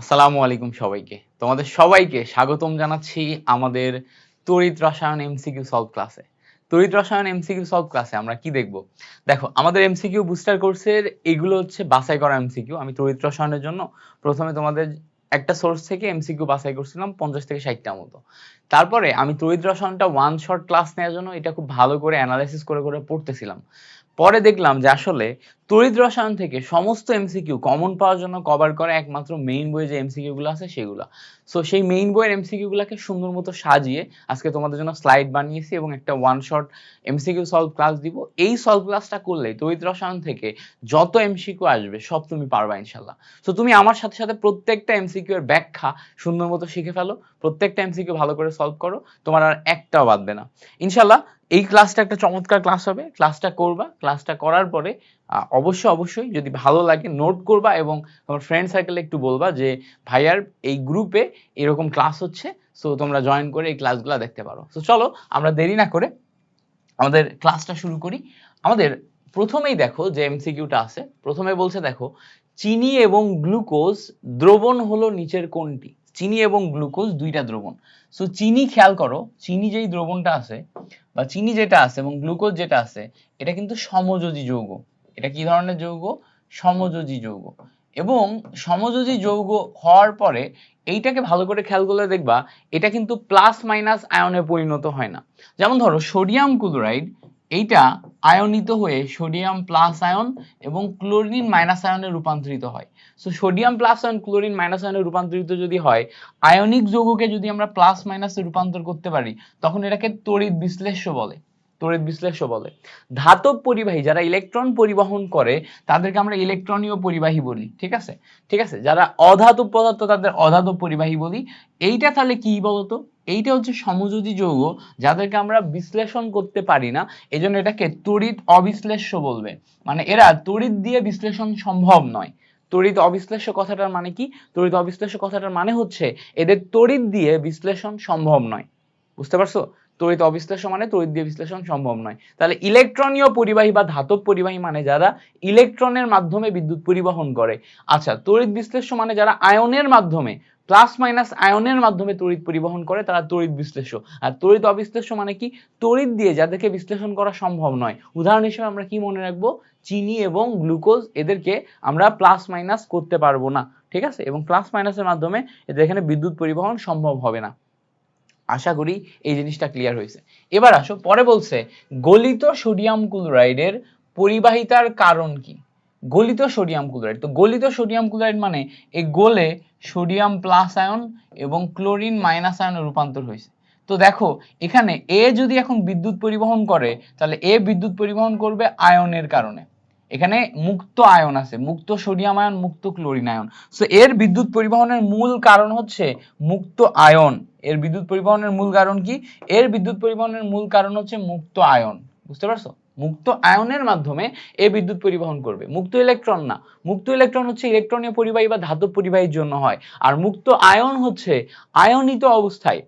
আসসালামু আলাইকুম সবাইকে। তোমাদের সবাইকে স্বাগতম জানাচ্ছি আমাদের তড়িৎ রসায়ন এমসিকিউ সলভ ক্লাসে। তড়িৎ রসায়ন এমসিকিউ সলভ ক্লাসে আমরা কি দেখব? দেখো, আমাদের এমসিকিউ বুস্টার কোর্সের এগুলো হচ্ছে বাছাই করা এমসিকিউ। আমি তড়িৎ রসায়নের জন্য প্রথমে তোমাদের একটা সোর্স থেকে এমসিকিউ বাছাই করছিলাম 50 থেকে 60 টা মতো। তারপরে আমি তড়িৎ রসায়নটা ওয়ান শট ক্লাস নেওয়ার জন্য এটা খুব ভালো করে অ্যানালাইসিস করে পড়তেছিলাম। পরে দেখলাম যে আসলে তড়িৎ রসায়ন থেকে সমস্ত এমসিকিউ কমন পাওয়ার জন্য কভার করে একমাত্র মেইন বইয়ে যে এমসিকিউ গুলো আছে সেগুলো। সো সেই মেইন বইয়ের এমসিকিউ গুলোকে সুন্দর মতো সাজিয়ে আজকে তোমাদের জন্য স্লাইড বানিয়েছি এবং একটা one shot MCQ solve class দিব। এই সলভ ক্লাসটা করলে তড়িৎ রসায়ন থেকে যত এমসিকিউ আসবে সব তুমি পারবা ইনশাল্লাহ। সো তুমি আমার সাথে সাথে প্রত্যেকটা এমসিকিউ এর ব্যাখ্যা সুন্দর মতো শিখে ফেলো, প্রত্যেকটা এমসিকিউ ভালো করে সলভ করো, তোমার আর একটাও বাদবে না ইনশাল্লাহ। এই ক্লাসটা একটা চমৎকার ক্লাস হবে। ক্লাসটা করবা, ক্লাসটা করার পরে অবশ্যই যদি ভালো লাগে নোট করবা এবং তোমার ফ্রেন্ড সার্কেলে একটু বলবা যে ভাইয়ার এই গ্রুপে এরকম ক্লাস হচ্ছে, সো তোমরা জয়েন করে এই ক্লাসগুলো দেখতে পারো। সো চলো আমরা দেরি না করে আমাদের ক্লাসটা শুরু করি। আমাদের প্রথমেই দেখো যে এমসিকিউটা আছে, প্রথমে বলছে দেখো চিনি এবং গ্লুকোজ দ্রবণ হলো নিচের কোনটি? চিনি এবং গ্লুকোজ দুইটা দ্রবণ। সো চিনি খেয়াল করো, চিনি যেই দ্রবণটা আছে বা চিনি যেটা আছে এবং গ্লুকোজ যেটা আছে এটা কিন্তু সমযোজী যৌগ। এটা কি ধরনের যৌগ? সমযোজী যৌগ। এবং সমযোজী যৌগ হওয়ার পরে এইটাকে ভালো করে খেয়াল করলে দেখবা এটা কিন্তু প্লাস মাইনাস আয়নে পরিণত হয় না। যেমন ধরো সোডিয়াম ক্লোরাইড, এইটা আয়নিত হয়ে সোডিয়াম প্লাস আয়ন এবং ক্লোরিন মাইনাস আয়নে রূপান্তরিত হয়। So sodium plus ion chlorine minus আয়নে রূপান্তরিত যদি হয়, আয়নিক যৌগকে যদি আমরা প্লাস মাইনাসে রূপান্তর করতে পারি তখন এটাকে তড়িৎ বিশ্লেষ্য বলে। তড়িৎ বিশ্লেষ্য বলে। ধাতব পরিবাহী যারা ইলেকট্রন পরিবহন করে তাদেরকে আমরা ইলেকট্রনীয় পরিবাহী বলি। ঠিক আছে, ঠিক আছে। যারা অধাতব পদার্থ তাদের অধাতব পরিবাহী বলি। এইটা তাহলে কি বলতো? এইটা হচ্ছে সমযোজী যৌগ যাদেরকে আমরা বিশ্লেষণ করতে পারি না, এজন্য এটাকে তড়িৎ অবিশ্লেষ্য বলবে। মানে এরা তড়িৎ দিয়ে বিশ্লেষণ সম্ভব নয়। তড়িৎ অবিশ্লেষ্য কথাটার মানে কি? তড়িৎ অবিশ্লেষ্য কথাটার মানে হচ্ছে এদের তড়িৎ দিয়ে বিশ্লেষণ সম্ভব নয়। বুঝতে পারছো? তড়িৎ অবিশ্লেষ্য মানে তড়িৎ দিয়ে বিশ্লেষণ সম্ভব নয়। তাহলে ইলেকট্রনীয় পরিবাহী বা ধাতব পরিবাহী মানে যারা ইলেকট্রনের মাধ্যমে বিদ্যুৎ পরিবহন করে। আচ্ছা, তড়িৎ বিশ্লেষ্য মানে যারা আয়নের মাধ্যমে প্লাস মাইনাস আয়নের মাধ্যমে তড়িৎ পরিবহন করে তারা তড়িৎ বিশ্লেষ্য। আর তড়িৎ অবিশ্লেষ্য মানে কি? তড়িৎ দিয়ে যাদেরকে বিশ্লেষণ করা সম্ভব নয়। উদাহরণ হিসেবে আমরা কি মনে রাখবো? চিনি এবং গ্লুকোজ, এদেরকে আমরা প্লাস মাইনাস করতে পারবো না। ঠিক আছে, এবং প্লাস মাইনাসের মাধ্যমে এদের এখানে বিদ্যুৎ পরিবহন সম্ভব হবে না। আশা করি এই জিনিসটা ক্লিয়ার হয়েছে। এবার আসো, পরে বলছে গলিত সোডিয়াম ক্লোরাইডের পরিবাহিতার কারণ কি? গলিত সোডিয়াম ক্লোরাইড, তো গলিত সোডিয়াম ক্লোরাইড মানে এই গোলে সোডিয়াম প্লাস আয়ন এবং ক্লোরিন মাইনাস আয়নে রূপান্তর হয়েছে। তো দেখো এখানে এ যদি এখন বিদ্যুৎ পরিবহন করে তাহলে এ বিদ্যুৎ পরিবহন করবে আয়নের কারণে। এখানে মুক্ত আয়ন আছে, মুক্ত সোডিয়াম আয়ন, মুক্ত ক্লোরিন আয়ন। সো এর বিদ্যুৎ পরিবহনের মূল কারণ হচ্ছে মুক্ত আয়ন। এর বিদ্যুৎ পরিবহনের মূল কারণ কি? এর বিদ্যুৎ পরিবহনের মূল কারণ হচ্ছে মুক্ত আয়ন। বুঝতে পারছো? মুক্ত আয়নের মাধ্যমে এ বিদ্যুৎ পরিবহন করবে, মুক্ত ইলেকট্রন না। মুক্ত ইলেকট্রন হচ্ছে ইলেকট্রনীয় পরিবাহী বা ধাতব পরিবাহীর জন্য হয়, আর মুক্ত আয়ন হচ্ছে আয়নিত অবস্থায়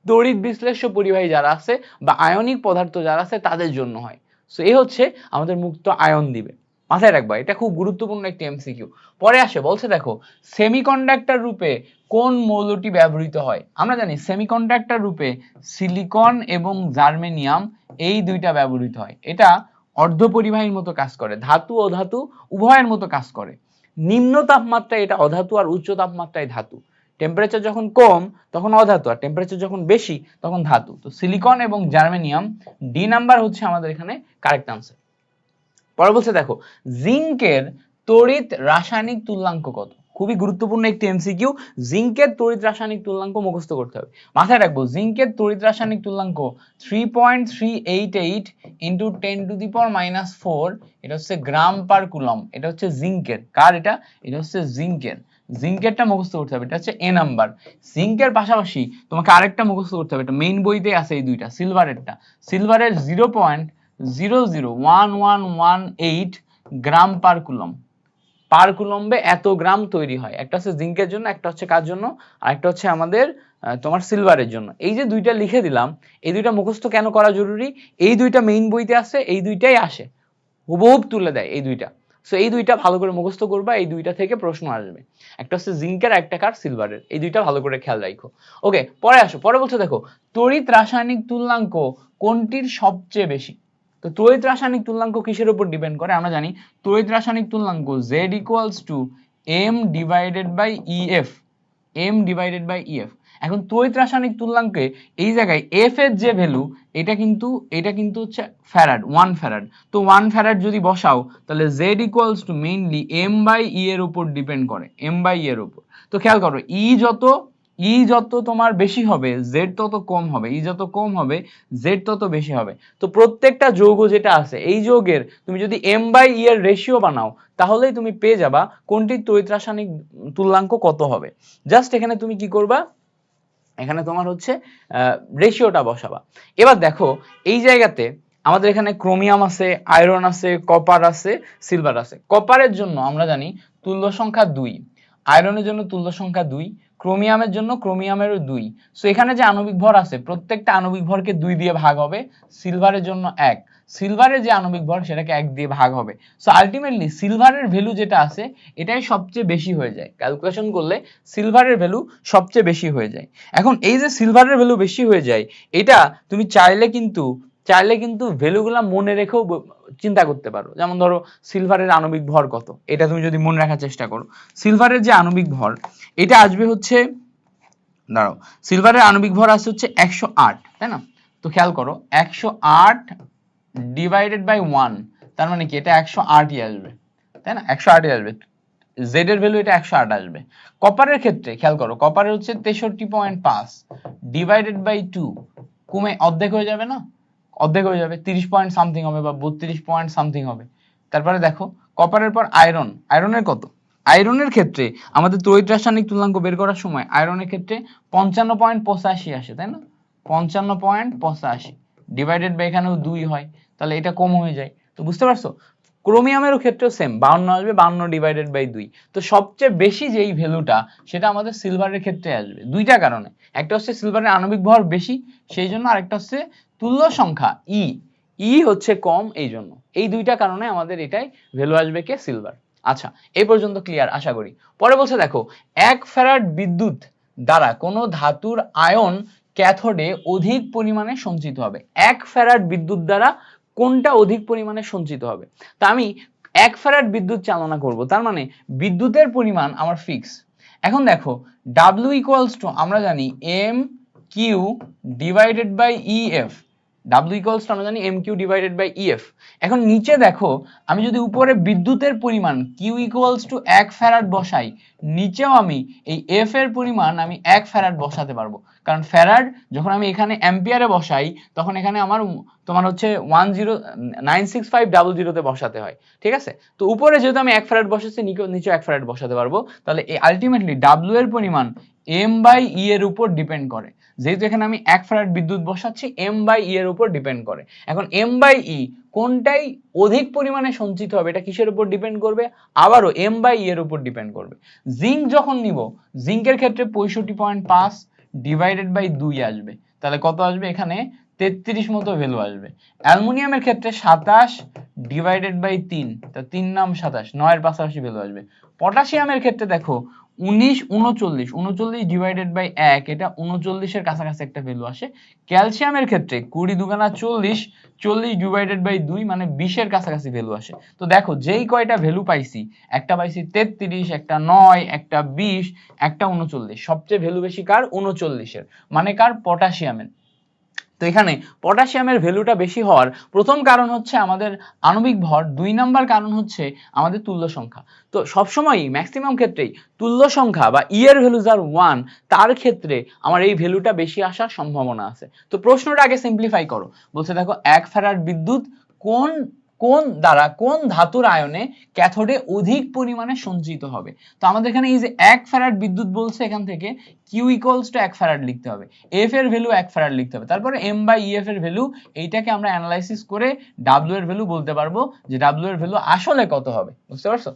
তড়িৎ বিশ্লেষ্য পরিবাহী যারা আছে বা আয়নিক পদার্থ যারা আছে তাদের জন্য হয়। সো এই হচ্ছে আমাদের মুক্ত আয়ন দিবে। মাথায় রাখবা, এটা খুব গুরুত্বপূর্ণ একটি এমসিকিউ। পরে আসে বলছে দেখো সেমিকন্ডাক্টর রূপে কোন মৌলটি ব্যবহৃত হয়? আমরা জানি সেমিকন্ডাক্টর রূপে সিলিকন এবং জার্মেনিয়াম এই দুইটা ব্যবহৃত হয়। এটা অর্ধপরিবাহীর মতো কাজ করে, ধাতু ও ধাতু উভয়ের মতো কাজ করে। নিম্ন তাপমাত্রায় এটা অধাতু আর উচ্চ তাপমাত্রায় ধাতু। টেম্পারেচার যখন কম তখন অধাতু, আর টেম্পারেচার যখন বেশি তখন ধাতু। তো সিলিকন এবং জার্মেনিয়াম, ডি নাম্বার হচ্ছে আমাদের এখানে কারেক্ট আনসার। পরে বলছে দেখো জিঙ্কের তড়িৎ রাসায়নিক তুল্যাঙ্ক কত? খুবই গুরুত্বপূর্ণ একটি এমসিকিউ। জিঙ্কের তড়িৎ রাসায়নিক তুল্যাঙ্ক মুখস্থ করতে হবে। মাথায় রাখবো জিঙ্কের তড়িৎ রাসায়নিক তুল্যাঙ্ক 3.388 ইন্টু 10 টু দি পাওয়ার -4, এটা হচ্ছে গ্রাম পার কুলম। এটা হচ্ছে জিঙ্কের। কার এটা? এটা হচ্ছে জিঙ্কের। জিঙ্কেরটা মুখস্থ করতে হবে, এটা হচ্ছে এ নাম্বার। জিঙ্কের পাশাপাশি তোমাকে আরেকটা মুখস্থ করতে হবে, এটা মেইন বইতে আছে এই দুইটা। সিলভারেরটা, সিলভারের 0.00118 গ্রাম পার কুলম। পার কুলম্বে এত গ্রাম তৈরি হয়। একটা হচ্ছে জিঙ্কের জন্য, একটা হচ্ছে কার জন্য, আর একটা হচ্ছে আমাদের তোমার সিলভারের জন্য। এই যে দুইটা লিখে দিলাম, এই দুইটা মুখস্থ কেন করা জরুরি? এই দুইটা মেইন বইতে আছে, এই দুইটাই আসে, হুবহুব তুলে দেয় এই দুইটা। সো এই দুইটা ভালো করে মুখস্থ করবা, এই দুইটা থেকে প্রশ্ন আসবে, একটা হচ্ছে জিঙ্কের, একটা কার সিলভারের, এই দুইটা ভালো করে খেয়াল রাখো। ওকে, পরে আসো, পরে বলছে দেখো তড়িৎ রাসায়নিক তুল্যাঙ্ক কোনটির সবচেয়ে বেশি। তো তড়িৎ রাসায়নিক তুল্যাঙ্ক কিসের উপর ডিপেন্ড করে? আমরা জানি তড়িৎ রাসায়নিক তুল্যাঙ্ক Z equals to M divided by EF, M divided by EF। এখন তড়িৎ রাসায়নিক তুল্যাঙ্কে এই জায়গায় F এর যে ভ্যালু, এটা কিন্তু হচ্ছে ফ্যারাড, 1 ফ্যারাড। তো 1 ফ্যারাড যদি বসাও তাহলে Z equals to mainly M by E এর উপর ডিপেন্ড করে, M বাই E এর উপর। তো খেয়াল করো ই যত তোমার বেশি হবে জেড তত কম হবে, ই যত কম হবে জেড তত বেশি হবে। তো প্রত্যেকটা যৌগ যেটা আছে এই যৌগের তুমি যদি এম বাই ই এর রেশিও বানাও তাহলেই তুমি পেয়ে যাবা কোনটির তড়িৎ রাসায়নিক তুল্যাঙ্ক কত হবে। জাস্ট এখানে তুমি কি করবা, এখানে তোমার হচ্ছে রেশিওটা বসাবা। এবার দেখো এই জায়গাতে আমাদের এখানে ক্রোমিয়াম আছে, আয়রন আছে, কপার আছে, সিলভার আছে। কপারের জন্য আমরা জানি তুল্য সংখ্যা 2, আয়রনের জন্য তুল্য সংখ্যা 2, ক্রোমিয়ামের জন্য ক্রোমিয়ামেরও 2। সো এখানে যে আণবিক ভর আছে প্রত্যেকটা আণবিক ভরকে 2 দিয়ে ভাগ হবে, সিলভারের জন্য 1, সিলভারের যে আণবিক ভর সেটাকে 1 দিয়ে ভাগ হবে। সো আলটিমেটলি সিলভারের ভ্যালু যেটা আছে এটাই সবচেয়ে বেশি হয়ে যায়, ক্যালকুলেশন করলে সিলভারের ভ্যালু সবচেয়ে বেশি হয়ে যায়। এখন এই যে সিলভারের ভ্যালু বেশি হয়ে যায়, এটা তুমি চাইলে কিন্তু ভ্যালুগুলা মনে রেখেও চিন্তা করতে পারো। যেমন ধরো সিলভারের আণবিক ভর কত, এটা তুমি যদি মনে রাখার চেষ্টা করো, সিলভারের যে আণবিক ভর এটা আসবে হচ্ছে, দাঁড়াও, সিলভারের আণবিক ভর আসছে হচ্ছে 108, তাই না? তো খেয়াল করো 108 ডিভাইডেড বাই 1, তার মানে কি এটা 108ই আসবে, তাই না? 108ই আসবে, জেড এর ভ্যালু এটা 108 আসবে। কপারের ক্ষেত্রে খেয়াল করো, কপারের হচ্ছে 63.5 ডিভাইডেড বাই 2, কমে অর্ধেক হয়ে যাবে না? অর্ধেক হয়ে যাবে, 30 পয়েন্ট সামথিং হবে বা 32 পয়েন্ট সামথিং হবে। তারপরে দেখো কপারের পর আয়রন, আয়রনের কত? আয়রনের ক্ষেত্রে আমাদের তড়িৎ রাসায়নিক তুল্যাঙ্ক বের করার সময় আয়রনের ক্ষেত্রে 55.85 আসে, তাই না? 55.85 ডিভাইডেড বাই এখানেও 2 হয়, তাহলে এটা কম হয়ে যায়। তো বুঝতে পারছো? ক্রোমিয়ামেরও ক্ষেত্রেও সেম 52 আসবে, 52 ডিভাইডেড বাই 2। তো সবচেয়ে বেশি যেই ভ্যালুটা সেটা আমাদের সিলভারের ক্ষেত্রে আসবে, দুইটা কারণে। একটা হচ্ছে সিলভারের আণবিক ভর বেশি সেই জন্য, আরেকটা হচ্ছে তুল্য সংখ্যা ই হচ্ছে কম এই জন্য। এই দুইটা কারণে আমাদের এটাই ভ্যালু আসবে কে সিলভার। আচ্ছা, এই পর্যন্ত ক্লিয়ার আশা করি। পরে বলছে দেখো 1 ফ্যারাড বিদ্যুৎ দ্বারা কোনো ধাতুর আয়ন ক্যাথোডে অধিক পরিমাণে সঞ্চিত হবে। 1 ফ্যারাড বিদ্যুৎ দ্বারা কোনটা অধিক পরিমাণে সঞ্চিত হবে? তা আমি 1 ফ্যারাড বিদ্যুৎ চালনা করব, তার মানে বিদ্যুতের পরিমাণ আমার ফিক্স। এখন দেখো W ইকুয়ালস টু আমরা জানি M Q divided by EF, W equals to আমরা জানি M Q divided by EF. এখন নিচে দেখো আমি যদি উপরে বিদ্যুতের পরিমাণ Q ইকুয়ালস টু 1 ফ্যারাড বসাই, নিচেও আমি এই F এর পরিমাণ আমি 1 ফ্যারাড বসাতে পারবো, কারণ ফ্যারাড যখন আমি এখানে অ্যাম্পিয়ারে বসাই তখন এখানে আমার তোমার হচ্ছে 1096500 তে বসাতে হয়, ঠিক আছে? তো উপরে যেহেতু আমি 1 ফ্যারাড বসাচ্ছি নিচে 1 ফ্যারাড বসাতে পারবো, তাহলে এই আলটিমেটলি W এর পরিমাণ M বাই E এর উপর ডিপেন্ড করে। যেহেতু এখানে আমি 1 ফ্যারাড বিদ্যুৎ বসাচ্ছি M বাই E এর উপর ডিপেন্ড করে। এখন M বাই E কোনটাই অধিক পরিমাণে সঞ্চিত হবে এটা কিসের উপর ডিপেন্ড করবে? আবারও M বাই E এর উপর ডিপেন্ড করবে। জিঙ্ক যখন নিব, জিঙ্কের ক্ষেত্রে 65.5 ডিভাইডেড বাই 2 আসবে, তাহলে কত আসবে? এখানে 33 মতো ভ্যালু আসবে। অ্যালুমিনিয়ামের ক্ষেত্রে 27 ডিভাইডেড বাই 3, তা 3 নাম 27, 9 এর পাশাপাশি ভ্যালু আসবে। পটাশিয়ামের ক্ষেত্রে দেখো 19 39 ডিভাইডেড বাই 1, এটা 39 এর কাছাকাছি একটা ভ্যালু আসে। ক্যালসিয়ামের ক্ষেত্রে 20 দুগুণা 40, 40 ডিভাইডেড বাই 2 মানে 20 এর কাছাকাছি ভ্যালু আসে। তো দেখো যেই কয়টা ভ্যালু পাইছি, একটা পাইছি 33, একটা 9, একটা 20, একটা 39, সবচেয়ে ভ্যালু বেশি কার? 39 এর, মানে কার? পটাশিয়ামের। তো এখানে পটাশিয়ামের ভ্যালুটা বেশি হওয়ার প্রথম কারণ হচ্ছে আমাদের আণবিক ভর, 2 নাম্বার কারণ হচ্ছে আমাদের তুল্য সংখ্যা। তো সবসময়ই ম্যাক্সিমাম ক্ষেত্রেই তুল্য সংখ্যা বা ই এর ভ্যালু যার 1 তার ক্ষেত্রে আমার এই ভ্যালুটা বেশি আসার সম্ভাবনা আছে। তো প্রশ্নটা আগে সিম্পলিফাই করো। বলছে দেখো 1 ফ্যারাড বিদ্যুৎ কোন ধাতুর আয়নে ক্যাথোডে অধিক পরিমাণে সঞ্চিত হবে। তো আমাদের এখানে এই যে 1 ফ্যারাড বিদ্যুৎ বলছে, এখান থেকে Q ইকুয়ালস টু 1 ফ্যারাড লিখতে হবে, F এর ভ্যালু 1 ফ্যারাড লিখতে হবে, তারপরে M বাই EF এর ভ্যালু, এইটাকে আমরা অ্যানালাইসিস করে W এর ভ্যালু বলতে পারবো যে W এর ভ্যালু আসলে কত হবে। বুঝতে পারছো?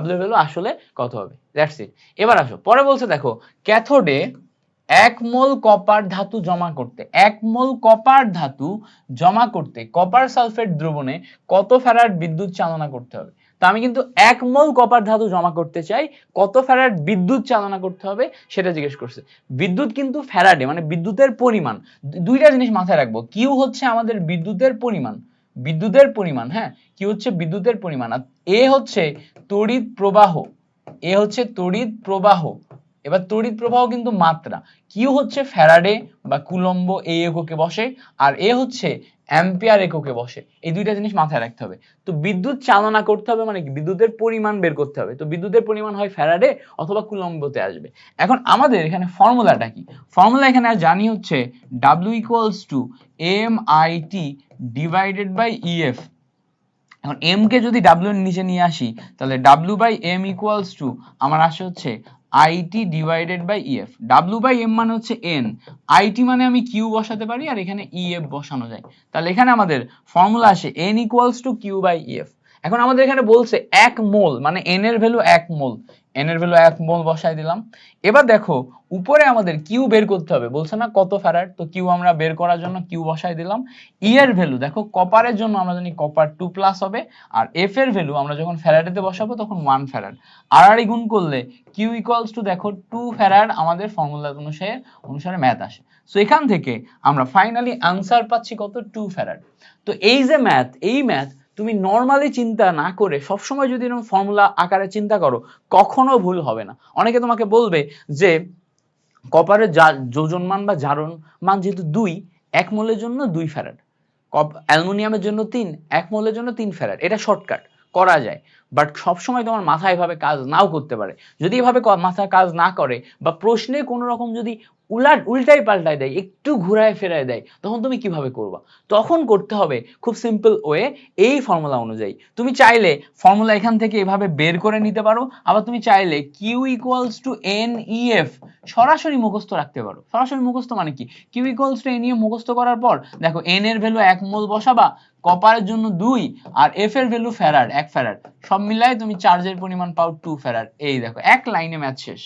W এর ভ্যালু আসলে কত হবে, দ্যাটস ইট। এবার আসো পরে বলছে দেখো ক্যাথোডে 1 মোল কপার ধাতু জমা করতে, 1 মোল কপার ধাতু জমা করতে কপার সালফেট দ্রবণে কত ফ্যারাড বিদ্যুৎ চালনা করতে হবে। তো আমি কিন্তু 1 মোল কপার ধাতু জমা করতে চাই, কত ফ্যারাড বিদ্যুৎ চালনা করতে হবে সেটা জিজ্ঞেস করছে। বিদ্যুৎ কিন্তু ফ্যারাডে, মানে বিদ্যুতের পরিমাণ। দুইটা জিনিস মাথায় রাখবো, কিউ হচ্ছে আমাদের বিদ্যুতের পরিমাণ, বিদ্যুতের পরিমাণ, হ্যাঁ, কি হচ্ছে বিদ্যুতের পরিমাণ, আর এ হচ্ছে তড়িৎ প্রবাহ, এ হচ্ছে তড়িৎ প্রবাহ। এবার তড়িৎ প্রবাহ কিন্তু মাত্রা, কিউ হচ্ছে ফ্যারাডে বা কুলম্ব এই এককে বসে, আর এ হচ্ছে অ্যাম্পিয়ার এককে বসে। এই দুইটা জিনিস মাথায় রাখতে হবে। তো বিদ্যুৎ চালনা করতে হবে মানে কি, বিদ্যুতের পরিমাণ বের করতে হবে। তো বিদ্যুতের পরিমাণ হয় ফ্যারাডে অথবা কুলম্বতে আসবে। এখন আমাদের এখানে ফর্মুলাটা কি, ফর্মুলা এখানে জানি হচ্ছে W equals to MIT divided by EF। এখন m কে যদি w এর নিচে নিয়ে আসি তাহলে w by m equals to আমার আসে হচ্ছে it divided by ef। w by m মানে হচ্ছে n, it মানে আমি q বসাতে পারি আর এখানে ef বসানো যায়। তাহলে এখানে আমাদের ফর্মুলা আসে n equals to q by ef। এখন আমাদের এখানে বলছে 1 মোল, মানে n এর ভ্যালু 1 মোল, n এর ভ্যালু 1 মোল বসাই দিলাম। এবার দেখো উপরে আমাদের কিউ বের করতে হবে, বলছে না কত ফ্যারাড, তো কিউ আমরা বের করার জন্য কিউ বসাই দিলাম। ই এর ভ্যালু দেখো কপারের জন্য আমরা জানি কপার 2 প্লাস হবে, আর এফ এর ভ্যালু আমরা যখন ফ্যারাডেতে বসাবো তখন 1 ফ্যারাড। আর গুণ করলে কিউ ইকুয়ালস টু দেখো 2 ফ্যারাড আমাদের ফর্মুলা অনুসারে ম্যাথ আসে। সো এখান থেকে আমরা ফাইনালি আনসার পাচ্ছি কত, 2 ফ্যারাড। তো এই যে ম্যাথ, এই ম্যাথ তুমি নর্মালি চিন্তা না করে সবসময় যদি এরকম ফর্মুলা আকারে চিন্তা করো কখনো ভুল হবে না। অনেকে তোমাকে বলবে যে কপারের যোজন মান বা জারণ মান যেহেতু 2, 1 মোলের জন্য 2 ফ্যারাড, অ্যালুমিনিয়ামের জন্য 3, 1 মোলের জন্য 3 ফ্যারাড, এটা শর্টকাট করা যায়। বাট সবসময় তোমার মাথা এভাবে কাজ নাও করতে পারে। যদি এভাবে মাথা কাজ না করে বা প্রশ্নে কোনো রকম যদি উল্টাই পাল্টাই দেয়, একটু ঘুরায় ফেরায় দেয়, তখন তুমি কিভাবে করবা? তখন করতে হবে খুব সিম্পল ওয়ে, এই ফর্মুলা অনুযায়ী। তুমি চাইলে ফর্মুলা এখান থেকে এভাবে বের করে নিতে পারো, আবার তুমি চাইলে Q equals to N E F সরাসরি মুখস্থ রাখতে পারো। সরাসরি মুখস্থ মানে কি, Q equals to N E F মুখস্থ করার পর দেখো এন এর ভ্যালু 1 মোল বসাবা, কপারের জন্য 2 আর এফ এর ভ্যালু ফ্যারাড 1 ফ্যারাড, সব মিলাই তুমি চার্জের পরিমাণ পাও 2 ফ্যারাড। এই দেখো এক লাইনে ম্যাথ শেষ।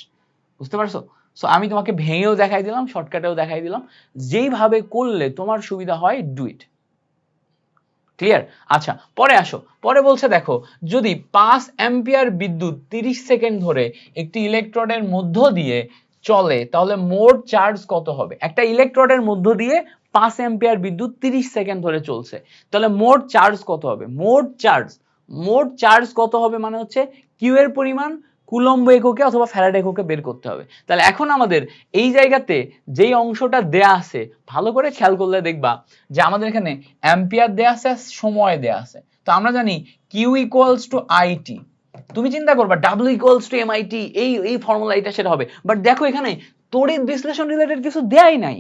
বুঝতে পারছো? সো আমি তোমাকে ভেঙেও দেখাই দিলাম, শর্টকাটেও দেখাই দিলাম, যেইভাবে করলে তোমার সুবিধা হয় ডু ইট। ক্লিয়ার? আচ্ছা পরে আসো, পরে বলছে দেখো যদি 5 অ্যাম্পিয়ার বিদ্যুৎ 30 সেকেন্ড ধরে একটি ইলেকট্রোডের মধ্য দিয়ে চলে তাহলে মোট চার্জ কত হবে। একটা ইলেকট্রোডের মধ্য দিয়ে 5 অ্যাম্পিয়ার বিদ্যুৎ 30 সেকেন্ড ধরে চলছে, তাহলে মোট চার্জ কত হবে। মোট চার্জ কত হবে মানে হচ্ছে কিউ এর পরিমাণ কুলম্ব এককে অথবা ফ্যারাড এককে বের করতে হবে। তাহলে এখন আমাদের এই জায়গাতে যেই অংশটা দেয়া আছে ভালো করে খেয়াল করলে দেখবা যে আমাদের এখানে অ্যাম্পিয়ার দেয়া আছে, সময় দেয়া আছে। তো আমরা জানি কিউ ইকুয়ালস টু আইটি, তুমি চিন্তা করবা ডাব্লিউ ইকুয়ালস টু এমআইটি, এই ফর্মুলা এটা সেটা হবে। বাট দেখো এখানে তড়িৎ বিশ্লেষণ রিলেটেড কিছু দেয়াই নাই,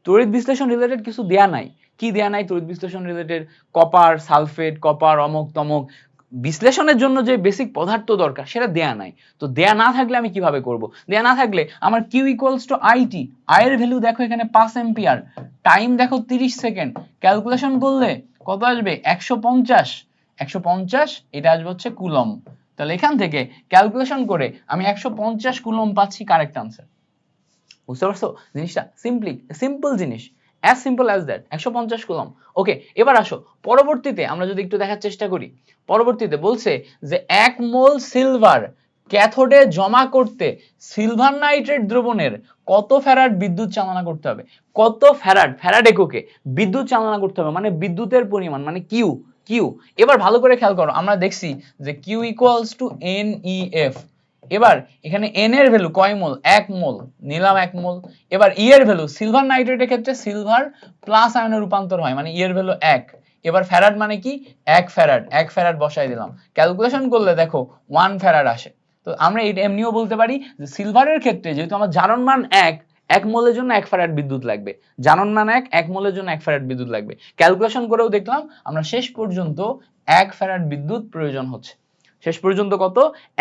তড়িৎ বিশ্লেষণ রিলেটেড কিছু দেয়া নাই। কি দেয়া নাই তড়িৎ বিশ্লেষণ রিলেটেড? কপার সালফেট, কপার অমুক তমুক, বিশ্লেষণের জন্য যে বেসিক পদার্থ দরকার সেটা দেয়া নাই। তো দেয়া না থাকলে আমি কিভাবে করব? দেয়া না থাকলে আমার Q equals to IT, I এর ভ্যালু দেখো এখানে 5 অ্যাম্পিয়ার, টাইম দেখো 30 সেকেন্ড, ক্যালকুলেশন করলে কত আসবে 150, 150 এটা আসবে হচ্ছে কুলম্ব। তাহলে এখান থেকে ক্যালকুলেশন করে আমি 150 কুলম্ব পাচ্ছি কারেক্ট আনসার। বুঝতে পারছো জিনিসটা? সিম্পল জিনিস, as simple as that, 150 coulomb. Okay এবার আসো পরবর্তীতে আমরা যদি একটু দেখার চেষ্টা করি। পরবর্তীতে বলছে যে 1 মোল সিলভার ক্যাথোডে জমা করতে সিলভার নাইট্রেট দ্রবণের কত ফ্যারাড বিদ্যুৎ চালনা করতে হবে। কত ফ্যারাড, ফ্যারাড এককে বিদ্যুৎ চালনা করতে হবে, মানে বিদ্যুতের পরিমাণ, মানে কিউ। এবার ভালো করে খেয়াল করো, আমরা দেখছি যে Q equals to N E F. এবার এখানে এন এর ভ্যালু কয় মোল, 1 মোল নিলাম 1 মোল। এবার ই এর ভ্যালু সিলভার নাইট্রেটের ক্ষেত্রে সিলভার প্লাস আয়নে রূপান্তর হয়, মানে ই এর ভ্যালু 1। এবার ফ্যারাড মানে কি, 1 ফ্যারাড বসাই দিলাম, ক্যালকুলেশন করলে দেখো 1 ফ্যারাড আসে। তো আমরা এটা এমনিও বলতে পারি যে সিলভারের ক্ষেত্রে যেহেতু আমার জারণ মান 1 মোলের জন্য 1 ফ্যারাড বিদ্যুৎ লাগবে, জারণ মান 1 মোলের জন্য 1 ফ্যারাড বিদ্যুৎ লাগবে। ক্যালকুলেশন করেও দেখলাম আমরা শেষ পর্যন্ত 1 ফ্যারাড বিদ্যুৎ প্রয়োজন হচ্ছে। শেষ পর্যন্ত কত,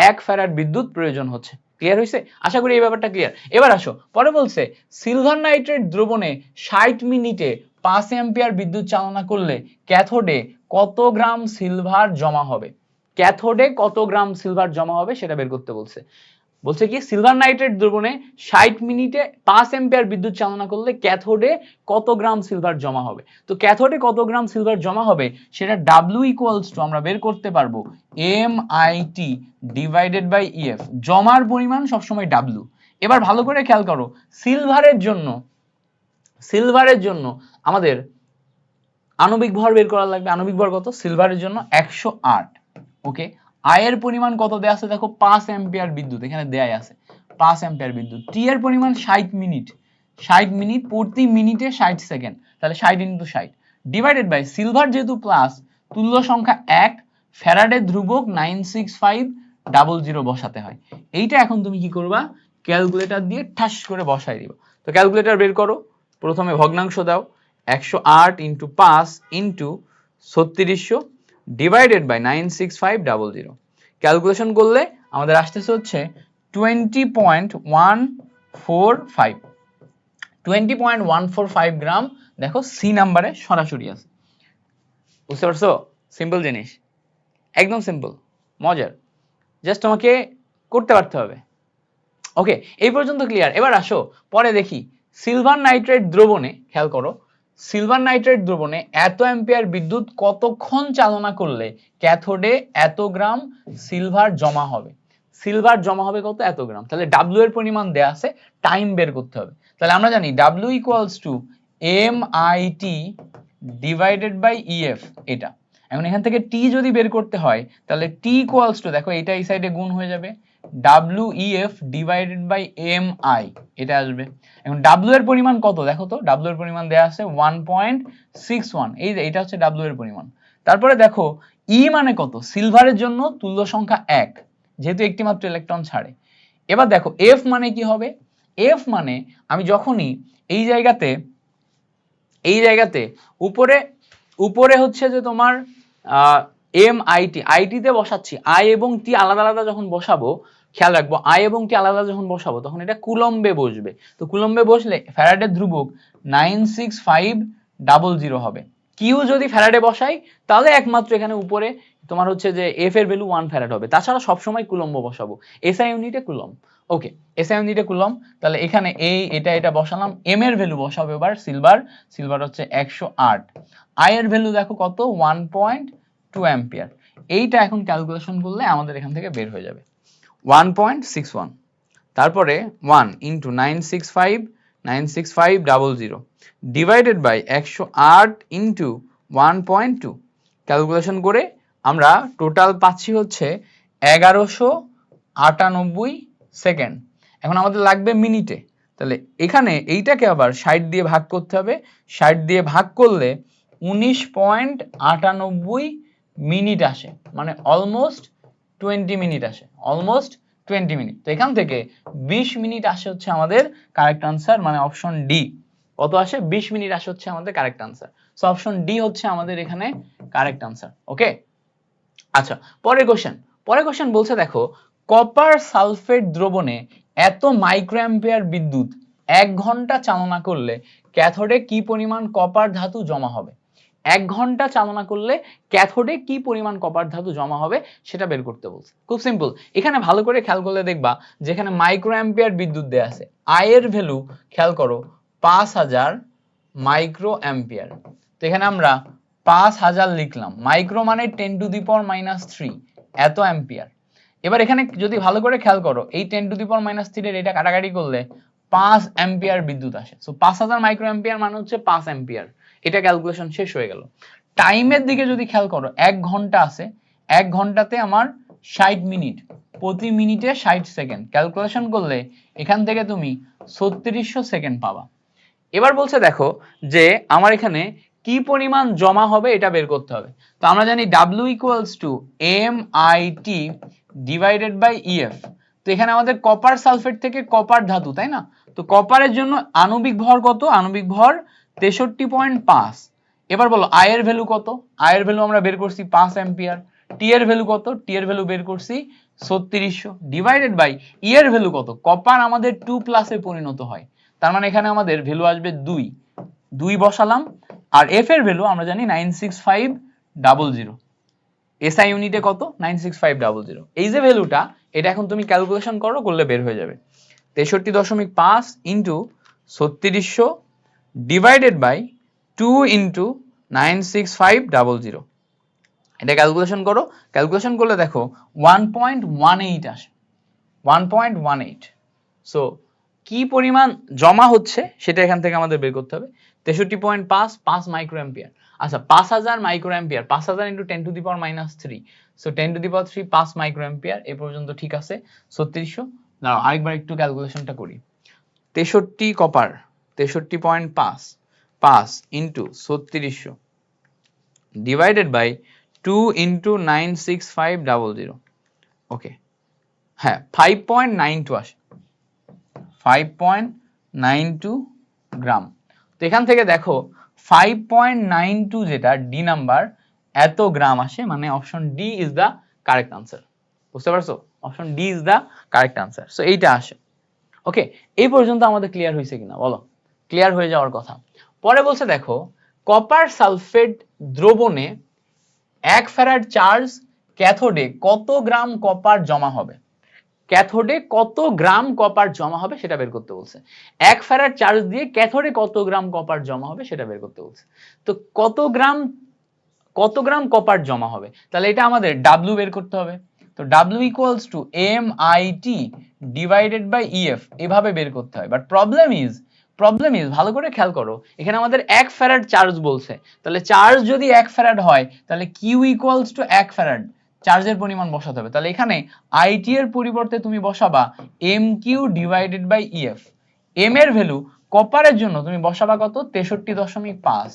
1 ফ্যারাড বিদ্যুৎ প্রয়োজন হচ্ছে। ক্লিয়ার হয়েছে? আশা করি এই ব্যাপারটা ক্লিয়ার। এবার আসো পরে বলছে সিলভার নাইট্রেট দ্রবণে 60 মিনিটে 5 অ্যাম্পিয়ার বিদ্যুৎ চালনা করলে ক্যাথোডে কত গ্রাম সিলভার জমা হবে। ক্যাথোডে কত গ্রাম সিলভার জমা হবে সেটা বের করতে বলছে। বলছে কি সিলভার নাইট্রেট দ্রবণে 60 মিনিটে 5 অ্যাম্পিয়ার বিদ্যুৎ চালনা করলে ক্যাথোডে কত গ্রাম সিলভার জমা হবে। তো ক্যাথোডে কত গ্রাম সিলভার জমা হবে সেটা W ইকুয়ালস টু আমরা বের করতে পারবো MIT ডিভাইডেড বাই EF। জমার পরিমাণ সবসময় W। এবার ভালো করে খেয়াল করো, সিলভারের জন্য আমাদের আণবিক ভর বের করা লাগবে। আণবিক ভর কত সিলভারের জন্য 108। ওকে, আয়ের পরিমাণ কত দেয়া আছে দেখো 5 অ্যাম্পিয়ার বিদ্যুৎ এখানে দেয়াই আছে 5 অ্যাম্পিয়ার বিদ্যুৎ। টি এর পরিমাণ 60 মিনিট, 60 মিনিট প্রতি মিনিটে 60 সেকেন্ড, তাহলে 60 ইনটু 60 ডিভাইডেড বাই সিলভার যেহেতু প্লাস তুল্য সংখ্যা 1 ফ্যারাডের ধ্রুবক 96500 বসাতে হয়। এইটা এখন তুমি কি করবা ক্যালকুলেটর দিয়ে ঠাস করে বসাই দিবা। তো ক্যালকুলেটর বের করো, প্রথমে ভগ্নাংশ দাও 108 into 5 into 3600 divided by 96500। Calculation করলে আমাদের আসতেছে হচ্ছে 20.145 20.145 গ্রাম। দেখো সি নাম্বারে সরাসরি আছে, বুঝতে পারছো? সিম্পল জিনিস, একদম সিম্পল, মজার, জাস্ট তোমাকে করতে পারতে হবে। ওকে, এই পর্যন্ত ক্লিয়ার। এবার আসো পরে দেখি সিলভার নাইট্রেট দ্রবণে, খেয়াল করো সিলভার নাইট্রেট দ্রবণে এত অ্যাম্পিয়ার বিদ্যুৎ কতক্ষণ চালনা করলে ক্যাথোডে এত গ্রাম সিলভার জমা হবে। সিলভার জমা হবে কত, এত গ্রাম। তাহলে W এর পরিমাণ দেয়া আছে, টাইম বের করতে হবে। তাহলে আমরা জানি W equals to MIT divided by EF। এটা এখন এখান থেকে T যদি বের করতে হয় তাহলে T ইকুয়ালস টু, দেখো এটা এই সাইডে গুণ হয়ে যাবে, WEF ডিভাইডেড বাই MI এটা আসবে। এখন W এর পরিমাণ কত দেখো তো, W এর পরিমাণ দেয়া আছে 1.61, এই যে এটা হচ্ছে W এর পরিমাণ। তারপরে দেখো E মানে কত, সিলভারের জন্য তুল্য সংখ্যা 1 যেহেতু একটি মাত্র ইলেকট্রন ছাড়ে। এবার দেখো F মানে কি হবে, F মানে আমি যখনই এই জায়গাতে উপরে হচ্ছে যে তোমার MIT তে বসাচ্ছি, I এবং T আলাদা আলাদা যখন বসাবো, খেয়াল রাখবো I এবং T আলাদা যখন বসাবো তখন এটা কুলম্বে বসবে। তো কুলম্বে বসলে ফ্যারাডের ধ্রুবক 96500 হবে। কিউ যদি ফ্যারাডে বসাই তাহলে একমাত্র এখানে উপরে তোমার হচ্ছে যে F এর ভ্যালু 1 ফ্যারাড হবে, তাছাড়া সবসময় কুলম্ব বসাবো। SI ইউনিটে কুলম্ব। ওকে, SI ইউনিটে কুলম্ব। তাহলে এখানে এটা বসালাম। M এর ভ্যালু বসাবো এবার সিলভার হচ্ছে 108। I এর ভ্যালু দেখো কত 1.2 অ্যাম্পিয়ার। এইটা এখন ক্যালকুলেশন করলে আমাদের এখান থেকে বের হয়ে যাবে 1.61। তারপরে 1 into 96500 divided by 108 into 1.2। Calculation করে আমরা টোটাল পাচ্ছি হচ্ছে 1198 সেকেন্ড। এখন আমাদের লাগবে মিনিটে, তাহলে এখানে এইটাকে আবার 60 দিয়ে ভাগ করতে হবে। 60 দিয়ে ভাগ করলে 19.98 মিনিট আসে, মানে অলমোস্ট 20 মিনিট আসে, অলমোস্ট 20 মিনিট। তো এখান থেকে 20 মিনিট আসে হচ্ছে আমাদের কারেক্ট আনসার, মানে অপশন ডি। কত আসে, 20 মিনিট আসে হচ্ছে আমাদের correct answer. So option D হচ্ছে আমাদের এখানে কারেক্ট আনসার। ওকে, আচ্ছা পরের কোশ্চেন বলছে দেখো কপার সালফেট দ্রবণে এত মাইক্রো অ্যাম্পিয়ার বিদ্যুৎ 1 ঘন্টা চালনা করলে ক্যাথোডে কি পরিমাণ কপার ধাতু জমা হবে। 1 ঘন্টা চালনা করলে ক্যাথোডে কি পরিমাণ কপার ধাতু জমা হবে সেটা বের করতে বলছে। খুব সিম্পল, এখানে ভালো করে খেয়াল করলে দেখবা যেখানে মাইক্রো অ্যাম্পিয়ার বিদ্যুৎ দেয়া আছে, আই এর ভ্যালু খেয়াল করো 5000 মাইক্রো অ্যাম্পিয়ার। তো এখানে আমরা 5000 লিখলাম, মাইক্রো মানে 10 টু দি পাওয়ার -3 এত অ্যাম্পিয়ার। এবার এখানে যদি ভালো করে খেয়াল করো এই 10 টু দি পাওয়ার -3 এর এটা কাটাকাটি করলে 5 অ্যাম্পিয়ার বিদ্যুৎ আসে। সো 5000 মাইক্রো অ্যাম্পিয়ার মানে হচ্ছে 5 অ্যাম্পিয়ার। এটা ক্যালকুলেশন শেষ হয়ে গেল। টাইমের দিকে যদি খেয়াল করো 1 ঘন্টা আছে, 1 ঘন্টাতে আমার 60 মিনিট, প্রতি মিনিটে 60 সেকেন্ড। ক্যালকুলেশন করলে এখান থেকে তুমি 3600 সেকেন্ড পাবা। এবার বলছে দেখো যে আমার এখানে কি পরিমাণ জমা হবে এটা বের করতে হবে। তো আমরা জানি W equals to MIT divided by EF। তো এখানে আমাদের কপার সালফেট থেকে কপার ধাতু, তাই না? তো কপারের জন্য আণবিক ভর কত, আণবিক ভর 63.5। এবার বলো আই এর ভ্যালু কত, আই এর ভ্যালু আমরা বের করছি 5 অ্যাম্পিয়ার। টি এর ভ্যালু কত, টি এর ভ্যালু বের করছি 3600 ডিভাইডেড বাই ই এর ভ্যালু কত, কপার আমাদের 2+ পরিণত হয়, তার মানে এখানে আমাদের ভ্যালু আসবে 2 বসালাম। আর এফ এর ভ্যালু আমরা জানি 96500। এসআই ইউনিটে কত 96500। এই যে ভ্যালুটা এটা এখন তুমি ক্যালকুলেশন করো, করলে বের হয়ে যাবে 63.5 ইন্টু 3600 ডিভাইডেড বাই 2 ইন্টু 96500। এটা ক্যালকুলেশন করো, ক্যালকুলেশন করলে দেখো 1.18 আসে, 1.18। সো কি পরিমাণ জমা হচ্ছে সেটা এখান থেকে আমাদের বের করতে হবে। 63.5 মাইক্রো অ্যাম্পিয়ার। আচ্ছা 5000 micro ampere, 5000 into 10 to the power -3, so 10 to the power 3 5 micro ampere. এই পর্যন্ত ঠিক আছে। 3600, দাঁড়াও আরেকবার একটু ক্যালকুলেশনটা করি। 63 copper 63.5 into 3600 divided by 2 into 96500। Okay, হ্যাঁ 5.92 আসে, 5.92 গ্রাম। তো এখান থেকে দেখো 5.92 যেটা ডি নাম্বার এত গ্রাম আসে, মানে option D is the correct answer. বুঝতে পারছো? Option D is the correct answer. So এইটা আসে। ওকে, এই পর্যন্ত আমাদের ক্লিয়ার হয়েছে কিনা বলো? ক্লিয়ার হয়ে যাওয়ার কথা। পরে বলছে দেখো কপার সালফেট দ্রবণে 1 ফ্যারাড চার্জ ক্যাথোডে কত গ্রাম কপার জমা হবে। ক্যাথোডে কত গ্রাম কপার জমা হবে সেটা বের করতে বলছে। 1 ফ্যারাড চার্জ দিয়ে ক্যাথোডে কত গ্রাম কপার জমা হবে সেটা বের করতে বলছে। তো কত গ্রাম কপার জমা হবে, তাহলে এটা আমাদের ডাব্লিউ বের করতে হবে। তো W equals to MIT divided by EF, এভাবে বের করতে হয়। বাট প্রবলেম ইজ ভালো করে খেয়াল করো, এখানে আমাদের 1 ফ্যারাড চার্জ বলছে, তাহলে চার্জ যদি 1 ফ্যারাড হয় তাহলে কিউ ইকুয়ালস টু 1 ফ্যারাড, চার্জের পরিমাণ বসাতে হবে। তাহলে এখানে আইটি এর পরিবর্তে তুমি বসাবা M Q divided by EF. M এর ভ্যালু কপারের জন্য তুমি বসাবা কত 63.5,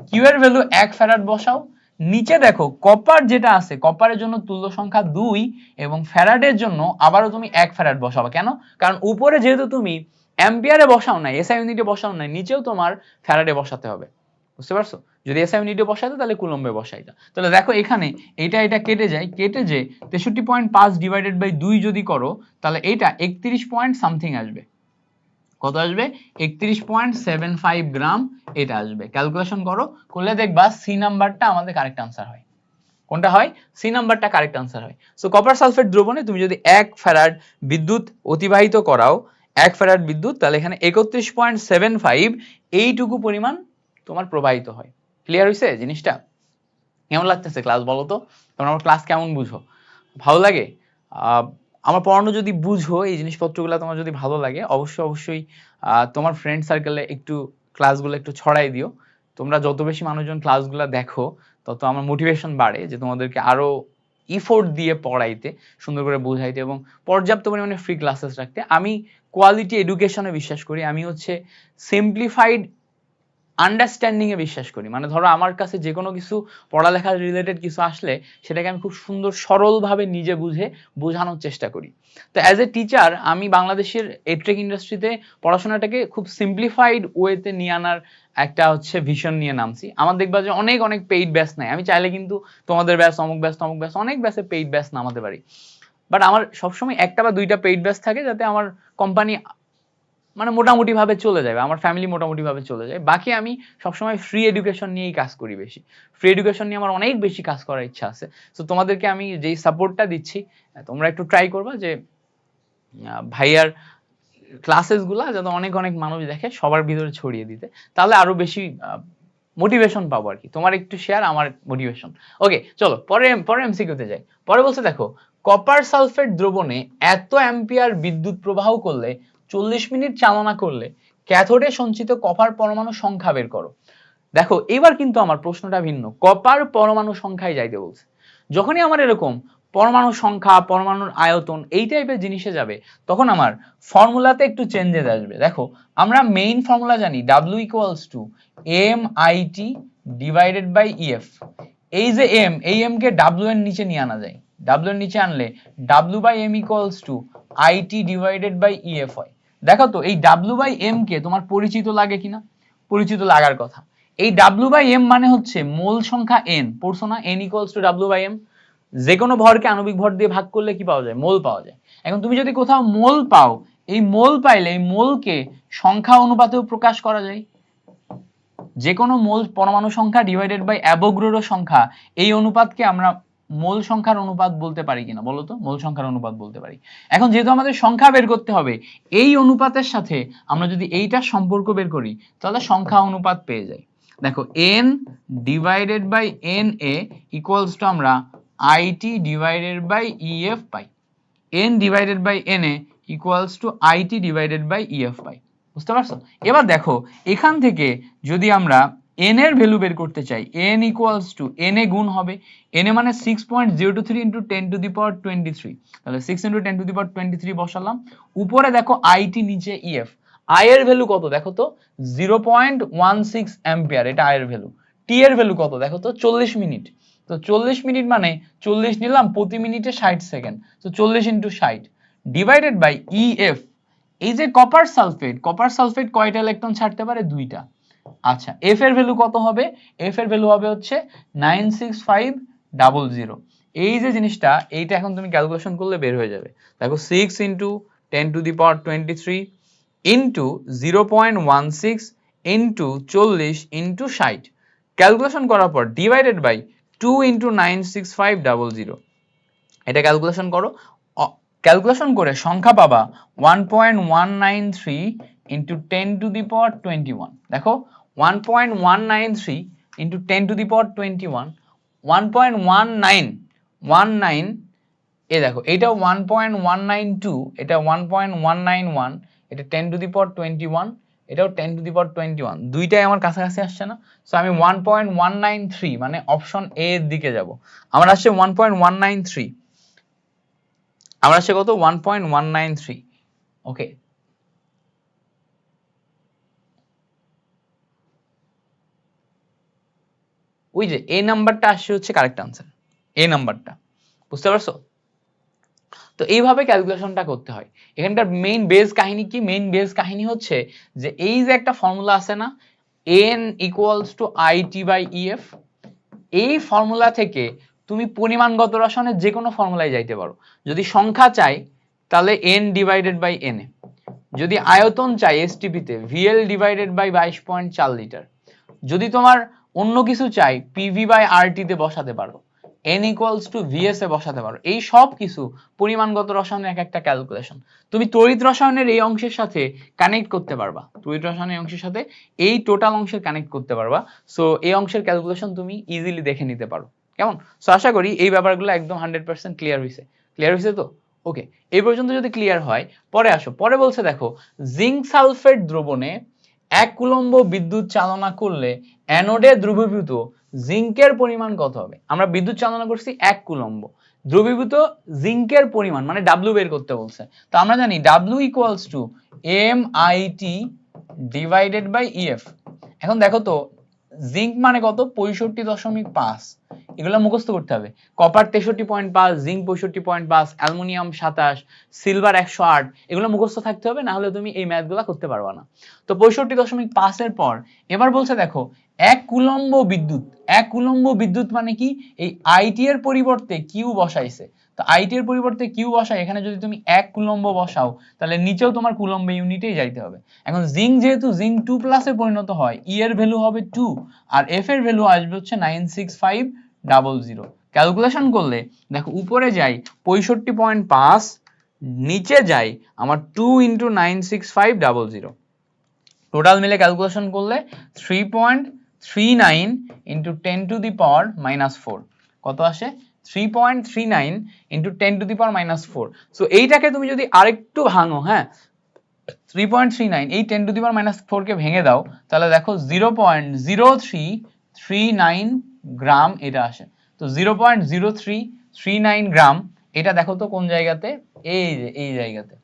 কিউ এর ভ্যালু 1 ফ্যারাড বসাও। নিচে দেখো কপার যেটা আছে, কপারের জন্য তুল্য সংখ্যা 2 এবং ফ্যারাডের জন্য আবারও তুমি 1 ফ্যারাড বসাবা। কেন? কারণ উপরে যেহেতু তুমি অ্যাম্পিয়ারে বসাও নাই, এসআই ইউনিটে বসাও নাই, নিচেও তোমার ফ্যারাডে বসাতে হবে। বুঝতে পারছো? যদি এসআই ইউনিটে বসাইতো তাহলে কুলম্বে বসাইতা। তাহলে দেখো এখানে এটা কেটে যায়, কেটে যে 63.5 ডিভাইডেড বাই 2 যদি করো তাহলে এটা 31 পয়েন্ট সামথিং আসবে। কত আসবে? 31.75 গ্রাম এটা আসবে। ক্যালকুলেশন করো, করলে দেখবা সি নাম্বারটা আমাদের কারেক্ট আনসার হয়। কোনটা হয়? সি নাম্বারটা কারেক্ট আনসার হয়। সো কপার সালফেট দ্রবণে তুমি যদি 1 ফ্যারাড বিদ্যুৎ অতিবাহিত করাও, 1 ফ্যারাড বিদ্যুৎ, তাহলে এখানে 31.75 এইটুকু পরিমাণ তোমার প্রবাহিত হয়। ক্লিয়ার হইছে জিনিসটা? কেমন লাগতেছে ক্লাস বলো তো? তোমরা আমার ক্লাস কেমন বুঝো? ভালো লাগে? আমার পড়ানো যদি বুঝো, এই জিনিসপত্রগুলো তোমার যদি ভালো লাগে, অবশ্যই তোমার ফ্রেন্ড সার্কেলে একটু ক্লাসগুলো একটু ছড়াই দিও। তোমরা যত বেশি মানুষজন ক্লাসগুলো দেখো তত আমার মোটিভেশন বাড়ে যে তোমাদেরকে আরো ইফোর্ট দিয়ে পড়াইতে, সুন্দর করে বোঝাইতে এবং পর্যাপ্ত পরিমাণে ফ্রি ক্লাসেস রাখতে। আমি কোয়ালিটি এডুকেশনে বিশ্বাস করি। আমি হচ্ছে সিম্পলিফাইড আন্ডারস্ট্যান্ডিং এ বিশ্বাস করি। মানে ধরো আমার কাছে যে কোনো কিছু পড়ালেখা রিলেটেড কিছু আসলে সেটাকে আমি খুব সুন্দর সরলভাবে নিজে বুঝে বোঝানোর চেষ্টা করি। তো অ্যাজ এ টিচার আমি বাংলাদেশের এডটেক ইন্ডাস্ট্রিতে পড়াশোনাটাকে খুব সিম্পলিফাইড ওয়েতে নিয়ে আনার একটা হচ্ছে ভিশন নিয়ে নামছি। আমার দেখবা যে অনেক পেইড ব্যাচ নাই, আমি চাইলে কিন্তু তোমাদের ব্যাচ অমুক ব্যাচ তমুক ব্যাচ অনেক ব্যাচে পেইড ব্যাচ নামাতে পারি। বাট আমার সবসময় একটা বা দুইটা পেইড ব্যাচ থাকে যাতে আমার কোম্পানি মানে মোটামুটি ভাবে চলে যাবে, আমার ফ্যামিলি মোটামুটি ভাবে চলে যায়। বাকি আমি সবসময় ফ্রি এডুকেশন নিয়েই কাজ করি বেশি। ফ্রি এডুকেশন নিয়ে আমার অনেক বেশি কাজ করার ইচ্ছা আছে। সো তোমাদেরকে আমি যেই সাপোর্টটা দিচ্ছি তোমরা একটু ট্রাই করবা যে ভাইয়ার ক্লাসেসগুলো যাতে অনেক মানুষ দেখে, সবার ভিতরে ছড়িয়ে দিতে, তাহলে আরো বেশি মোটিভেশন পাবো আর কি। তোমার একটু শেয়ার আমার মোটিভেশন। ওকে চলো পরে এমসিকিউতে যাই। পরে বলছে দেখো কপার সালফেট দ্রবণে এত অ্যাম্পিয়ার বিদ্যুৎ প্রবাহ করলে 40 মিনিট চালনা করলে ক্যাথোডে সঞ্চিত কপার পরমাণু সংখ্যা বের করো। দেখো এবার কিন্তু আমার প্রশ্নটা ভিন্ন, কপার পরমাণু সংখ্যায় যাইতে বলছে। যখনই আমার এরকম পরমাণু সংখ্যা, পরমাণুর আয়তন এই টাইপের জিনিসে যাবে তখন আমার ফর্মুলাতে একটু চেঞ্জেস আসবে। দেখো আমরা মেইন ফর্মুলা জানি W equals to MIT divided by EF। এই যে M, এই M কে W এর নিচে নিয়ে আনা যায়। W এর নিচে আনলে W by M equals to IT divided by EF হয়। দেখো তো এই W বাই M কে তোমার পরিচিত লাগে কিনা? পরিচিত লাগার কথা। এই W বাই M মানে হচ্ছে মোল সংখ্যা n, পড়ছো না? N equals to W by M। যে কোনো ভরকে আণবিক ভর দিয়ে ভাগ করলে কি পাওয়া যায়? মোল পাওয়া যায়। এখন তুমি যদি কোথাও মোল পাও, এই মোল পাইলে এই মোলকে সংখ্যা অনুপাতেও প্রকাশ করা যায়। যে কোনো মোল পরমাণু সংখ্যা ডিভাইডেড বাই অ্যাভোগাড্রো সংখ্যা, এই অনুপাতকে আমরা মোল সংখ্যার অনুপাত বলতে পারি কিনা বলো তো, মোল সংখ্যার অনুপাত বলতে পারি। এখন যেহেতু আমাদের সংখ্যা বের করতে হবে, এই অনুপাতের সাথে আমরা যদি এইটার সম্পর্ক বের করি তাহলে সংখ্যা অনুপাত পেয়ে যাই। দেখো n divided by N A equals to আমরা আইটি ডিভাইডেড বাই ইএফ পাই। n divided by N A equals to IT divided by EF পাই। বুঝতে পারছো? এবার দেখো এখান থেকে যদি আমরা n এর ভ্যালু বের করতে চাই, n ইকুয়ালস টু n এ গুণ হবে, n এ মানে 6.023 ইন্টু 10 টু দি পাওয়ার 23, তাহলে 6 ইন্টু 10 টু দি পাওয়ার 23 বসালাম। উপরে দেখো আইটি, নিচে ইএফ। আই এর ভ্যালু কত দেখো তো, 0.16 অ্যাম্পিয়ার, এটা আই এর ভ্যালু। টি এর ভ্যালু কত দেখো তো, 40 মিনিট। তো 40 মিনিট মানে 40 নিলাম, প্রতি মিনিটে 60 সেকেন্ড, তো 40 ইন্টু 60 ডিভাইডেড বাই ইএফ। এই যে কপার সালফেট কয়টা ইলেকট্রন ছাড়তে পারে, দুইটা। আচ্ছা, এফ এর ভ্যালু কত হবে, এফ এর ভ্যালু হবে হচ্ছে 96500। এই যে জিনিসটা, এইটা এখন তুমি ক্যালকুলেশন করলে বের হয়ে যাবে। দেখো 6 into 10 to the power 23 into 0.16 into 40 into 60, calculation করার পর ডিভাইডেড বাই 2 ইন্টু 96500। এটা ক্যালকুলেশন করো, ক্যালকুলেশন করে সংখ্যা পাবা 1.193 ইন্টু 10 টু দি পাওয়ার 21। দেখো 1.193 ইন্টু 10 টু দি পাওয়ার 21, 1.1919, এ দেখো এটা 1.192, এটা 1.191, এটা 10 টু দি পাওয়ার 21, এটাও 10 টু দি পাওয়ার 21, দুইটাই আমার কাছাকাছি আসছে না? সো আমি 1.193 মানে অপশন এ এর দিকে যাব। আমার আসছে 1.193, আমার আসছে কত, 1.193। ওকে, ওই যে এই নাম্বারটা আসছে হচ্ছে কারেক্ট আনসার, এই নাম্বারটা। বুঝতে পারছো? তো এইভাবে ক্যালকুলেশনটা করতে হয়। এখানকার মেইন বেস কাহিনী কি, মেইন বেস কাহিনী হচ্ছে যে এই যে একটা ফর্মুলা আছে না, n equals to IT by EF, এই ফর্মুলা থেকে তুমি পরিমাণগত রসায়নের যে কোনো ফর্মুলায় যাইতে পারো। যদি সংখ্যা চাই তাহলে n divided by N A, যদি আয়তন চাই এসটিপিতে ভিএল ডিভাইডেড বাই 22.4 লিটার, যদি তোমার অন্য কিছু চাই পিভি বাই আরটি তে বসাতে পারো, n ইকুয়ালস টু ভিএস এ বসাতে পারো। এই সব কিছু পরিমাণগত রসায়নের এক একটা ক্যালকুলেশন তুমি তড়িৎ রসায়নের এই অংশের সাথে কানেক্ট করতে পারবা, তড়িৎ রসায়নের অংশের সাথে এই টোটাল অংশের কানেক্ট করতে পারবা। সো এই অংশের ক্যালকুলেশন তুমি ইজিলি দেখে নিতে পারো। কেমন? সো আশা করি এই ব্যাপারগুলো একদম 100% ক্লিয়ার হয়েছে তো? ওকে, এই পর্যন্ত যদি ক্লিয়ার হয়, পরে আসো। পরে বলছে দেখো, জিঙ্ক সালফেট দ্রবণে 1 কুলম্ব বিদ্যুৎ চালনা করলে অ্যানোডে দ্রবীভূত জিঙ্কের পরিমাণ কত হবে? আমরা বিদ্যুৎ চালনা করছি 1 কুলম্ব, দ্রবীভূত জিঙ্কের পরিমাণ মানে ডাব্লিউ বের করতে বলছে। তো আমরা জানি W equals to M I T divided by EF. এখন দেখো তো জিঙ্ক মানে কত, 65.5, এগুলো মুখস্থ করতে হবে। কপার 63.5, জিঙ্ক 65.5, অ্যালুমিনিয়াম 27, সিলভার 108, এগুলো মুখস্থ থাকতে হবে, না হলে তুমি এই ম্যাথগুলো করতে পারবে না। তো 65.5 এর পর এবার বলছে দেখো 1 কুলম্ব বিদ্যুৎ, 1 কুলম্ব বিদ্যুৎ মানে কি, এই আইটি এর পরিবর্তে কিউ বসাইছে। তো আইটি এর পরিবর্তে কিউ বসাই, এখানে যদি তুমি 1 কুলম্ব বসাও তাহলে নিচেও তোমার কুলম্ব ইউনিটেই যাইতে হবে। এখন জিঙ্ক যেহেতু জিঙ্ক 2 প্লাসে পরিণত হয়, ই এর ভ্যালু হবে 2 আর এফ এর ভ্যালু আসবে হচ্ছে 96500। ক্যালকুলেশন করলে দেখো উপরে যাই 65.5, নিচে যাই আমার 2 ইন্টু 96500, টোটাল মিলে ক্যালকুলেশন করলে 3.39 ইন্টু 10 টু দি পাওয়ার -4, কত আসে, 3.39 into 10 to the power -4। So এইটাকে তুমি যদি আরেকটু ভাঙো, হ্যাঁ 3.39 এই 10 টু দি পাওয়ার -4 কে ভেঙে দাও, তাহলে দেখো 0.0339 গ্রাম এটা আসে। তো 0.0339 গ্রাম, এটা দেখো তো কোন জায়গাতে, এই যে এই জায়গাতে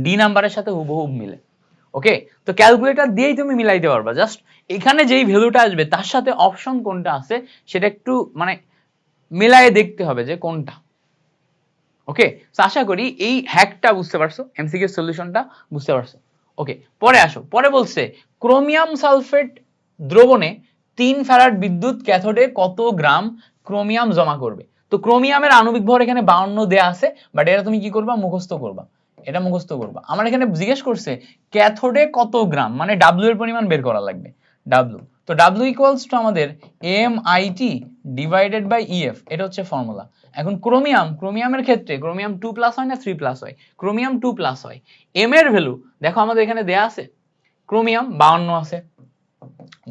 ডি নাম্বারের সাথে হুবহু মিলে। ওকে, তো ক্যালকুলেটর দিয়েই তুমি মিলাইতে পারবা, জাস্ট এখানে যেই ভ্যালুটা আসবে তার সাথে অপশন কোনটা আছে সেটা একটু মানে মিলায়ে দেখতে হবে যে কোনটা। ওকে, তো আশা করি এই হ্যাকটা বুঝতে পারছো, এমসিকিউ সলিউশনটা বুঝতে পারছো। ওকে, পরে আসো। পরে বলছে ক্রোমিয়াম সালফেট দ্রবণে 3 ফ্যারাড বিদ্যুৎ ক্যাথোডে কত গ্রাম ক্রোমিয়াম জমা করবে? তো ক্রোমিয়ামের আণবিক ভর এখানে 52 দেয়া আছে, বাট এটা তুমি কি করবা, মুখস্থ করবা, এটা মুখস্থ করবা। আমার এখানে জিজ্ঞেস করছে ক্যাথোডে কত গ্রাম, মানে ডাব্লিউ এর পরিমাণ বের করা লাগবে, ডাব্লিউ। তো ডাব্লিউ ইকুয়ালস টু আমাদের M I T divided by EF, এটা হচ্ছে ফর্মুলা। এখন ক্রোমিয়ামের ক্ষেত্রে ক্রোমিয়াম 2+ হয় না 3+ হয়? ক্রোমিয়াম 2+ হয়। এম এর ভ্যালু দেখো আমাদের এখানে দেয়া আছে, ক্রোমিয়াম 52 আছে,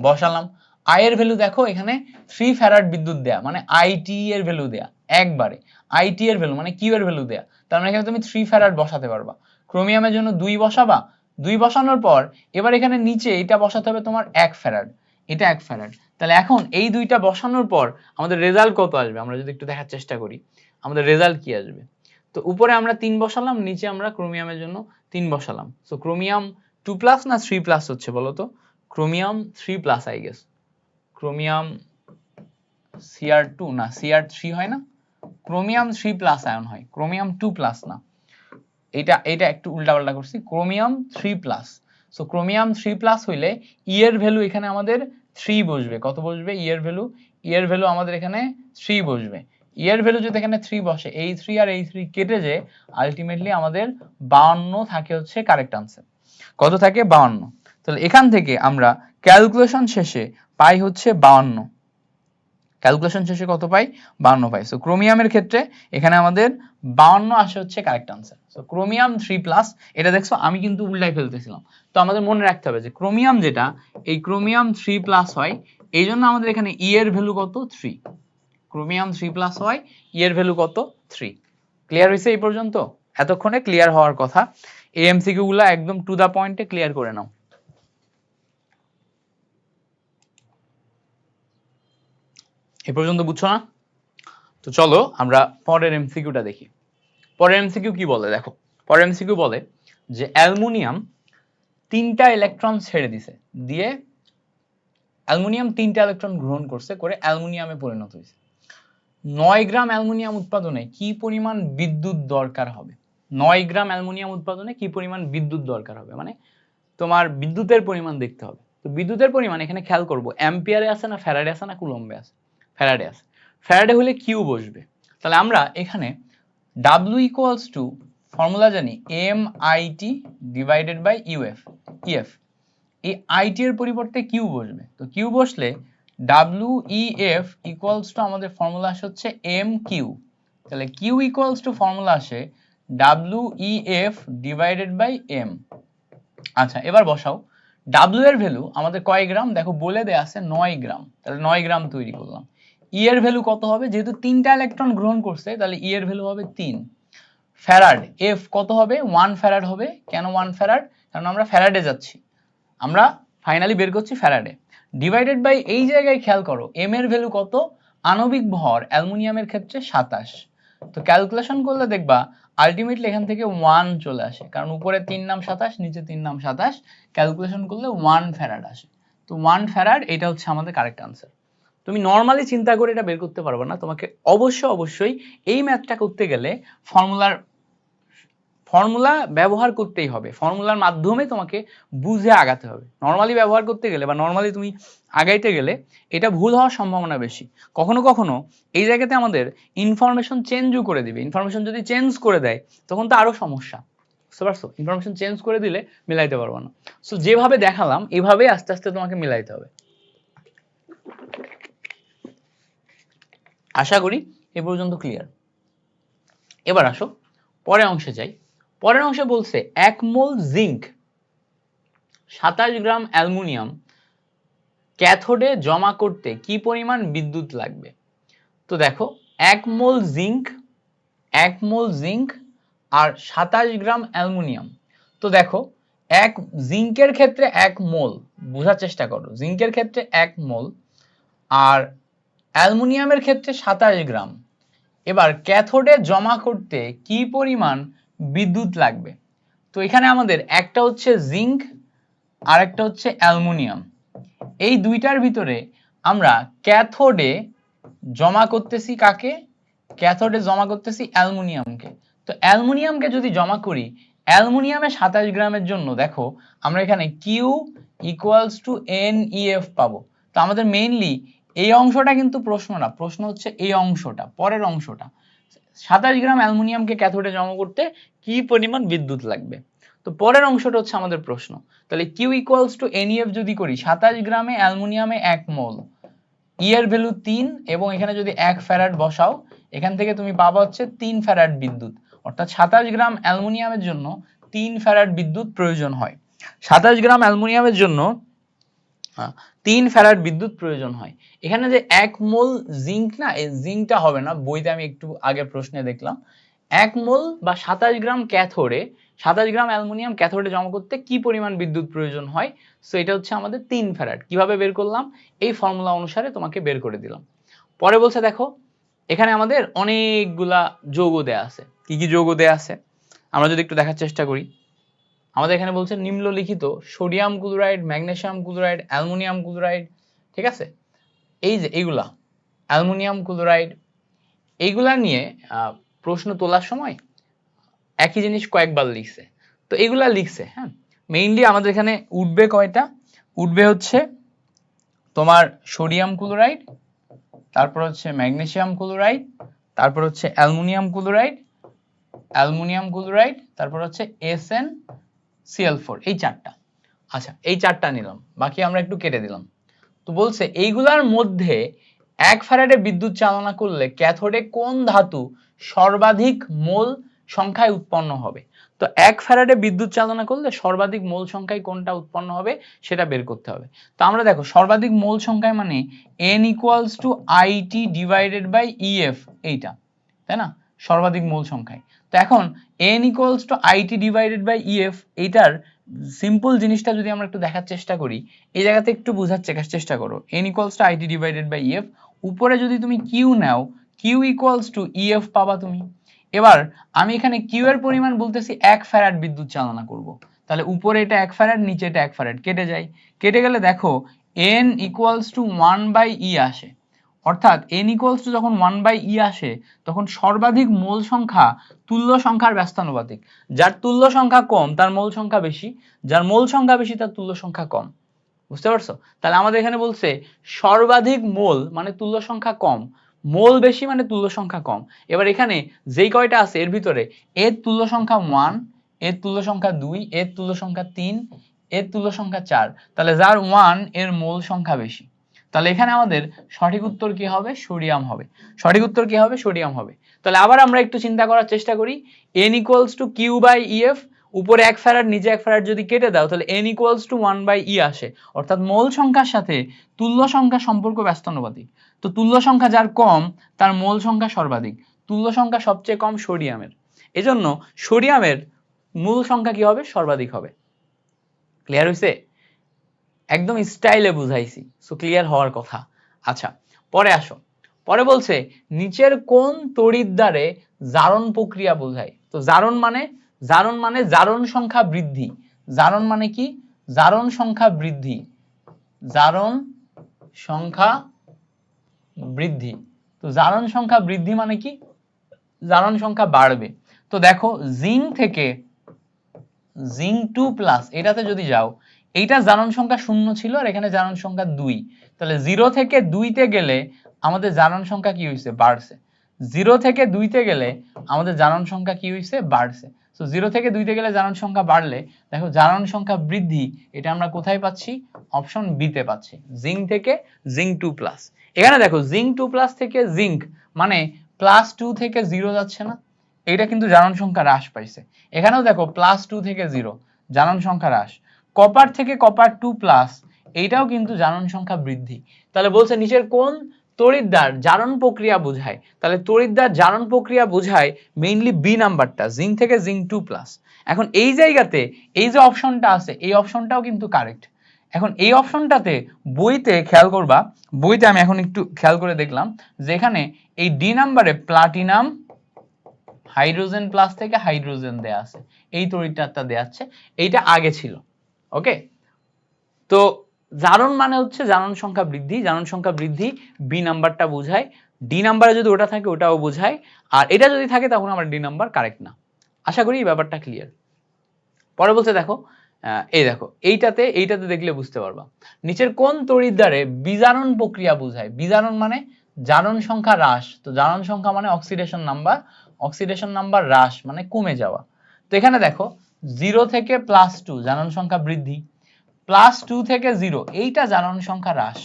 বসালাম। আই এর ভ্যালু দেখো এখানে 3 ফ্যারাড বিদ্যুৎ দেয়া, মানে আইটি এর ভ্যালু দেয়া একবারে, আইটি এর ভ্যালু মানে কিউ এর ভ্যালু দেয়া, তার মানে এখানে তুমি 3 ফ্যারাড বসাতে পারবা। ক্রোমিয়ামের জন্য 2 বসাবা, 2 বসানোর পর এবার এখানে নিচে এটা বসাতে হবে তোমার 1 ফ্যারাড, এটা 1 ফ্যারাড। তাহলে এখন এই দুইটা বসানোর পর আমাদের রেজাল্ট কত আসবে আমরা যদি একটু দেখার চেষ্টা করি, আমাদের রেজাল্ট কি আসবে। তো উপরে আমরা 3 বসালাম, নিচে আমরা ক্রোমিয়ামের জন্য 3 বসালাম। সো ক্রোমিয়াম 2+ না 3+ হচ্ছে বলো তো? Chromium 3+ I guess. Chromium Cr2 না Cr3 হয় না, ক্রোমিয়াম 3+ আয়ন হয়, ক্রোমিয়াম 2+ না, এটা একটু উল্টাপাল্টা করছি, ক্রোমিয়াম 3+। সো ক্রোমিয়াম 3+ হইলে ই এর ভ্যালু এখানে আমাদের 3 বসবে। কত বসবে ই এর ভ্যালু আমাদের এখানে 3 বসবে। ই এর ভ্যালু যদি এখানে 3 বসে, এই 3 আর এই 3 কেটে যে আলটিমেটলি আমাদের 52 থাকে হচ্ছে কারেক্ট আনসার। কত থাকে? 52। তাহলে এখান থেকে আমরা ক্যালকুলেশন শেষে পাই হচ্ছে 52। ক্যালকুলেশন শেষে কত পাই? 52 পাই। সো ক্রোমিয়ামের ক্ষেত্রে এখানে আমাদের 52 আসে হচ্ছে কারেক্ট আনসার। সো ক্রোমিয়াম 3+, এটা দেখছো আমি কিন্তু উল্টাই ফেলতেছিলাম। তো আমাদের মনে রাখতে হবে যে ক্রোমিয়াম যেটা, এই ক্রোমিয়াম 3+ হয়, এই জন্য আমাদের এখানে ই এর ভ্যালু কত? 3। ক্রোমিয়াম 3+ হয়, ই এর ভ্যালু কত? 3। ক্লিয়ার হয়েছে এই পর্যন্ত? এতক্ষণে ক্লিয়ার হওয়ার কথা। এই এমসিকিউ গুলো একদম টু দা পয়েন্টে ক্লিয়ার করে নাও। এই পর্যন্ত বুঝছো না? তো চলো আমরা পরের এমসিকিউটা দেখি। পরের এমসিকিউ কি বলে দেখো, পরের এমসিকিউ বলে যে অ্যালুমিনিয়াম 3টা ইলেকট্রন ছেড়ে দিছে, দিয়ে অ্যালুমিনিয়াম 3টা ইলেকট্রন গ্রহণ করছে, করে অ্যালুমিনিয়ামে পরিণত হয়েছে। 9 গ্রাম অ্যালুমিনিয়াম উৎপাদনে কি পরিমাণ বিদ্যুৎ দরকার হবে? 9 গ্রাম অ্যালুমিনিয়াম উৎপাদনে কি পরিমাণ বিদ্যুৎ দরকার হবে, মানে তোমার বিদ্যুতের পরিমাণ দেখতে হবে। তো বিদ্যুতের পরিমাণ এখানে খেয়াল করব, অ্যাম্পিয়ারে আছে না ফ্যারাডে আছে না কুলম্বে আছে? ফ্যারাডে আছে। ফ্যারাডে হলে কিউ বসবে। তাহলে আমরা এখানে W ইকুয়ালস টু ফর্মুলা জানি MIT divided by UF, EF. এই আইটি এর পরিবর্তে কিউ বসবে, তো কিউ বসলে WEF ইকুয়ালস টু আমাদের ফর্মুলা আসে হচ্ছে MQ। তাহলে কিউ ইকুয়ালস টু ফর্মুলা আসে WEF ডিভাইডেড বাই M। আচ্ছা এবার বসাও, W এর ভ্যালু আমাদের কয় গ্রাম দেখো বলে দেয়া আছে 9 গ্রাম, তাহলে 9 গ্রাম তৈরি করলাম। ই এর ভ্যালু কত হবে? যেহেতু 3টা ইলেকট্রন গ্রহণ করছে তাহলে ই এর ভ্যালু হবে 3। ফ্যারাড এফ কত হবে? 1 ফ্যারাড হবে। কেন 1 ফ্যারাড? কারণ আমরা ফ্যারাডে যাচ্ছি, আমরা ফাইনালি বের করছি ফ্যারাডে। ডিভাইডেড বাই এই জায়গায় খেয়াল করো এম এর ভ্যালু কত? আণবিক ভর অ্যালুমিনিয়ামের ক্ষেত্রে 27। তো ক্যালকুলেশন করলে দেখবা আলটিমেটলি এখান থেকে 1 চলে আসে, কারণ উপরে 3 নাম 27, নিচে 3 নাম 27, ক্যালকুলেশন করলে 1 ফ্যারাড আসে। তো 1 ফ্যারাড এটা হচ্ছে আমাদের কারেক্ট আনসার। তুমি নর্মালি চিন্তা করে এটা বের করতে পারবে না, তোমাকে অবশ্যই এই ম্যাথটা করতে গেলে ফর্মুলা ব্যবহার করতেই হবে, ফর্মুলার মাধ্যমে তোমাকে বুঝে আগাতে হবে। নর্মালি ব্যবহার করতে গেলে বা নর্মালি তুমি আগাইতে গেলে এটা ভুল হওয়ার সম্ভাবনা বেশি। কখনো কখনো এই জায়গাতে আমাদের ইনফরমেশন চেঞ্জও করে দিবে, ইনফরমেশন যদি চেঞ্জ করে দেয় তখন তো আরো সমস্যা, বুঝতে পারছো? ইনফরমেশন চেঞ্জ করে দিলে মিলাইতে পারবো না। সো যেভাবে দেখালাম এভাবেই আস্তে আস্তে তোমাকে মিলাইতে হবে। আশা করি এ পর্যন্ত ক্লিয়ার। এবার আসো পরের অংশে যাই। পরের অংশে বলছে 1 মোল জিঙ্ক 27 গ্রাম অ্যালুমিনিয়াম ক্যাথোডে জমা করতে কি পরিমাণ বিদ্যুৎ লাগবে? তো দেখো 1 মোল জিঙ্ক আর 27 গ্রাম অ্যালুমিনিয়াম। তো দেখো এক জিঙ্কের ক্ষেত্রে 1 মোল, বোঝার চেষ্টা করো, জিঙ্কের ক্ষেত্রে 1 মোল আর অ্যালুমিনিয়ামের ক্ষেত্রে 27 গ্রাম। এবার ক্যাথোডে জমা করতে কি পরিমাণ বিদ্যুৎ লাগবে? তো এখানে আমাদের একটা হচ্ছে জিঙ্ক আর একটা হচ্ছে অ্যালুমিনিয়াম, এই দুইটার ভিতরে আমরা ক্যাথোডে জমা করতেছি কাকে? ক্যাথোডে জমা করতেছি অ্যালুমিনিয়ামকে। তো অ্যালুমিনিয়ামকে যদি জমা করি, অ্যালুমিনিয়ামে 27 গ্রামের জন্য দেখো আমরা এখানে কিউ ইকুয়ালস টু NEF পাবো। তো আমাদের মেইনলি এই অংশটা কিন্তু প্রশ্ন না, প্রশ্ন হচ্ছে এই অংশটা, পরের অংশটা, 27 গ্রাম অ্যালুমিনিয়ামকে ক্যাথোডে জমা করতে কি পরিমাণ বিদ্যুৎ লাগবে। তো পরের অংশটা হচ্ছে আমাদের প্রশ্ন। তাহলে কিউ ইকুয়ালস টু NEF যদি করি, 27 গ্রামে অ্যালুমিনিয়ামে 1 মোল ই এর ভ্যালু 3 এবং এখানে যদি 1 ফ্যারাড বসাও এখান থেকে তুমি পাবা হচ্ছে 3 ফ্যারাড বিদ্যুৎ, অর্থাৎ 27 গ্রাম অ্যালুমিনিয়ামের জন্য 3 ফ্যারাড বিদ্যুৎ প্রয়োজন হয়। 27 গ্রাম অ্যালুমিনিয়ামের জন্য 3 ফ্যারাড বিদ্যুৎ প্রয়োজন হয়। এখানে যে 1 মোল জিঙ্ক না, এই জিঙ্কটা হবে না, বইতে আমি একটু আগে প্রশ্নে দেখলাম 1 মোল বা 27 গ্রাম ক্যাথোডে 27 গ্রাম অ্যালুমিনিয়াম ক্যাথোডে জমা করতে কি পরিমাণ বিদ্যুৎ প্রয়োজন হয়। সো এটা হচ্ছে আমাদের 3 ফ্যারাড। কিভাবে বের করলাম, এই ফর্মুলা অনুসারে তোমাকে বের করে দিলাম। পরে বলছে দেখো এখানে আমাদের অনেকগুলা যৌগ দেয়া আছে। কি কি যৌগ দেয়া আছে আমরা যদি একটু দেখার চেষ্টা করি। আমাদের এখানে বলছে নিম্নলিখিত sodium chloride, magnesium chloride, aluminium chloride, ঠিক আছে, এই যে এইগুলা অ্যালুমিনিয়াম ক্লোরাইড, এইগুলা নিয়ে প্রশ্ন তোলার সময় একই জিনিস কয়েকবার লিখছে। তো এগুলা লিখছে, হ্যাঁ, মেইনলি আমাদের এখানে উঠবে কয়টা, উঠবে হচ্ছে তোমার সোডিয়াম ক্লোরাইড, তারপর হচ্ছে ম্যাগনেসিয়াম ক্লোরাইড, তারপর হচ্ছে অ্যালুমিনিয়াম ক্লোরাইড, তারপর হচ্ছে SnCl4, এই চারটা। আচ্ছা, এই চারটা নিলাম, বাকি আমরা একটু কেটে দিলাম। তো বলছে এইগুলার মধ্যে 1 ফ্যারাডে বিদ্যুৎ চালনা করলে ক্যাথোডে কোন ধাতু সর্বাধিক মোল সংখ্যায় উৎপন্ন হবে। তো 1 ফ্যারাডে বিদ্যুৎ চালনা করলে সর্বাধিক মোল সংখ্যায় কোনটা উৎপন্ন হবে সেটা বের করতে হবে। তো আমরা দেখো সর্বাধিক মোল সংখ্যায় মানে N = IT divided by EF, এইটা, তাই না, সর্বাধিক মোল সংখ্যায়। তো এখন N = IT divided by EF, এইটার সিম্পল জিনিসটা যদি আমরা একটু দেখার চেষ্টা করি, এই জায়গাতে একটু বোঝার চেষ্টা করো। N = IT divided by EF, উপরে যদি তুমি Q নাও, Q = EF পাবা তুমি। এবার আমি এখানে Q এর পরিমাণ বলতেছি 1 ফ্যারাড বিদ্যুৎ চালনা করব, তাহলে উপরে এটা 1 ফ্যারাড, নিচে এটা 1 ফ্যারাড, কেটে যায়। কেটে গেলে দেখো N = 1/E আসে, অর্থাৎ N = যখন 1/E আসে তখন সর্বাধিক মোল সংখ্যা তুল্য সংখ্যার ব্যস্তানুপাতিক। যার তুল্য সংখ্যা কম তার মোল সংখ্যা বেশি, যার মোল সংখ্যা বেশি তার তুল্য সংখ্যা কম। বুঝতে পারছো? তাহলে আমাদের এখানে বলছে সর্বাধিক মোল মানে তুল্য সংখ্যা কম, মোল বেশি মানে তুল্য সংখ্যা কম। এবার এখানে যেই কয়টা আছে এর ভিতরে এর তুল্য সংখ্যা 1, এর তুল্য সংখ্যা 2, এর তুল্য সংখ্যা 3, এর তুল্য সংখ্যা 4, তাহলে যার 1 এর মোল সংখ্যা বেশি। তাহলে এখানে আমাদের সঠিক উত্তর কি হবে, সোডিয়াম হবে। সঠিক উত্তর কি হবে, সোডিয়াম হবে। তাহলে আবার আমরা একটু চিন্তা করার চেষ্টা করি। N = Q/EF, উপরে 1 ফ্যারাড নিচে 1 ফ্যারাড যদি কেটে দাও তাহলে N = 1/E আসে, অর্থাৎ মোল সংখ্যার সাথে তুল্য সংখ্যা সম্পর্ক ব্যস্তানুপাতিক। তো তুল্য সংখ্যা যার কম তার মোল সংখ্যা সর্বাধিক, তুল্য সংখ্যা সবচেয়ে কম সোডিয়ামের, এজন্য সোডিয়ামের মূল সংখ্যা কি হবে, সর্বাধিক হবে। ক্লিয়ার হইছে? একদম স্টাইলে বুঝাইছি, সো ক্লিয়ার হওয়ার কথা। আচ্ছা, পরে আসো। পরে বলছে নিচের কোন তড়িৎদ্বারে জারণ প্রক্রিয়া বোঝায়। তো জারণ মানে জারণ সংখ্যা বৃদ্ধি। জারণ মানে কি, জারণ সংখ্যা বৃদ্ধি, জারণ সংখ্যা বৃদ্ধি। তো জারণ সংখ্যা বৃদ্ধি মানে কি, জারণ সংখ্যা বাড়বে। তো দেখো জিঙ্ক থেকে জিঙ্ক 2+, এটাতে যদি যাও, এইটা জারণ সংখ্যা 0 ছিল আর এখানে জারণ সংখ্যা 2, তাহলে 0 থেকে 2 তে গেলে আমাদের জারণ সংখ্যা কি হইছে, বাড়ছে। 0 থেকে 2 তে গেলে আমাদের জারণ সংখ্যা কি হইছে, বাড়ছে। সো 0 থেকে 2 তে গেলে জারণ সংখ্যা বাড়লে দেখো জারণ সংখ্যা বৃদ্ধি, এটা আমরা কোথায় পাচ্ছি, অপশন বি তে পাচ্ছি, জিঙ্ক থেকে জিঙ্ক 2+। এখানে দেখো জিঙ্ক 2+ থেকে জিঙ্ক মানে +2 থেকে 0 যাচ্ছে না, এইটা কিন্তু জারণ সংখ্যা হ্রাস পাইছে। এখানেও দেখো +2 থেকে 0, জারণ সংখ্যা হ্রাস। কপার থেকে কপার 2+, এইটাও কিন্তু জারণ সংখ্যা বৃদ্ধি। তাহলে বলছে নিচের কোন তড়িৎদ্বার জারণ প্রক্রিয়া বোঝায়। তাহলে তড়িৎদ্বার জারণ প্রক্রিয়া বোঝায় মেইনলি বি নাম্বারটা, জিঙ্ক থেকে জিঙ্ক 2+। এখন এই জায়গাতে এই যে অপশনটা আছে এই অপশনটাও কিন্তু কারেক্ট। এখন এই অপশনটাতে বইতে খেয়াল করবা, বইতে আমি এখন একটু খেয়াল করে দেখলাম যে এখানে এই ডি নাম্বারে প্লাটিনাম হাইড্রোজেন প্লাস থেকে হাইড্রোজেন দেয়া আছে, এই তড়িৎদ্বারটা দেয়া আছে, এইটা আগে ছিল। ওকে, তো জারণ মানে হচ্ছে জারণ সংখ্যা বৃদ্ধি, জারণ সংখ্যা বৃদ্ধি বি নাম্বারটা বোঝায়, ডি নাম্বারে যদি ওটা থাকে ওটাও বোঝায়, আর এটা যদি থাকে তখন আমার ডি নাম্বার কারেক্ট না। আশা করি এই ব্যাপারটা ক্লিয়ার। পরে বলছে দেখো এই দেখো এইটাতে দেখলে বুঝতে পারবা নিচের কোন তড়িৎদ্বারে বিজারণ প্রক্রিয়া বোঝায়। বিজারণ মানে জারণ সংখ্যা হ্রাস, তো জারণ সংখ্যা মানে অক্সিডেশন নাম্বার, অক্সিডেশন নাম্বার হ্রাস মানে কমে যাওয়া। তো এখানে দেখো 0 থেকে +2 জারণ সংখ্যা বৃদ্ধি, +2 থেকে 0 এইটা জারণ সংখ্যা হ্রাস।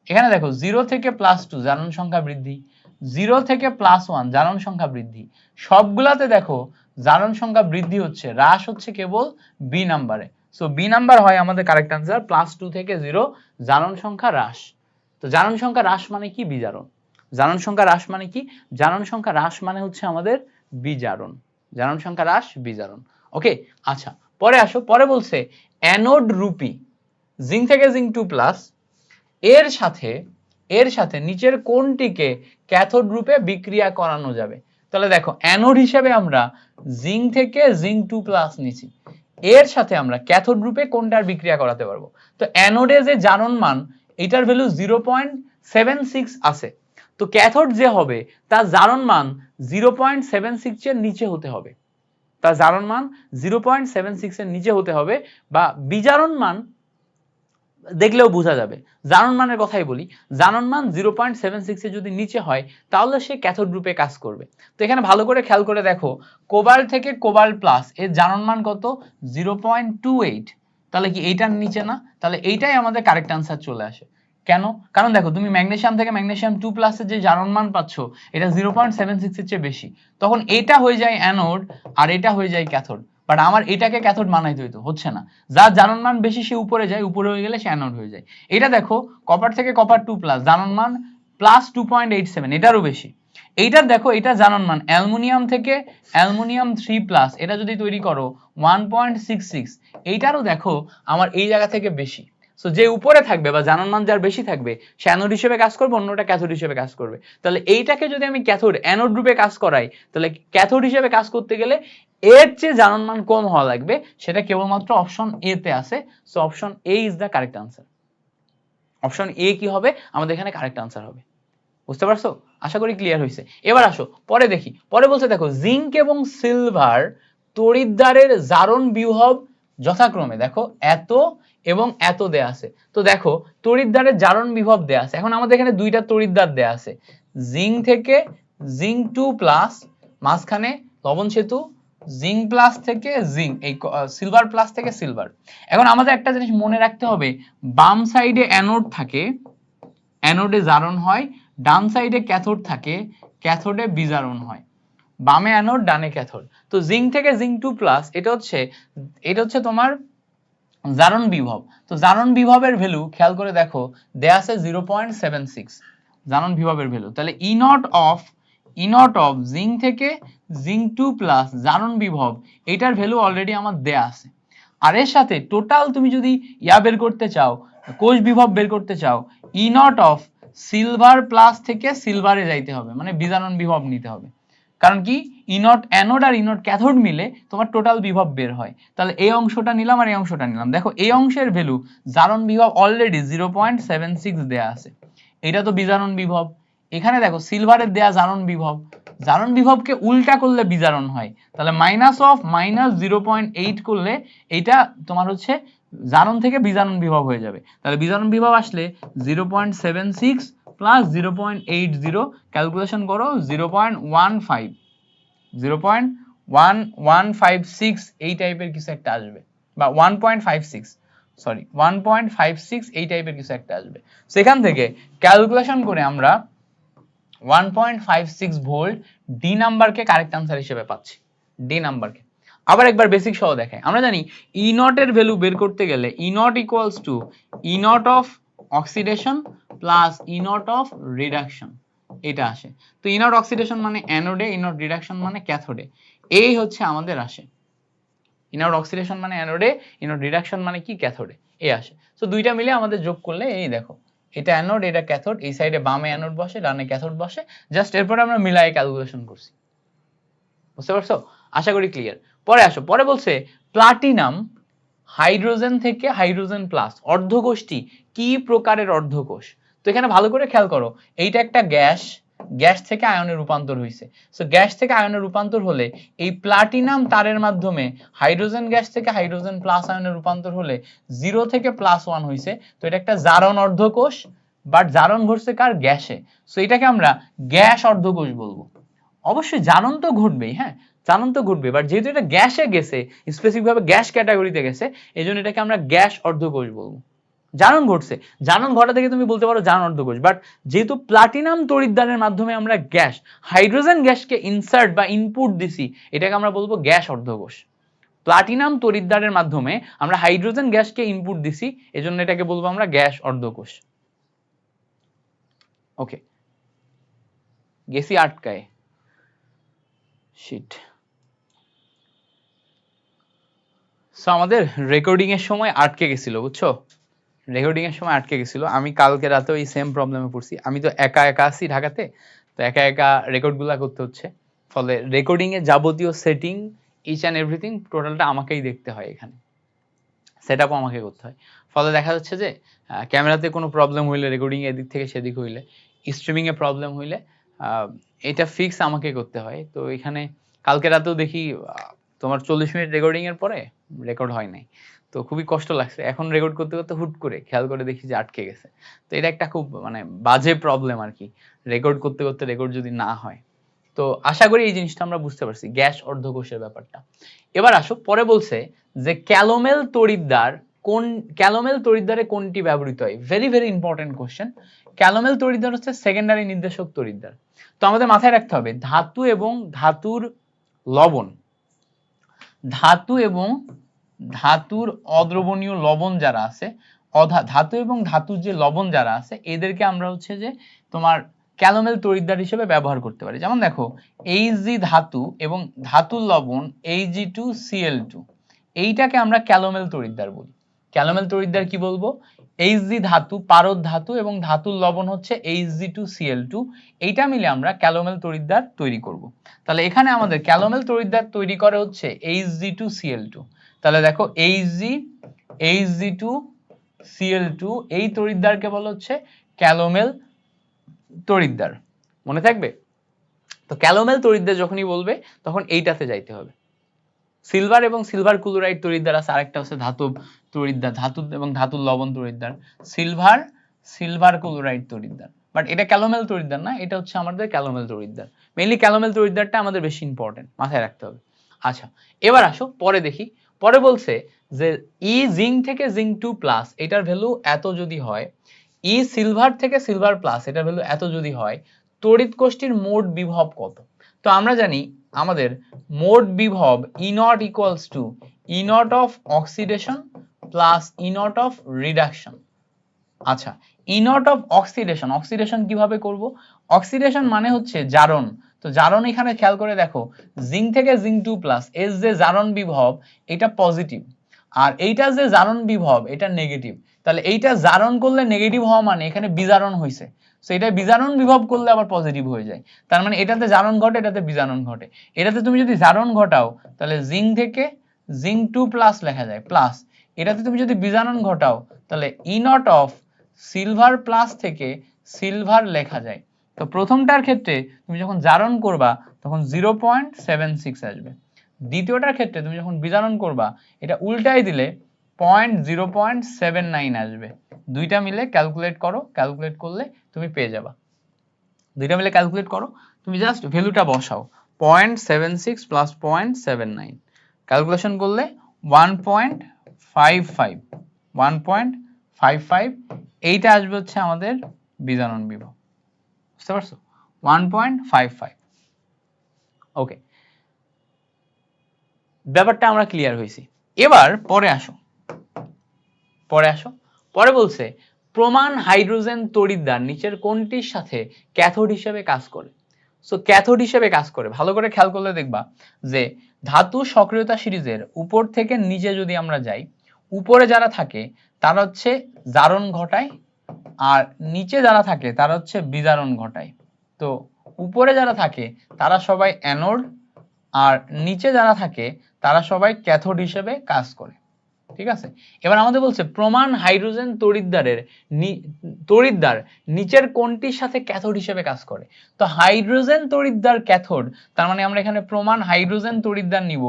এখানে দেখো 0 থেকে +2 জারণ সংখ্যা বৃদ্ধি, 0 থেকে +1 জারণ সংখ্যা বৃদ্ধি, সবগুলাতে দেখো জারণ সংখ্যা বৃদ্ধি হচ্ছে, হ্রাস হচ্ছে কেবল বি নাম্বারে। সো বি নাম্বার হয় আমাদের কারেক্ট আনসার, +2 থেকে 0 জারণ সংখ্যা হ্রাস। তো জারণ সংখ্যা হ্রাস মানে কি? বিজারণ। জারণ সংখ্যা হ্রাস মানে কি? জারণ সংখ্যা হ্রাস মানে হচ্ছে আমাদের বিজারণ। জারণ সংখ্যা হ্রাস বিজারণ। ওকে, আচ্ছা পরে আসো, পরে বলছে অ্যানোড রূপী জিঙ্ক থেকে জিঙ্ক 2+ এর সাথে নিচের কোনটিকে ক্যাথোড রূপে বিক্রিয়া করানো যাবে? তাহলে দেখো অ্যানোড হিসেবে আমরা জিঙ্ক থেকে জিঙ্ক 2+ নিছি, এর সাথে আমরা ক্যাথোড রূপে কোনটার বিক্রিয়া করাতে পারবো? তো অ্যানোডে যে জারণ মান এটার ভ্যালু 0.76 আছে, তো ক্যাথোড যে হবে তার জারণ মান 0.76 এর নিচে হতে হবে, তার জারণ মান 0.76 এর নিচে হতে হবে, বা বিজারণ মান দেখলেও বোঝা যাবে। জারণ মানের কথাই বলি, জারণ মান 0.76 এর যদি নিচে হয় তাহলে সে ক্যাথোড রূপে কাজ করবে। তো এখানে ভালো করে খেয়াল করে দেখো, কোবাল্ট থেকে কোবাল্ট প্লাস এর জারণ মান কত? 0.28। তাহলে কি এইটার নিচে না? তাহলে এইটাই আমাদের কারেক্ট আনসার চলে আসে। কেন? কারণ দেখো তুমি ম্যাগনেসিয়াম থেকে ম্যাগনেসিয়াম 2+ এর যে জারণ মান পাচ্ছ এটা 0.76 এর চেয়ে বেশি, তখন এটা হয়ে যায় অ্যানোড আর এটা হয়ে যায় ক্যাথোড। বাট আমার এটাকে ক্যাথোড বানাইতে হইতো, হচ্ছে না। যার জারণ মান বেশি সে উপরে যায়, উপরে হয়ে গেলে সে অ্যানোড হয়ে যায়। এটা দেখো কপার থেকে কপার 2+, জারণ মান +2.87, এটারও বেশি। এইটার দেখো এটা জারণ মান অ্যালুমিনিয়াম থেকে অ্যালুমিনিয়াম 3+, এটা যদি তৈরি করো 1.66, এইটারও দেখো আমার এই জায়গা থেকে বেশি। সো যে উপরে থাকবে বা জারণ মান যার বেশি থাকবে সে অ্যানোড হিসেবে কাজ করবে, অন্যটা ক্যাথোড হিসেবে কাজ করবে। তাহলে এইটাকে যদি আমি ক্যাথোড অ্যানোড রূপে কাজ করাই, তাহলে ক্যাথোড হিসেবে কাজ করতে গেলে এর চেয়ে জারণ মান কম হওয়া লাগবে, সেটা কেবলমাত্র অপশন এ তে আছে। So option A is the correct answer. Option A কি হবে? আমাদের এখানে কারেক্ট আনসার হবে। বুঝতে পারছো? আশা করি ক্লিয়ার হয়েছে। এবার আসো পরে দেখি, পরে বলছে দেখো জিঙ্ক এবং সিলভার তড়িৎদ্বারের জারণ বিভব যথাক্রমে দেখো এত এবং এত দেয়া আছে। তো দেখো তড়িৎদ্বারের জারণ বিভব দেয়া আছে, এখন আমাদের এখানে দুইটা তড়িৎদ্বার দেয়া আছে, জিঙ্ক থেকে জিঙ্ক 2+, মাঝখানে লবণ সেতু, জিঙ্ক প্লাস থেকে জিঙ্ক, এই সিলভার প্লাস থেকে সিলভার। এখন আমাদের একটা জিনিস মনে রাখতে হবে, বাম সাইডে অ্যানোড থাকে, অ্যানোডে জারণ হয়, ডান সাইডে ক্যাথোড থাকে, ক্যাথোডে বিজারণ হয়। বামে অ্যানোড ডানে ক্যাথোড। তো জিঙ্ক থেকে জিঙ্ক 2+, এটা হচ্ছে তোমার জারণ বিভব। তো জারণ বিভবের ভ্যালু খেয়াল করে দেখো দেয়া আছে 0.76 জারণ বিভবের ভ্যালু। তাহলে ই নট অফ জিঙ্ক থেকে জিঙ্ক 2+ জারণ বিভব, এটার ভ্যালু অলরেডি আমার দেয়া আছে। আর এর সাথে টোটাল তুমি যদি ইয়া বের করতে চাও, কোষ বিভব বের করতে চাও, ই নট অফ সিলভার প্লাস থেকে সিলভারে যাইতে হবে, মানে বিজারণ বিভব নিতে হবে। কারণ কি ই নট অ্যানোড আর ই নট ক্যাথোড মিলে তোমার টোটাল বিভব বের হয়। তাহলে এই অংশটা নিলাম আর এই অংশটা নিলাম, দেখো এই অংশের ভ্যালু জারণ বিভব অলরেডি 0.76 দেয়া আছে, এটা তো বিজারণ বিভব। এখানে দেখো সিলভারের দেয়া জারণ বিভব, জারণ বিভবকে উল্টা করলে বিজারণ হয়, তাহলে -0.8 করলে এইটা তোমার হচ্ছে জারণ থেকে বিজারণ বিভব হয়ে যাবে। তাহলে বিজারণ বিভব আসলে 0.76 প্লাস 0.80, ক্যালকুলেশন করো 0.1156 এই টাইপের কিছু একটা আসবে, বা 1.56, সরি 1.56 এই টাইপের কিছু একটা আসবে। সেখান থেকে ক্যালকুলেশন করে আমরা 1.56 ভোল্ট ডি নাম্বারকে কারেক্ট আনসার হিসেবে পাচ্ছি, ডি নাম্বারকে। আবার একবার বেসিক সহ দেখাই, আমরা জানি ই নট এর ভ্যালু বের করতে গেলে E naught equals to E naught of oxidation plus E naught of reduction, এটা আসে। তো ই নট অক্সিডেশন মানে অ্যানোডে, ই নট রিডাকশন মানে ক্যাথোডে, এই হচ্ছে আমাদের আসে। ই নট অক্সিডেশন মানে অ্যানোডে, ই নট রিডাকশন মানে কি ক্যাথোডে, এই আসে। তো দুইটা মিলে আমাদের যোগ করলে এই দেখো এটা অ্যানোড এটা ক্যাথোড, এই সাইডে বামে অ্যানোড বসে ডানে ক্যাথোড বসে, জাস্ট এরপর আমরা মিলাই ক্যালকুলেশন করছি। বুঝতে পারছো? আশা করি ক্লিয়ার। পরে আসো, পরে বলছে প্লাটিনাম হাইড্রোজেন থেকে হাইড্রোজেন প্লাস অর্ধকোষটি কি প্রকারের অর্ধকোষ? তো এখানে ভালো করে খেয়াল করো, এইটা একটা গ্যাস, গ্যাস থেকে আয়নে রূপান্তর হয়েছে। সো গ্যাস থেকে আয়নে রূপান্তর হলে এই প্লাটিনাম তারের মাধ্যমে হাইড্রোজেন গ্যাস থেকে হাইড্রোজেন প্লাস আয়নে রূপান্তর হলে 0 থেকে +1 হয়েছে। তো এটা একটা জারণ অর্ধকোষ, বাট জারণ ঘটছে কার? গ্যাসে। সো এটাকে আমরা গ্যাস অর্ধকোষ বলবো। অবশ্যই জারণ তো ঘটবেই, হ্যাঁ জারণ তো ঘটবে, বাট যেহেতু এটা গ্যাসে গেছে, স্পেসিফিক ভাবে গ্যাস ক্যাটাগরিতে গেছে, এই জন্য এটাকে আমরা গ্যাস অর্ধকোষ বলবো। জারণ ঘটছে, জারণ ঘটা থেকে তুমি বলতে পারো জারণ অর্ধকোষ, বাট যেহেতু প্লাটিনাম তড়িৎদ্বারের মাধ্যমে আমরা গ্যাস, হাইড্রোজেন গ্যাসকে ইনসার্ট বা ইনপুট দিছি, এটাকে আমরা বলবো গ্যাস অর্ধকোষ। প্লাটিনাম তড়িৎদ্বারের মাধ্যমে আমরা হাইড্রোজেন গ্যাসকে ইনপুট দিছি, এজন্য এটাকে বলবো আমরা গ্যাস অর্ধকোষ। ওকে, গেছি আটকায়, শিট। সো আমাদের রেকর্ডিং এর সময় আটকে গেছিল, বুঝছো, রেকর্ডিং এর সময় আটকে গেছিল। আমি কালকে রাতে ওই সেম প্রবলেমে পড়ছি। আমি তো একা একা আছি ঢাকাতে, তো একা একা রেকর্ডগুলো করতে হচ্ছে, ফলে রেকর্ডিং এর যাবতীয় সেটিং, ইচ অ্যান্ড এভরিথিং টোটালটা আমাকেই দেখতে হয়, এখানে সেটআপও আমাকে করতে হয়। ফলে দেখা যাচ্ছে যে ক্যামেরাতে কোনো প্রবলেম হইলে, রেকর্ডিং এদিক থেকে সেদিক হইলে, স্ট্রিমিং এ প্রবলেম হইলে এটা ফিক্স আমাকে করতে হয়। তো এখানে কালকে রাতেও দেখি তোমার 40 মিনিট রেকর্ডিং এর পরে রেকর্ড হয় নাই, তো খুবই কষ্ট লাগছে। এখন রেকর্ড করতে করতে হুট করে খেয়াল করে দেখি যে আটকে গেছে। তো এটা একটা খুব মানে বাজে প্রবলেম আর কি, রেকর্ড করতে করতে রেকর্ড যদি না হয়। তো আশা করি এই জিনিসটা আমরা বুঝতে পারছি, গ্যাস অর্ধকোষের ব্যাপারটা। এবার আসো, পরে বলছে যে ক্যালোমেল তড়িৎদ্বার কোন, ক্যালোমেল তড়িৎদ্বারে কোনটি ব্যবহৃত হয়? Very very important question. Calomel তড়িৎদ্বার হচ্ছে সেকেন্ডারি নির্দেশক তড়িৎদ্বার। তো আমাদের মাথায় রাখতে হবে ধাতু এবং ধাতুর লবণ, ধাতু এবং ধাতুর অদ্রবণীয় লবণ যারা আছে, ধাতু এবং ধাতুর যে লবণ যারা আছে, এদেরকে আমরা হচ্ছে যে তোমার ক্যালোমেল তড়িৎদ্বার হিসেবে ব্যবহার করতে পারি। যেমন দেখো Hg ধাতু এবং ধাতুর লবণ Ag2Cl2, এইটাকে আমরা ক্যালোমেল তড়িৎদ্বার বলি। ক্যালোমেল তড়িৎদ্বার কি বলবো? Hg ধাতু, পারদ ধাতু এবং ধাতুর লবণ হচ্ছে Hg2Cl2, এইটা মিলে আমরা ক্যালোমেল তড়িৎদ্বার তৈরি করব। তাহলে এখানে আমাদের ক্যালোমেল তড়িৎদ্বার তৈরি করে হচ্ছে Hg2Cl2। তাহলে দেখো Hg2Cl2, এই তড়িৎদ্বারকে বলা হচ্ছে ক্যালোমেল তড়িৎদ্বার, মনে থাকবে। তো ক্যালোমেল তড়িৎদ্বার যখনই বলবে তখন এইটাতে যাইতে হবে। সিলভার এবং সিলভার ক্লোরাইড তড়িৎদ্বার আছে, আরেকটা হচ্ছে ধাতব তড়িৎদ্বার, ধাতু এবং ধাতুর লবণ তড়িৎদ্বার, সিলভার ক্লোরাইড তড়িৎদ্বার। বাট এটা ক্যালোমেল তড়িৎদ্বার না, এটা হচ্ছে আমাদের ক্যালোমেল তড়িৎদ্বার। মেইনলি ক্যালোমেল তড়িৎদ্বারটা আমাদের বেশি ইম্পর্টেন্ট, মাথায় রাখতে হবে। আচ্ছা, এবার আসো পরে দেখি। পরে বলছে যে ই জিঙ্ক থেকে জিঙ্ক 2+, এটার ভ্যালু এত যদি হয়, ই সিলভার থেকে সিলভার প্লাস, এটার ভ্যালু এত যদি হয়, তড়িৎ কোষটির মোট বিভব কত? তো আমরা জানি আমাদের মোট বিভব E naught equals to E naught of oxidation plus E naught of reduction। আচ্ছা, E naught of oxidation, oxidation কিভাবে করব? অক্সিডেশন মানে হচ্ছে জারণ। তো জারণ এখানে খেয়াল করে দেখো, জিঙ্ক থেকে জিঙ্ক 2+, এর যে জারণ বিভব এটা পজিটিভ, আর এইটা যে জারণ বিভব এটা নেগেটিভ। তাহলে এইটা জারণ করলে নেগেটিভ হওয়া মানে এখানে বিজারণ হয়েছে, সো এটা বিজারণ বিভব করলে আবার পজিটিভ হয়ে যায়। তার মানে এটাতে জারণ ঘটে, এটাতে বিজারণ ঘটে। এটাতে তুমি যদি জারণ ঘটাও তাহলে জিঙ্ক থেকে জিঙ্ক 2+ লেখা যায় প্লাস, এটাতে তুমি যদি বিজারণ ঘটাও তাহলে E naught of silver plus থেকে সিলভার লেখা যায়। তো প্রথমটার ক্ষেত্রে তুমি যখন জারণ করবা তখন 0.76 আসবে, দ্বিতীয়টার ক্ষেত্রে তুমি যখন বিজারণ করবা এটা উল্টাই দিলে 0.79 আসবে। দুইটা মিলে ক্যালকুলেট করো, ক্যালকুলেট করলে তুমি পেয়ে যাবা। দুইটা মিলে ক্যালকুলেট করো, তুমি জাস্ট ভ্যালুটা বসাও, 0.76 প্লাস 0.79, ক্যালকুলেশন করলে 1.55, এইটা আসবে হচ্ছে আমাদের বিজারণ বিভব। বুঝতে পারছো? 1.55। ওকে, ব্যাপারটা আমরা ক্লিয়ার হয়েছি। এবার পরে আসো, পরে বলছে প্রমাণ হাইড্রোজেন তড়িৎদ্বার নিচের কোনটির সাথে ক্যাথোড হিসেবে কাজ করে? সো ক্যাথোড হিসেবে কাজ করে, ভালো করে খেয়াল করলে দেখবা যে ধাতু সক্রিয়তা সিরিজের উপর থেকে নিচে যদি আমরা যাই, উপরে যারা থাকে তারা হচ্ছে জারণ ঘটায়, আর নিচে যারা থাকে তারা হচ্ছে বিজারণ ঘটায়। তো উপরে যারা থাকে তারা সবাই অ্যানোড, আর নিচে যারা থাকে তারা সবাই ক্যাথোড হিসেবে কাজ করে। ঠিক আছে, এবার আমাদের বলছে প্রমাণ হাইড্রোজেন তড়িৎদ্বার নিচের কোনটির সাথে ক্যাথোড হিসেবে কাজ করে? তো হাইড্রোজেন তড়িৎদ্বার ক্যাথোড, তার মানে আমরা এখানে প্রমাণ হাইড্রোজেন তড়িৎদ্বার নিব,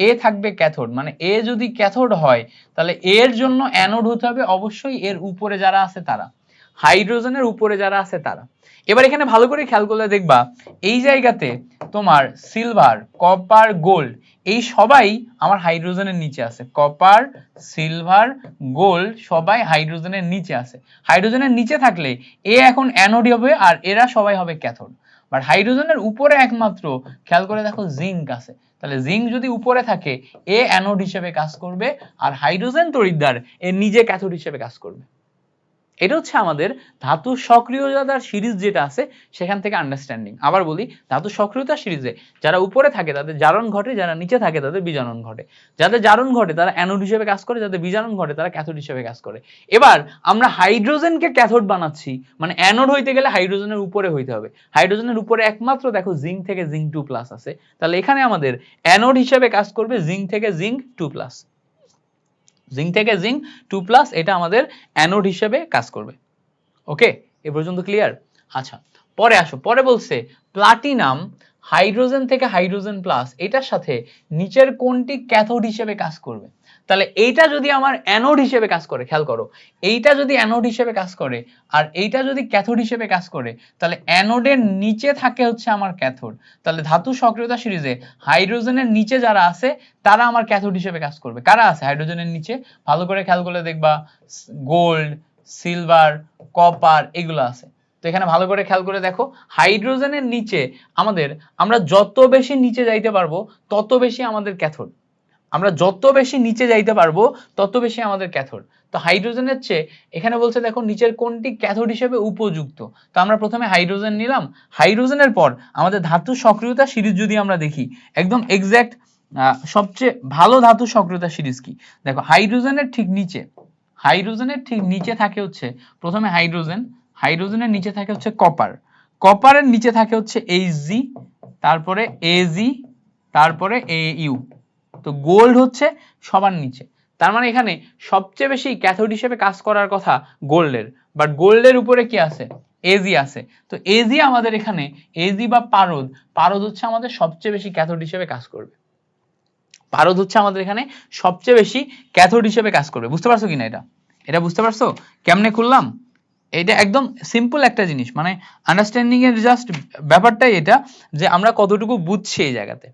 এ থাকবে ক্যাথোড, মানে এ যদি ক্যাথোড হয় তাহলে এর জন্য অ্যানোড হতে হবে অবশ্যই এর উপরে যারা আছে তারা। হাইড্রোজেনের উপরে যারা আছে তারা। এবার এখানে ভালো করে খেয়াল করলে দেখবা এই জায়গাতে তোমার সিলভার, কপার, গোল্ড এই সবাই আমার হাইড্রোজেনের নিচে আছে। কপার, সিলভার, গোল্ড সবাই হাইড্রোজেনের নিচে আছে। হাইড্রোজেনের নিচে থাকলে এ এখন অ্যানোড হবে আর এরা সবাই হবে ক্যাথোড। বাট হাইড্রোজেনের উপরে একমাত্র খেয়াল করে দেখো জিঙ্ক আছে। তাহলে জিঙ্ক যদি উপরে থাকে এ অ্যানোড হিসেবে কাজ করবে আর হাইড্রোজেন তড়িৎদ্বার এর নিজে ক্যাথোড হিসেবে কাজ করবে। এটা হচ্ছে আমাদের ধাতু সক্রিয়তার সিরিজ যেটা আছে সেখান থেকে আন্ডারস্ট্যান্ডিং। আবার বলি, ধাতু সক্রিয়তার সিরিজে যারা উপরে থাকে তাদের জারণ ঘটে, যারা নিচে থাকে তাদের বিজারণ ঘটে। যাদের জারণ ঘটে তারা অ্যানোড হিসেবে কাজ করে, যাদের বিজারণ ঘটে তারা ক্যাথোড হিসেবে কাজ করে। এবার আমরা হাইড্রোজেনকে ক্যাথোড বানাচ্ছি, মানে অ্যানোড হইতে গেলে হাইড্রোজেনের উপরে হইতে হবে। হাইড্রোজেনের উপরে একমাত্র দেখো জিঙ্ক থেকে জিঙ্ক 2+ আছে, তাহলে এখানে আমাদের অ্যানোড হিসেবে কাজ করবে জিঙ্ক থেকে জিঙ্ক 2+। জিঙ্ক থেকে জিঙ্ক 2+, এটা আমাদের অ্যানোড হিসেবে কাজ করবে। ওকে, এ পর্যন্ত ক্লিয়ার? আচ্ছা, পরে আসো। পরে বলছে প্লাটিনাম হাইড্রোজেন থেকে হাইড্রোজেন প্লাস এটার সাথে নিচের কোনটি ক্যাথোড হিসেবে কাজ করবে? তাহলে এইটা যদি আমার অ্যানোড হিসেবে কাজ করে, খেয়াল করো, এইটা যদি অ্যানোড হিসেবে কাজ করে আর এইটা যদি ক্যাথোড হিসেবে কাজ করে, তাহলে অ্যানোডের নিচে থাকে হচ্ছে আমার ক্যাথোড। তাহলে ধাতু সক্রিয়তা সিরিজে হাইড্রোজেনের নিচে যারা আছে তারা আমার ক্যাথোড হিসেবে কাজ করবে। কারা আছে হাইড্রোজেনের নিচে? ভালো করে খেয়াল করলে দেখবা গোল্ড, সিলভার, কপার এগুলো আছে। তো এখানে ভালো করে খেয়াল করে দেখো, হাইড্রোজেনের নিচে আমরা যত বেশি নিচে যাইতে পারবো তত বেশি আমাদের ক্যাথোড। আমরা যত বেশি নিচে যাইতে পারবো তত বেশি আমাদের ক্যাথোড। তো হাইড্রোজেনের চেয়ে এখানে বলছে দেখো নিচের কোনটি ক্যাথোড হিসেবে উপযুক্ত। তো আমরা প্রথমে হাইড্রোজেন নিলাম। হাইড্রোজেনের পর আমাদের ধাতু সক্রিয়তা সিরিজ যদি আমরা দেখি, একদম এক্সাক্ট সবচেয়ে ভালো ধাতু সক্রিয়তা সিরিজ কি? দেখো হাইড্রোজেনের ঠিক নিচে থাকে হচ্ছে প্রথমে হাইড্রোজেনের নিচে থাকে হচ্ছে কপার, কপারের নিচে থাকে হচ্ছে Hg, তারপরে Ag, তারপরে Au। তো গোল্ড হচ্ছে সবার নিচে। তার মানে এখানে সবচেয়ে বেশি ক্যাথোড হিসেবে কাজ করার কথা গোল্ডের, বাট গোল্ডের উপরে কি আছে? Ag আছে। তো Ag আমাদের এখানে Ag বা পারদ হচ্ছে আমাদের সবচেয়ে বেশি ক্যাথোড হিসেবে কাজ করবে। পারদ হচ্ছে আমাদের এখানে সবচেয়ে বেশি ক্যাথোড হিসেবে কাজ করবে। বুঝতে পারছো কিনা? এটা বুঝতে পারছো কেমনে করলাম? এটা একদম সিম্পল একটা জিনিস, মানে আন্ডারস্ট্যান্ডিং এর জাস্ট ব্যাপারটাই এটা যে আমরা কতটুকু বুঝছি এই জায়গাতে।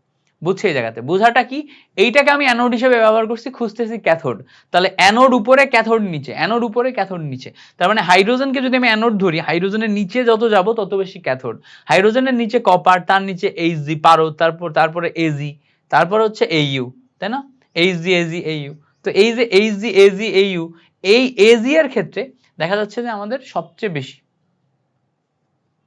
বোঝাটা কি? এইটাকে আমি অ্যানোড হিসেবে ব্যবহার করছি, খুঁজতেছি ক্যাথোড। তাহলে অ্যানোড উপরে ক্যাথোড নিচে, অ্যানোড উপরে ক্যাথোড নিচে। তার মানে হাইড্রোজেনকে যদি আমি অ্যানোড ধরি, হাইড্রোজেনের নিচে যত যাব তত বেশি ক্যাথোড। হাইড্রোজেনের নিচে কপার, তার নিচে Hg পারদ, তারপরে Ag, তারপর হচ্ছে Au, তাই না? Hg Ag Au। তো এই যে Hg Ag Au, এই Ag এর ক্ষেত্রে দেখা যাচ্ছে যে আমাদের সবচেয়ে বেশি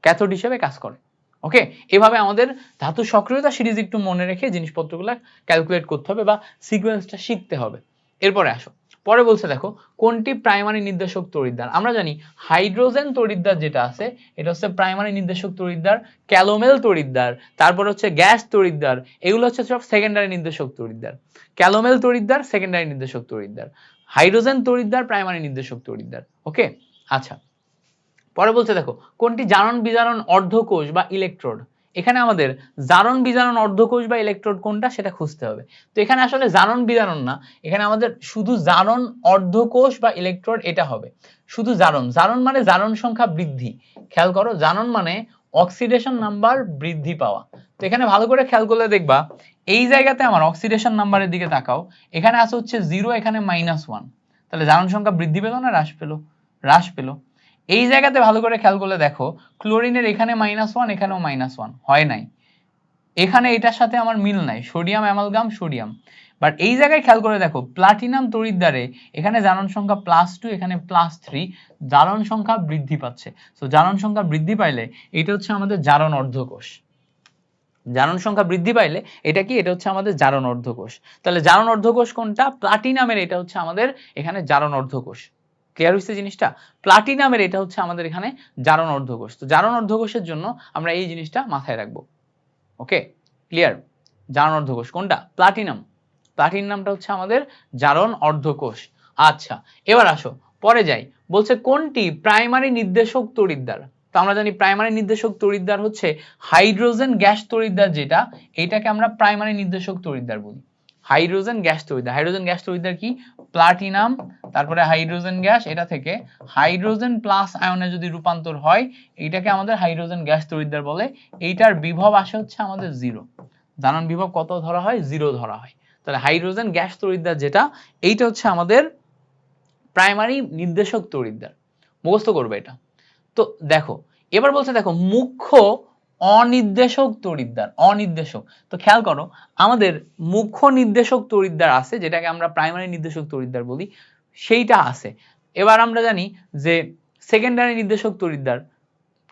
ক্যাথোড হিসেবে কাজ করে। ওকে, এভাবে আমাদের ধাতু সক্রিয়তা সিরিজ একটু মনে রেখে জিনিসপত্রগুলো ক্যালকুলেট করতে হবে বা সিকোয়েন্সটা শিখতে হবে। এরপরে আসো, পরে বলছে দেখো কোনটি প্রাইমারি নির্দেশক তড়িৎদ্বার। আমরা জানি হাইড্রোজেন তড়িৎদ্বার যেটা আছে এটা হচ্ছে প্রাইমারি নির্দেশক তড়িৎদ্বার, ক্যালোমেল তড়িৎদ্বার, তারপর হচ্ছে গ্যাস তড়িৎদ্বার, এগুলো হচ্ছে সব সেকেন্ডারি নির্দেশক তড়িৎদ্বার। ক্যালোমেল তড়িৎদ্বার সেকেন্ডারি নির্দেশক তড়িৎদ্বার, হাইড্রোজেন তড়িৎদ্বার প্রাইমারি নির্দেশক তড়িৎদ্বার। ওকে, আচ্ছা, পরে বলছে দেখো কোনটি জারণ বিজারণ অর্ধকোষ বা ইলেকট্রোড। এখানে আমাদের জারণ বিজারণ অর্ধকোষ বা ইলেকট্রোড কোনটা সেটা খুঁজতে হবে। তো এখানে আসলে জারণ বিজারণ না, এখানে আমাদের শুধু জারণ অর্ধকোষ বা ইলেকট্রোড এটা হবে। শুধু জারণ মানে জারণ সংখ্যা বৃদ্ধি। খেয়াল করো, জারণ মানে অক্সিডেশন নাম্বার বৃদ্ধি পাওয়া। তো এখানে ভালো করে খেয়াল করলে দেখবা এই জায়গাতে আমার অক্সিডেশন নাম্বারের দিকে তাকাও, এখানে আছে হচ্ছে 0, এখানে -1। তাহলে জারণ সংখ্যা বৃদ্ধি পেল না হ্রাস পেল? হ্রাস পেল। এই জায়গাতে ভালো করে খেয়াল করলে দেখো ক্লোরিনের এখানে -1, এখানেও -1 হয় নাই, এখানে এটার সাথে আমার মিল নাই, সোডিয়াম অ্যামালগাম সোডিয়াম। বাট এই জায়গায় খেয়াল করে দেখো প্লাটিনাম তড়িৎদ্বারে এখানে জারণ সংখ্যা +2, এখানে +3, জারণ সংখ্যা বৃদ্ধি পাচ্ছে। সো জারণ সংখ্যা বৃদ্ধি পাইলে এটা হচ্ছে আমাদের জারণ অর্ধকোষ। জারণ সংখ্যা বৃদ্ধি পাইলে এটা কি? এটা হচ্ছে আমাদের জারণ অর্ধকোষ। তাহলে জারণ অর্ধকোষ কোনটা? প্লাটিনামের এটা হচ্ছে আমাদের এখানে জারণ অর্ধকোষ। ক্লিয়ার হইছে জিনিসটা? প্লাটিনামের এটা হচ্ছে আমাদের এখানে জারণ অর্ধকোষ। তো জারণ অর্ধকোষের জন্য আমরা এই জিনিসটা মাথায় রাখবো। ওকে, ক্লিয়ার? জারণ অর্ধকোষ কোনটা? প্লাটিনাম। প্লাটিনামটা হচ্ছে আমাদের জারণ অর্ধকোষ। আচ্ছা, এবার আসো পরে যাই। বলছে কোনটি প্রাইমারি নির্দেশক তড়িৎদ্বার। তো আমরা জানি প্রাইমারি নির্দেশক তড়িৎদ্বার হচ্ছে হাইড্রোজেন গ্যাস তড়িৎদ্বার, যেটা এটাকে আমরা প্রাইমারি নির্দেশক তড়িৎদ্বার বলি। হাইড্রোজেন গ্যাস তড়িৎদ্বার কি? প্লাটিনাম, তারপরে হাইড্রোজেন গ্যাস, এটা থেকে হাইড্রোজেন প্লাস আয়নে যদি রূপান্তর হয় এইটাকে আমাদের হাইড্রোজেন গ্যাস তড়িৎদ্বার বলে। এইটার বিভব আসে হচ্ছে আমাদের 0। জানান বিভব কত ধরা হয়? 0 ধরা হয়। তাহলে হাইড্রোজেন গ্যাস তড়িৎদ্বার যেটা, এইটা হচ্ছে আমাদের প্রাইমারি নির্দেশক তড়িৎদ্বার। মুখস্থ করবে এটা। তো দেখো এবার বলছে, দেখো মুখ্য অনির্দেশক তড়িৎদ্বার, অনির্দেশক। তো খেয়াল করো আমাদের মুখ্য নির্দেশক তড়িৎদ্বার আছে, যেটাকে আমরা প্রাইমারি নির্দেশক তড়িৎদ্বার বলি, সেইটা আছে। এবার আমরা জানি যে সেকেন্ডারি নির্দেশক তড়িৎদ্বার,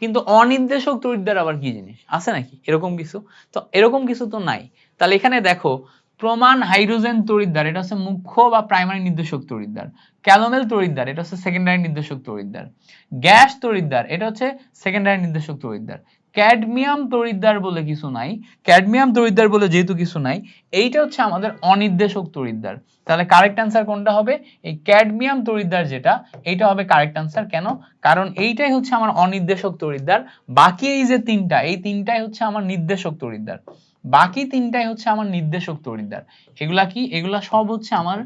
কিন্তু অনির্দেশক তড়িৎদ্বার আবার কি জিনিস আছে নাকি এরকম কিছু? তো এরকম কিছু তো নাই। তাহলে এখানে দেখো প্রমাণ হাইড্রোজেন তড়িৎদ্বার, এটা হচ্ছে মুখ্য বা প্রাইমারি নির্দেশক তড়িৎদ্বার। ক্যালোমেল তড়িৎদ্বার, এটা হচ্ছে সেকেন্ডারি নির্দেশক তড়িৎদ্বার। গ্যাস তড়িৎদ্বার, এটা হচ্ছে সেকেন্ডারি নির্দেশক তড়িৎদ্বার। ক্যাডমিয়াম তড়িৎদ্বার বলে কিছু নাই, ক্যাডমিয়াম তড়িৎদ্বার বলে যেহেতু কিছু নাই, এইটা হচ্ছে আমাদের অনির্দেশক তড়িৎদ্বার। তাহলে কারেক্ট অ্যান্সার কোনটা হবে? এই ক্যাডমিয়াম তড়িৎদ্বার যেটা, এইটা হবে কারেক্ট অ্যান্সার। কেন? কারণ এইটাই হচ্ছে আমার অনির্দেশক তড়িৎদ্বার। বাকি এই যে তিনটা, এই তিনটাই হচ্ছে আমার নির্দেশক তড়িৎদ্বার। বাকি তিনটাই হচ্ছে আমার নির্দেশক তড়িৎদ্বার। এগুলা কি? এগুলা সব হচ্ছে আমার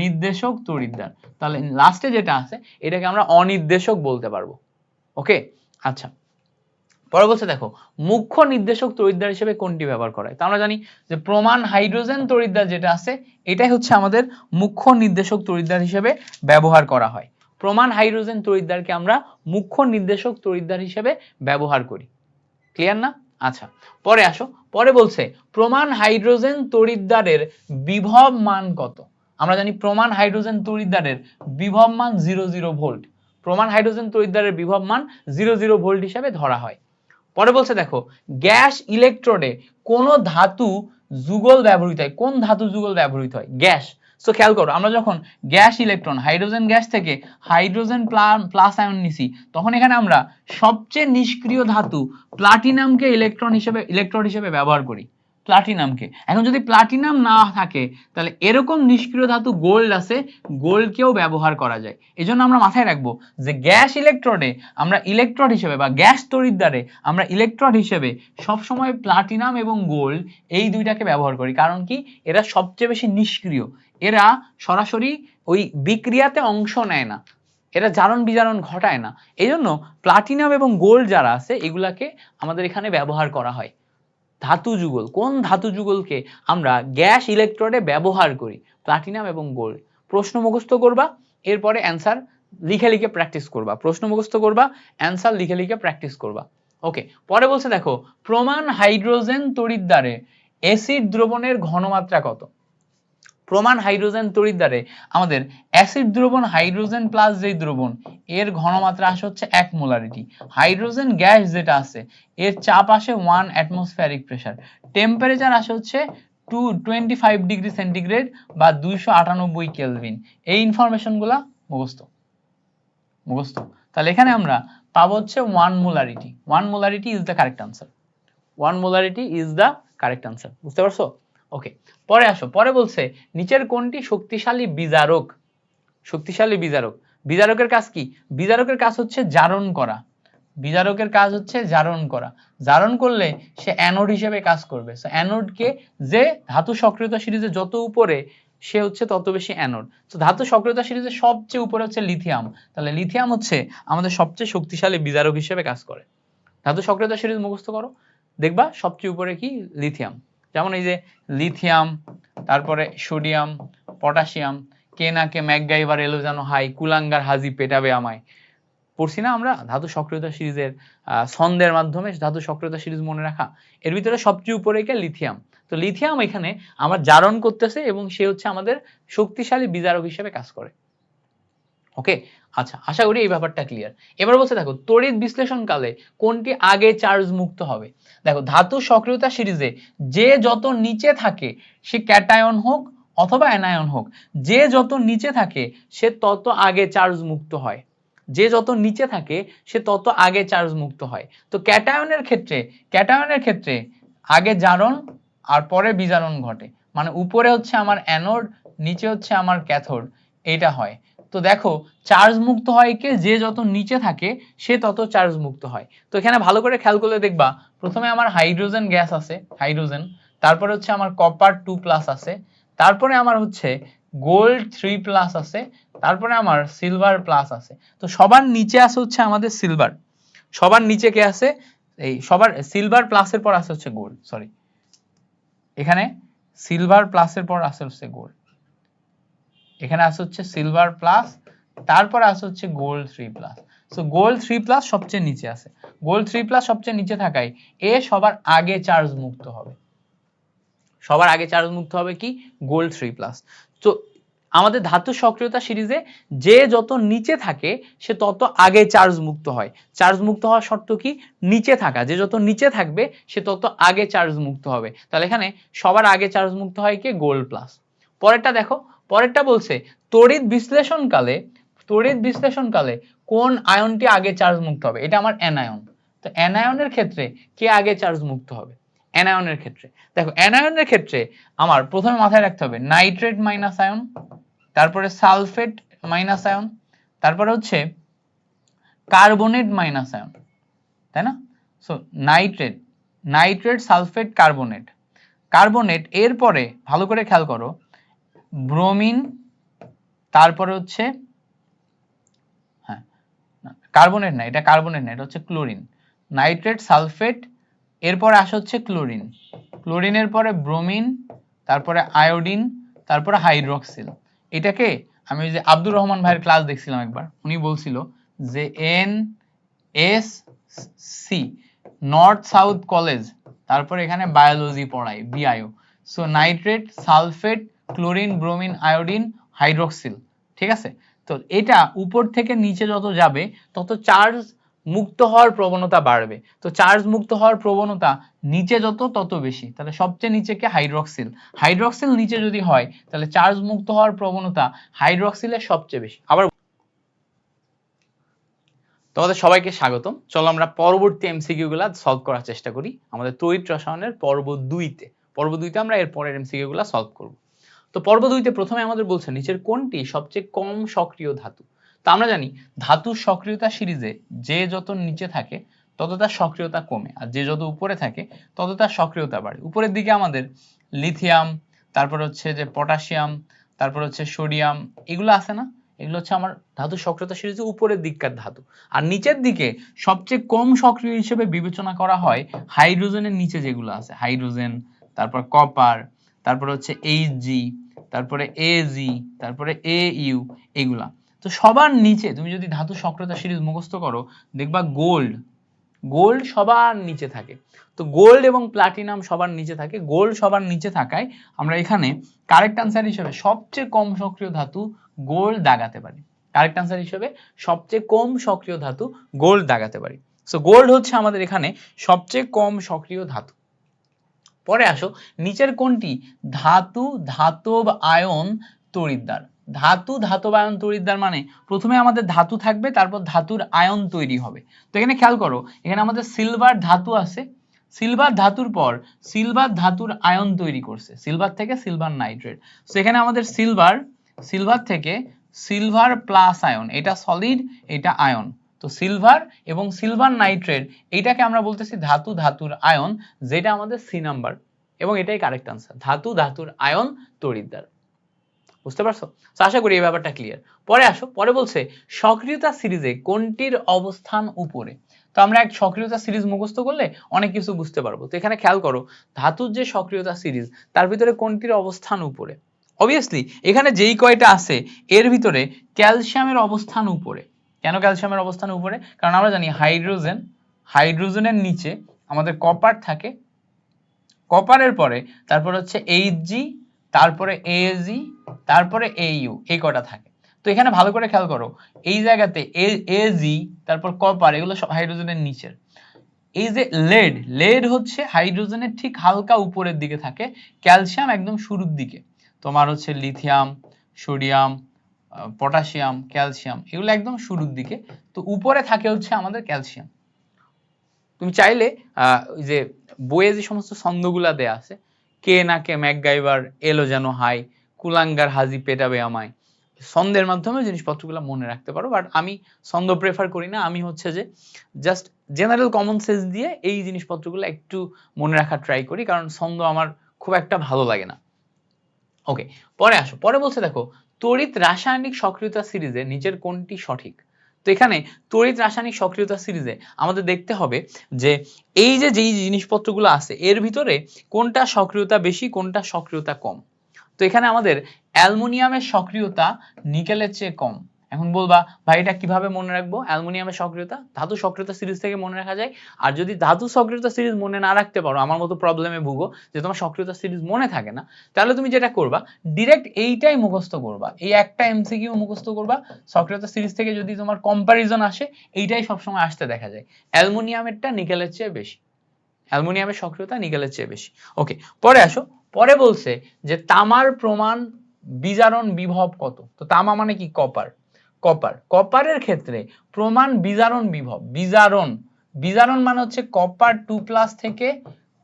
নির্দেশক তড়িৎদ্বার। তাহলে লাস্টে যেটা আছে এটাকে আমরা অনির্দেশক বলতে পারবো। ওকে, আচ্ছা। পরে বলছে দেখো মুখ্য নির্দেশক তড়িৎদ্বার হিসেবে কোনটি ব্যবহার করা হয়? তো আমরা জানি যে প্রমাণ হাইড্রোজেন তড়িৎদ্বার যেটা আছে এটাই হচ্ছে আমাদের মুখ্য নির্দেশক তড়িৎদ্বার হিসেবে ব্যবহার করা হয়। প্রমাণ হাইড্রোজেন তড়িৎদ্বারকে আমরা মুখ্য নির্দেশক তড়িৎদ্বার হিসেবে ব্যবহার করি। ক্লিয়ার না? আচ্ছা, পরে আসো। পরে বলছে প্রমাণ হাইড্রোজেন তড়িৎদ্বারের বিভব মান কত? আমরা জানি প্রমাণ হাইড্রোজেন তড়িৎদ্বারের বিভব মান 00 ভোল্ট। প্রমাণ হাইড্রোজেন তড়িৎদ্বারের বিভব মান 00 ভোল্ট হিসেবে ধরা হয়। পরে বলছে দেখো গ্যাস ইলেকট্রোডে কোন ধাতু যুগল ব্যবহৃত হয়? কোন ধাতু যুগল ব্যবহৃত হয়? গ্যাস। সো খেয়াল করো আমরা যখন গ্যাস ইলেকট্রন হাইড্রোজেন গ্যাস থেকে হাইড্রোজেন প্লাস আয়ন নিছি, তখন এখানে আমরা সবচেয়ে নিষ্ক্রিয় ধাতু প্লাটিনামকে ইলেকট্রোড হিসেবে ব্যবহার করি। প্লাটিনামকে। এখন যদি প্লাটিনাম না থাকে তাহলে এরকম নিষ্ক্রিয় ধাতু গোল্ড আছে, গোল্ডকেও ব্যবহার করা যায়। এজন্য আমরা মাথায় রাখবো যে গ্যাস ইলেকট্রোডে আমরা ইলেকট্রোড হিসেবে বা গ্যাস তড়িৎদ্বারে আমরা ইলেকট্রোড হিসেবে সবসময় প্লাটিনাম এবং গোল্ড এই দুইটাকে ব্যবহার করি। কারণ কি? এরা সবচেয়ে বেশি নিষ্ক্রিয়, এরা সরাসরি ওই বিক্রিয়াতে অংশ নেয় না, এরা জারণ বিজারণ ঘটায় না। এই জন্য প্লাটিনাম এবং গোল্ড যারা আছে এগুলাকে আমাদের এখানে ব্যবহার করা হয়। ধাতু যুগল, কোন ধাতু যুগলকে আমরা গ্যাস ইলেকট্রোডে ব্যবহার করি? প্লাটিনাম এবং গোল্ড। প্রশ্ন মুখস্থ করবা, এরপরে অ্যান্সার লিখে লিখে প্র্যাকটিস করবা। প্রশ্ন মুখস্থ করবা, অ্যান্সার লিখে লিখে প্র্যাকটিস করবা। ওকে, পরে বলছে দেখো প্রমাণ হাইড্রোজেন তড়িৎদ্বারে অ্যাসিড দ্রবণের ঘনমাত্রা কত? প্রমাণ হাইড্রোজেন তড়িৎদ্বারে আমাদের অ্যাসিড দ্রবণ হাইড্রোজেন প্লাস যেই দ্রবণ এর ঘনমাত্রা আসে হচ্ছে 1 মোলারিটি। হাইড্রোজেন গ্যাস যেটা আছে এর চাপ আসে 1 অ্যাটমসফিয়ারিক প্রেসার। টেম্পারেচার আসে হচ্ছে 225 ডিগ্রি সেন্টিগ্রেড বা 298 কেলভিন। এই ইনফরমেশনগুলা মুখস্থ। তাহলে এখানে আমরা পাবো হচ্ছে 1 molarity. 1 molarity is the correct answer. 1 molarity is the correct answer. বুঝতে পারছো? ওকে, পরে আসো। পরে বলছে নিচের কোনটি শক্তিশালী বিজারক? শক্তিশালী বিজারক, বিজারকের কাজ কি? বিজারকের কাজ হচ্ছে জারণ করা। বিজারকের কাজ হচ্ছে জারণ করা। জারণ করলে সে অ্যানোড হিসেবে কাজ করবে। সো অ্যানোডকে, যে ধাতু সক্রিয়তা সিরিজে যত উপরে সে হচ্ছে তত বেশি অ্যানোড। তো ধাতু সক্রিয়তা সিরিজে সবচেয়ে উপরে হচ্ছে লিথিয়াম। তাহলে লিথিয়াম হচ্ছে আমাদের সবচেয়ে শক্তিশালী বিজারক হিসেবে কাজ করে। ধাতু সক্রিয়তা সিরিজ মুখস্থ করো, দেখবা সবচেয়ে উপরে কি? লিথিয়াম। যেমন এই যে লিথিয়াম, তারপরে সোডিয়াম, পটাশিয়াম, কে না কে ম্যাকগাইভার এলো যেন হাই, কুলাঙ্গার হাজি পেটাবে আমায়। পড়ছি না আমরা ধাতু সক্রিয়তা সিরিজের ছন্দের মাধ্যমে ধাতু সক্রিয়তা সিরিজ মনে রাখা। এর ভিতরে সবচেয়ে উপরে কে? লিথিয়াম। তো লিথিয়াম এখানে আমার জারণ করতেছে এবং সে হচ্ছে আমাদের শক্তিশালী বিজারক হিসেবে কাজ করে। ওকে, আচ্ছা, আশা করি এই ব্যাপারটা ক্লিয়ার। এবার বলছে দেখো তড়িৎ বিশ্লেষণকালে কোনটি আগে চার্জ মুক্ত হবে? দেখো ধাতু সক্রিয়তা সিরিজে যে যত নিচে থাকে সে ক্যাটায়ন হোক অথবা অ্যানায়ন হোক, যে যত নিচে থাকে সে তত আগে চার্জ মুক্ত হয়। যে যত নিচে থাকে সে তত আগে চার্জ মুক্ত হয়। তো ক্যাটায়নের ক্ষেত্রে আগে জারণ আর পরে বিজারণ ঘটে। মানে উপরে হচ্ছে আমার অ্যানোড, নিচে হচ্ছে আমার ক্যাথোড, এইটা হয়। তো দেখো চার্জ মুক্ত হয় কে? যে যত নিচে থাকে সে তত চার্জ মুক্ত হয়। তো এখানে ভালো করে খেয়াল করলে দেখবা প্রথমে আমার হাইড্রোজেন গ্যাস আছে, হাইড্রোজেন, তারপরে হচ্ছে আমার কপার 2+ আছে, তারপরে আমার হচ্ছে গোল্ড 3+ আছে, তারপরে আমার সিলভার প্লাস আছে। তো সবার নিচে আছে হচ্ছে আমাদের সিলভার, সবার নিচে কে আছে, এই সবার সিলভার প্লাসের পর আছে হচ্ছে গোল্ড, সরি এখানে সিলভার প্লাসের পর আছে হচ্ছে গোল্ড, এখানে আছে হচ্ছে সিলভার প্লাস, তারপরে আছে হচ্ছে গোল্ড 3+। সো গোল্ড 3+ সবচেয়ে নিচে আছে, গোল্ড 3+ সবচেয়ে নিচে থাকায় এ সবার আগে চার্জ মুক্ত হবে, সবার আগে চার্জ মুক্ত হবে কি, গোল্ড 3+। তো আমাদের ধাতু সক্রিয়তা সিরিজে যে যত নিচে থাকে সে তত আগে চার্জ মুক্ত হয়। চার্জ মুক্ত হওয়ার শর্ত কি, নিচে থাকা, যে যত নিচে থাকবে সে তত আগে চার্জ মুক্ত হবে। তাহলে এখানে সবার আগে চার্জ মুক্ত হয় কি, গোল্ড প্লাস। পরেরটা দেখো, পরেরটা বলছে তড়িৎ বিশ্লেষণকালে, তড়িৎ বিশ্লেষণকালে কোন আয়নটি আগে চার্জ মুক্ত হবে, এটা আমার অ্যানায়ন। তো অ্যানায়নের ক্ষেত্রে কে আগে চার্জ মুক্ত হবে, অ্যানায়নের ক্ষেত্রে দেখো, অ্যানায়নের ক্ষেত্রে আমার প্রথমে মাথায় রাখতে হবে নাইট্রেট মাইনাস আয়ন, তারপরে সালফেট মাইনাস আয়ন, তারপরে হচ্ছে কার্বনেট মাইনাস আয়ন, তাই না? So nitrate, nitrate, sulphate, carbonate, carbonate, এরপরে ভালো করে খেয়াল করো ব্রোমিন, তারপরে হচ্ছে হ্যাঁ কার্বনেট না, এটা কার্বনেট না, এটা হচ্ছে ক্লোরিন। নাইট্রেট, সালফেট, এরপরে আসে হচ্ছে ক্লোরিন, ক্লোরিনের পরে ব্রোমিন, তারপরে আয়োডিন, তারপরে হাইড্রোক্সিল। এটাকে আমি যে আব্দুর রহমান ভাইয়ের ক্লাস দেখছিলাম একবার, উনি বলছিল যে NSC, নর্থ সাউথ কলেজ, তারপরে এখানে বায়োলজি পড়ায় BIO. So nitrate, sulphate, chlorine, bromine, iodine, hydroxyl, ঠিক আছে? তো এটা উপর থেকে নিচে যত যাবে তত চার্জ মুক্ত হওয়ার প্রবণতা বাড়বে। তো চার্জ মুক্ত হওয়ার প্রবণতা নিচে যত তত বেশি, তাহলে সবচেয়ে নিচে কে, হাইড্রোক্সিল। হাইড্রোক্সিল নিচে যদি হয় তাহলে চার্জ মুক্ত হওয়ার প্রবণতা হাইড্রোক্সিলের সবচেয়ে বেশি। আবার তোমাদের সবাইকে স্বাগতম। চলো আমরা পরবর্তী এমসিকিউ গুলা সলভ করার চেষ্টা করি আমাদের তড়িৎ রসায়নের পর্ব 2-তে। পর্ব 2-তে আমরা এর পরের এমসিকিউ গুলা সলভ করব। তো পর্ব 2-তে প্রথমে আমাদের বলছে নিচের কোনটি সবচেয়ে কম সক্রিয় ধাতু। তো আমরা জানি ধাতুর সক্রিয়তা সিরিজে যে যত নিচে থাকে তত তার সক্রিয়তা কমে, আর যে যত উপরে থাকে তত তার সক্রিয়তা বাড়ে। উপরের দিকে আমাদের লিথিয়াম, তারপর হচ্ছে যে পটাশিয়াম, তারপর হচ্ছে সোডিয়াম, এগুলো আছে না, এগুলো হচ্ছে আমার ধাতুর সক্রিয়তা সিরিজে উপরের দিককার ধাতু। আর নিচের দিকে সবচেয়ে কম সক্রিয় হিসেবে বিবেচনা করা হয় হাইড্রোজেনের নিচে যেগুলো আছে, হাইড্রোজেন, তারপর কপার, তারপর হচ্ছে Hg, তারপরে Ag, তারপরে Au, এগুলা। তো সবার নিচে তুমি যদি ধাতু সক্রিয়তা সিরিজ মুখস্থ করো দেখবা গোল্ড, গোল্ড সবার নিচে থাকে। তো গোল্ড এবং প্লাটিনাম সবার নিচে থাকে, গোল্ড সবার নিচে থাকায় আমরা এখানে কারেক্ট আনসার হিসেবে সবচেয়ে কম সক্রিয় ধাতু গোল্ড দাগাতে পারি। কারেক্ট আনসার হিসেবে সবচেয়ে কম সক্রিয় ধাতু গোল্ড দাগাতে পারি। সো গোল্ড হচ্ছে আমাদের এখানে সবচেয়ে কম সক্রিয় ধাতু। পরে আসো নিচের কোনটি ধাতু ধাতব আয়ন তড়িৎদ্বার। ধাতু ধাতব আয়ন তড়িৎদ্বার মানে প্রথমে আমাদের ধাতু থাকবে, তারপর ধাতুর আয়ন তৈরি হবে। তো এখানে খেয়াল করো, এখানে আমাদের সিলভার ধাতু আছে, সিলভার ধাতুর পর সিলভার ধাতুর আয়ন তৈরি করছে, সিলভার থেকে সিলভার নাইট্রেট। সেখানে আমাদের সিলভার, সিলভার থেকে সিলভার প্লাস আয়ন, এটা সলিড, এটা আয়ন। তো সিলভার এবং সিলভার নাইট্রেট, এইটাকে আমরা বলতেছি ধাতু ধাতুর আয়ন, যেটা আমাদের সি নাম্বার, এবং এটাই কারেক্ট আনসার, ধাতু ধাতুর আয়ন তড়িৎদ্বার। বুঝতে পারছো? তো আশা করি এই ব্যাপারটা ক্লিয়ার। পরে আসো, পরে বলছে সক্রিয়তা সিরিজে কোনটির অবস্থান উপরে। তো আমরা এক সক্রিয়তা সিরিজ মুখস্থ করলে অনেক কিছু বুঝতে পারবো। তো এখানে খেয়াল করো ধাতুর যে সক্রিয়তা সিরিজ তার ভিতরে কোনটির অবস্থান উপরে। অবভিয়াসলি এখানে যেই কয়টা আছে এর ভিতরে ক্যালসিয়ামের অবস্থান উপরে। কেন ক্যালসিয়ামের অবস্থান উপরে? কারণ আমরা জানি হাইড্রোজেন, হাইড্রোজেনের নিচে আমাদের কপার থাকে, কপারের পরে তারপর হচ্ছে Hg, তারপরে Ag, তারপরে Au, এই কটা থাকে। তো এখানে ভালো করে খেয়াল করো এই জায়গাতে Ag, তারপর কপার, এগুলো সব হাইড্রোজেনের নিচের। এই যে লেড, লেড হচ্ছে হাইড্রোজেনের ঠিক হালকা উপরের দিকে থাকে, ক্যালসিয়াম একদম শুরুর দিকে। তোমার হচ্ছে লিথিয়াম, সোডিয়াম, পটাশিয়াম, ক্যালসিয়াম, এগুলো একদম শুরুর দিকে। তো উপরে থাকে হচ্ছে আমাদের ক্যালসিয়াম। তুমি চাইলে ওই যে বইয়ে যে সমস্ত ছন্দগুলা দেয়া আছে, কে না কে ম্যাকগাইভার এলো যেন হাই, কুলাঙ্গার হাজি পেটাবে আমায়, ছন্দের মাধ্যমে জিনিসপত্রগুলো মনে রাখতে পারো। বাট আমি ছন্দ প্রেফার করি না, আমি হচ্ছে যে জাস্ট জেনারেল কমন সেন্স দিয়ে এই জিনিসপত্রগুলো একটু মনে রাখার ট্রাই করি, কারণ ছন্দ আমার খুব একটা ভালো লাগে না। ওকে, পরে আসো, পরে বলছে দেখো তড়িৎ রাসায়নিক সক্রিয়তা সিরিজে নিচের কোনটি সঠিক। তো এখানে তড়িৎ রাসায়নিক সক্রিয়তা সিরিজে আমাদের দেখতে হবে যে এই যে যেই জিনিসপত্রগুলো আছে এর ভিতরে কোনটা সক্রিয়তা বেশি কোনটা সক্রিয়তা কম। তো এখানে আমাদের অ্যালুমিনিয়ামের সক্রিয়তা নিকেলের চেয়ে কম। এখন বলবা ভাই এটা কিভাবে মনে রাখবো অ্যালুমিনিয়ামের সক্রিয়তা? ধাতু সক্রিয়তা সিরিজ থেকে মনে রাখা যায়। আর যদি ধাতু সক্রিয়তা সিরিজ মনে না রাখতে পারো, আমার মতো প্রবলেমে ভুগো যে তোমার সক্রিয়তা সিরিজ মনে থাকে না, তাহলে তুমি যেটা করবা ডিরেক্ট এইটাই মুখস্থ করবা, এই একটা এমসিকিউ মুখস্থ করবা। সক্রিয়তা সিরিজ থেকে যদি তোমার কম্পারিজন আসে, এইটাই সবসময় আসতে দেখা যায়, অ্যালুমিনিয়ামেরটা নিকেলের চেয়ে বেশি, অ্যালুমিনিয়ামের সক্রিয়তা নিকেলের চেয়ে বেশি। ওকে, পরে আসো, পরে বলছে যে তামার প্রমাণ বিজারণ বিভব কত। তো তামা মানে কি? কপার। কপার, কপারের ক্ষেত্রে প্রমাণ বিজারণ বিভব, বিজারণ, বিজারণ মানে হচ্ছে কপার 2+ থেকে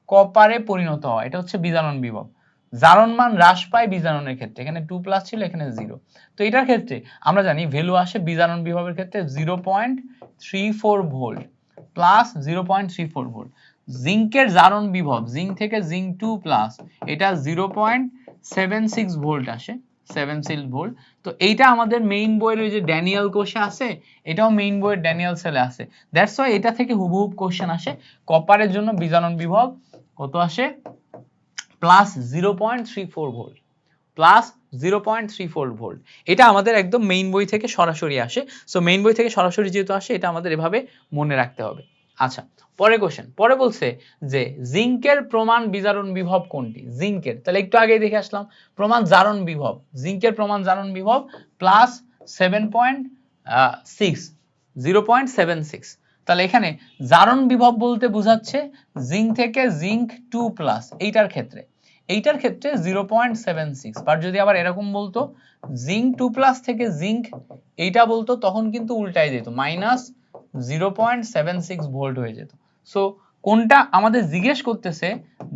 কপারে পরিণত হয়, এটা হচ্ছে বিজারণ বিভব। জারণ মান হ্রাস পায় বিজারণের ক্ষেত্রে, এখানে 2+ ছিল এখানে 0। তো এটার ক্ষেত্রে আমরা জানি ভ্যালু আসে বিজারণ বিভবের ক্ষেত্রে 0.34 ভোল্ট প্লাস 0.34 ভোল্ট। জিঙ্কের জারণ বিভব, জিঙ্ক থেকে জিঙ্ক 2+, এটা 0.76 ভোল্ট আসে, 76 ভোল্ট। তো এইটা আমাদের মেইন বইয়ের ওই যে ড্যানিয়েল কোষে আছে, এটাও মেইন বইয়ের ড্যানিয়েল সেলে আছে। দ্যাটস ওয়াই এটা থেকে হুবহু কোশ্চেন আসে। কপারের জন্য বিজারণ বিভব কত আসে? Plus 0.34 volt, plus 0.34 volt. এটা আমাদের একদম মেইন বই থেকে সরাসরি আসে। সো মেইন বই থেকে সরাসরি যেহেতু আসে, এটা আমাদের এভাবে মনে রাখতে হবে। আচ্ছা, পরে কোশ্চেন, পরে বলছে যে জিঙ্কের প্রমাণ বিজারণ বিভব কোনটি? জিঙ্কের, তাহলে একটু আগেই দেখে আসলাম প্রমাণ জারণ বিভব, জিঙ্কের প্রমাণ জারণ বিভব প্লাস 7.6, 0.76। তাহলে এখানে জারণ বিভব বলতে বোঝাচ্ছে জিঙ্ক থেকে জিঙ্ক 2+, এইটার ক্ষেত্রে, এইটার ক্ষেত্রে 0.76। বাট যদি আবার এরকম বলতো জিঙ্ক 2+ থেকে জিঙ্ক এইটা বলতো, তখন কিন্তু উল্টাই যেত, -0.76 ভোল্ট হয়ে যেত। সো কোনটা আমাদের জিজ্ঞেস করতেছে,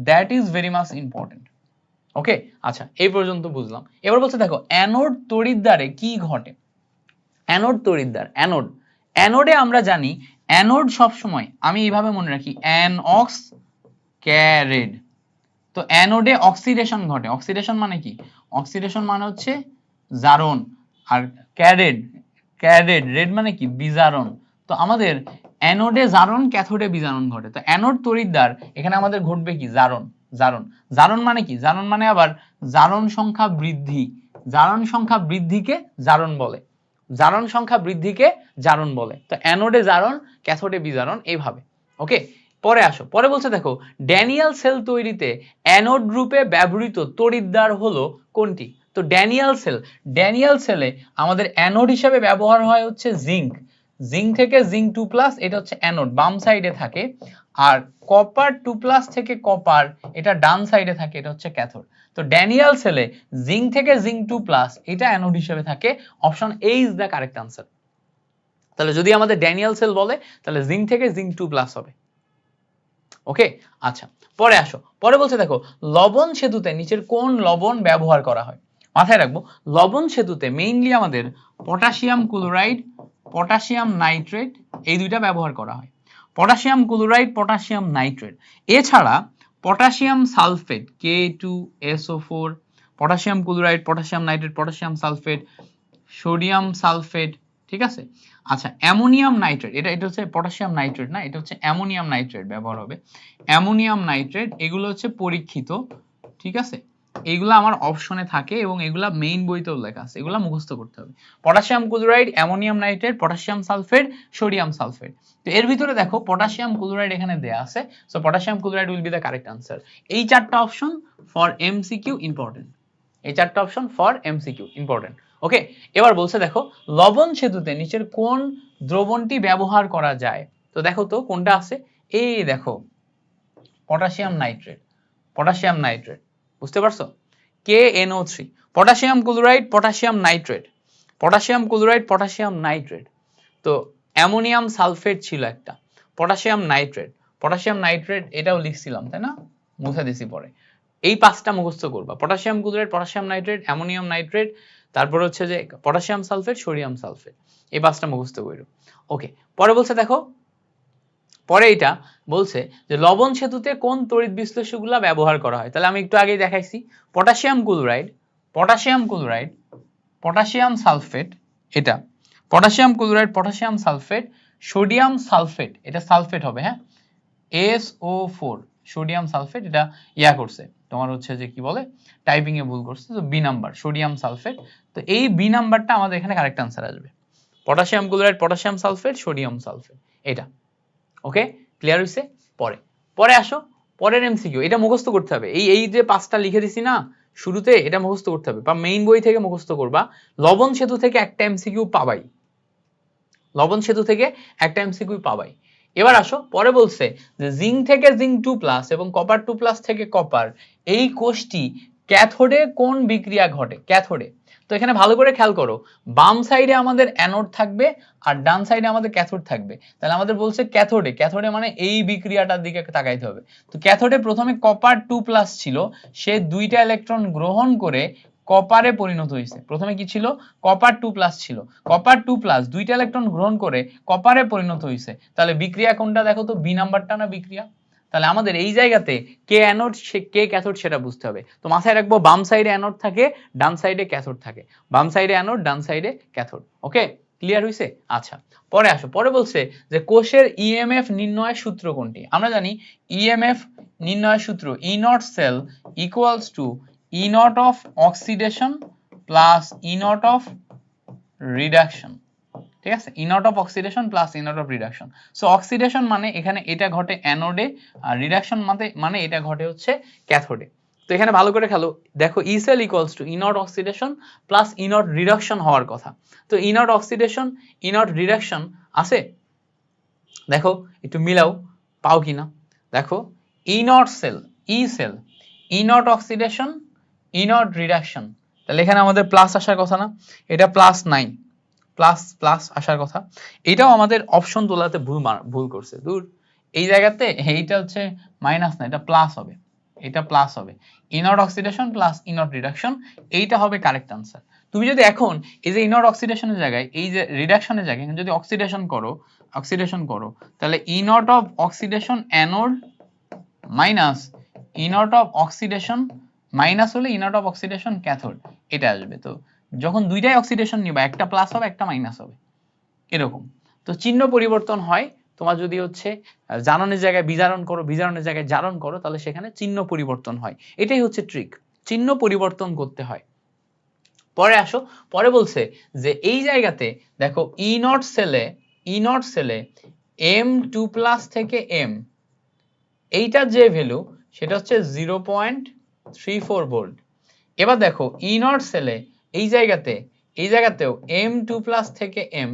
that is very much important. Okay, আচ্ছা এই পর্যন্ত বুঝলাম। এবার বলছে দেখো অ্যানোড তড়িৎদ্বারে কি ঘটে। অ্যানোড তড়িৎদ্বার, অ্যানোড, অ্যানোডে আমরা জানি অ্যানোড সবসময়, আমি এইভাবে মনে রাখি অ্যানঅক্স ক্যারেড। তো অ্যানোডে অক্সিডেশন ঘটে, অক্সিডেশন মানে কি? অক্সিডেশন মানে হচ্ছে জারণ, আর ক্যারেড, ক্যারেড রেড মানে কি? বিজারণ। তো আমাদের অ্যানোডে জারণ, ক্যাথোডে বিজারণ ঘটে। তো অ্যানোড তড়িৎদ্বার এখানে আমাদের ঘটবে কি? জারণ, জারণ। জারণ মানে কি? জারণ মানে আবার জারণ সংখ্যা বৃদ্ধি, জারণ সংখ্যা বৃদ্ধিকে জারণ বলে, জারণ সংখ্যা বৃদ্ধিকে জারণ বলে। তো অ্যানোডে জারণ, ক্যাথোডে বিজারণ, এইভাবে। ওকে, পরে আসো, পরে বলছে দেখো ড্যানিয়েল সেল তৈরিতে অ্যানোড রূপে ব্যবহৃত তড়িৎদ্বার হলো কোনটি। তো ড্যানিয়েল সেল, ড্যানিয়েল সেলে আমাদের অ্যানোড হিসেবে ব্যবহার হয় হচ্ছে জিঙ্ক, জিঙ্ক থেকে জিঙ্ক 2+, এটা হচ্ছে অ্যানোড, বাম সাইডে থাকে। আর কপার 2+ থেকে কপার, এটা ডান সাইডে থাকে, এটা হচ্ছে ক্যাথোড। তো ড্যানিয়েল সেলে জিঙ্ক থেকে জিঙ্ক 2+, এটা অ্যানোড হিসেবে থাকে। Option A is the correct answer. তাহলে যদি আমাদের ড্যানিয়েল সেল বলে, তাহলে জিঙ্ক থেকে জিঙ্ক 2+ হবে। ওকে, আচ্ছা পরে আসো, পরে বলছে দেখো লবণ সেতুতে নিচের কোন লবণ ব্যবহার করা হয়। মাথায় রাখবো লবণ সেতুতে মেইনলি আমাদের পটাশিয়াম ক্লোরাইড, পটাশিয়াম নাইট্রেট, এই দুইটা ব্যবহার করা হয়। পটাশিয়াম ক্লোরাইড, পটাশিয়াম নাইট্রেট, এছাড়া potassium sulphate K2SO4, potassium chloride, potassium nitrate, potassium sulphate, sodium sulphate, ঠিক আছে। আচ্ছা অ্যামোনিয়াম নাইট্রেট, এটা এটা হচ্ছে পটাশিয়াম নাইট্রেট না, এটা হচ্ছে অ্যামোনিয়াম নাইট্রেট ব্যবহার হবে। অ্যামোনিয়াম নাইট্রেট এগুলো হচ্ছে পরীক্ষিত, ঠিক আছে। এইগুলো আমার অপশনে থাকে এবং এগুলা মেইন বইতেও লেখা আছে, এগুলো মুখস্থ করতে হবে। Potassium chloride, ammonium nitrate, potassium sulphate, sodium sulphate. তো এর ভিতরে দেখো পটাশিয়াম ক্লোরাইড এখানে দেয়া আছে, so potassium chloride will be the correct answer. এই চারটা অপশন ফর এমসিকিউ ইম্পর্টেন্ট, এই চারটা অপশন ফর এমসিকিউ ইম্পর্টেন্ট। ওকে, এবার বলছে দেখো লবণ সেতুতে নিচের কোন দ্রবণটি ব্যবহার করা যায়। তো দেখো তো কোনটা আছে, এই দেখো পটাশিয়াম নাইট্রেট, পটাশিয়াম নাইট্রেট, বুঝতে পারছো? KNO3, potassium chloride, potassium nitrate, potassium chloride, potassium nitrate. তো অ্যামোনিয়াম সালফেট ছিল একটা, পটাশিয়াম নাইট্রেট, পটাশিয়াম নাইট্রেট এটাও লিখছিলাম তাই না, মুছে দিছি পরে। এই পাঁচটা মুখস্থ করবা, potassium chloride, potassium nitrate, ammonium nitrate, তারপর হচ্ছে যে পটাশিয়াম সালফেট, সোডিয়াম সালফেট, এই পাঁচটা মুখস্থ করো। ওকে, পরে বলছে দেখো, পরে এটা বলছে যে লবণ সেতুতে কোন তড়িৎ বিশ্লেষকগুলো ব্যবহার করা হয়। তাহলে আমি একটু আগেই দেখাইছি potassium chloride, potassium chloride, potassium sulphate, এটা potassium chloride, potassium sulphate, sodium sulphate, এটা সালফেট হবে, হ্যাঁ, SO4 সোডিয়াম সালফেট, এটা ইয়া করছে তোমার হচ্ছে যে কি বলে টাইপিং এ ভুল করছে, তো বি নাম্বার সোডিয়াম সালফেট। তো এই বি নাম্বারটা আমাদের এখানে কারেক্ট আনসার আসবে, potassium chloride, potassium sulphate, sodium sulphate, এটা। ওকে, ক্লিয়ার হইছে? পরে আসো, পরের এমসিকিউ, এটা মুখস্থ করতে হবে। এই যে 5টা লিখে দিছি না শুরুতে, এটা মুখস্থ করতে হবে বা মেইন বই থেকে মুখস্থ করবা। লবণ সেতু থেকে একটা এমসিকিউ পাবাই, লবণ সেতু থেকে একটা এমসিকিউ পাবাই। এবার আসো, পরে বলছে যে জিঙ্ক থেকে জিঙ্ক 2+ এবং কপার 2+ থেকে কপার, এই কোষটি ক্যাথোডে কোন বিক্রিয়া ঘটে? ক্যাথোডে। তো এখানে ভালো করে খেয়াল করো, বাম সাইডে আমাদের অ্যানোড থাকবে আর ডান সাইডে আমাদের ক্যাথোড থাকবে। তাহলে আমাদের বলছে ক্যাথোডে, ক্যাথোডে মানে এই বিক্রিয়াটার দিকে তাকাইতে হবে। তো ক্যাথোডে প্রথমে কপার 2+ ছিল, সে 2টা ইলেকট্রন গ্রহণ করে কপারে পরিণত হয়েছে। প্রথমে কি ছিল? কপার 2+ ছিল, কপার 2+ 2টা ইলেকট্রন গ্রহণ করে কপারে পরিণত হয়েছে। তাহলে বিক্রিয়া কোনটা দেখো তো, বি নাম্বারটা না বিক্রিয়া? তাহলে আমাদের এই জায়গাতে কে অ্যানোড কে ক্যাথোড সেটা বুঝতে হবে। তো মাথায় রাখবো, বাম সাইডে অ্যানোড থাকে, ডান সাইডে ক্যাথোড থাকে, বাম সাইডে অ্যানোড, ডান সাইডে ক্যাথোড। ওকে, ক্লিয়ার হইছে? আচ্ছা, পরে আসো, পরে বলছে যে কোষের ইএমএফ নির্ণয়ের সূত্র কোনটি? আমরা জানি ইএমএফ নির্ণয়ের সূত্র, E naught cell equals to E naught of oxidation plus E naught of reduction. ঠিক আছে, E naught of oxidation plus E naught of reduction. So oxidation মানে এখানে এটা ঘটে অ্যানোডে, আর রিডাকশন মানে এটা ঘটে হচ্ছে ক্যাথোডে। তো এখানে ভালো করে খেলো, দেখো E cell equals to E naught oxidation plus E naught reduction হওয়ার কথা। তো E naught oxidation, E naught reduction আছে, দেখো একটু মিলাও, পাও কিনা দেখো। E naught cell, E cell, E naught oxidation, E naught reduction, তাহলে এখানে আমাদের প্লাস আসার কথা না? এটা প্লাস নাই, প্লাস প্লাস আসার কথা। এটাও আমাদের অপশন তোলাতে ভুল করছে, দূর। এই জায়গাতে এইটা হচ্ছে মাইনাস না, এটা প্লাস হবে, এটা প্লাস হবে। E naught oxidation plus E naught reduction, এইটা হবে কারেক্ট আনসার। তুমি যদি এখন এই যে ই নট অক্সিডেশনের জায়গায় এই যে রিডাকশনের জায়গায় যদি অক্সিডেশন করো, তাহলে E naught of oxidation anode minus E naught of oxidation, minus হলে E naught of oxidation cathode, এটা আসবে। তো যখন দুইটাই অক্সিডেশন নিবা, একটা প্লাস হবে একটা মাইনাস হবে, এরকম। তো চিহ্ন পরিবর্তন হয়, তোমার যদি হচ্ছে জারণের জায়গায় বিজারণ করো, বিজারণের জায়গায় জারণ করো, তাহলে সেখানে চিহ্ন পরিবর্তন হয়। এটাই হচ্ছে ট্রিক, চিহ্ন পরিবর্তন করতে হয়। পরে আসো, পরে বলছে যে এই জায়গাতে দেখো ই নট সেলে M2+ থেকে M, এইটার যে ভ্যালু সেটা হচ্ছে 0.34 ভোল্ট। এবার দেখো ই নট সেলে এই জায়গাতেও M2+ থেকে M,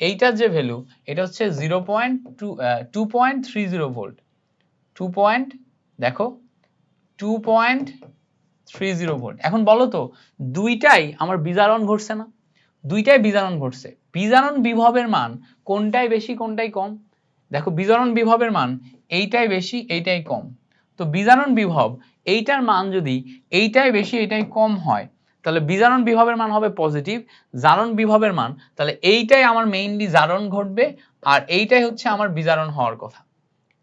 এইটার যে ভ্যালু এটা হচ্ছে 2.30 ভোল্ট, 2. দেখো 2.30 ভোল্ট। এখন বলো তো, দুইটাই আমার বিজারণ ঘটছে না? দুইটাই বিজারণ ঘটছে। বিজারণ বিভবের মান কোনটাই বেশি কোনটাই কম? দেখো বিজারণ বিভবের মান এইটাই বেশি এইটাই কম। তো বিজারণ বিভব এইটার মান যদি এইটাই বেশি এইটাই কম হয়, তাহলে বিজারণ বিভবের মান হবে পজিটিভ। জারণ বিভবের মান, তাহলে এইটাই আমার মেইনলি জারণ ঘটবে আর এইটাই হচ্ছে আমার বিজারণ হওয়ার কথা।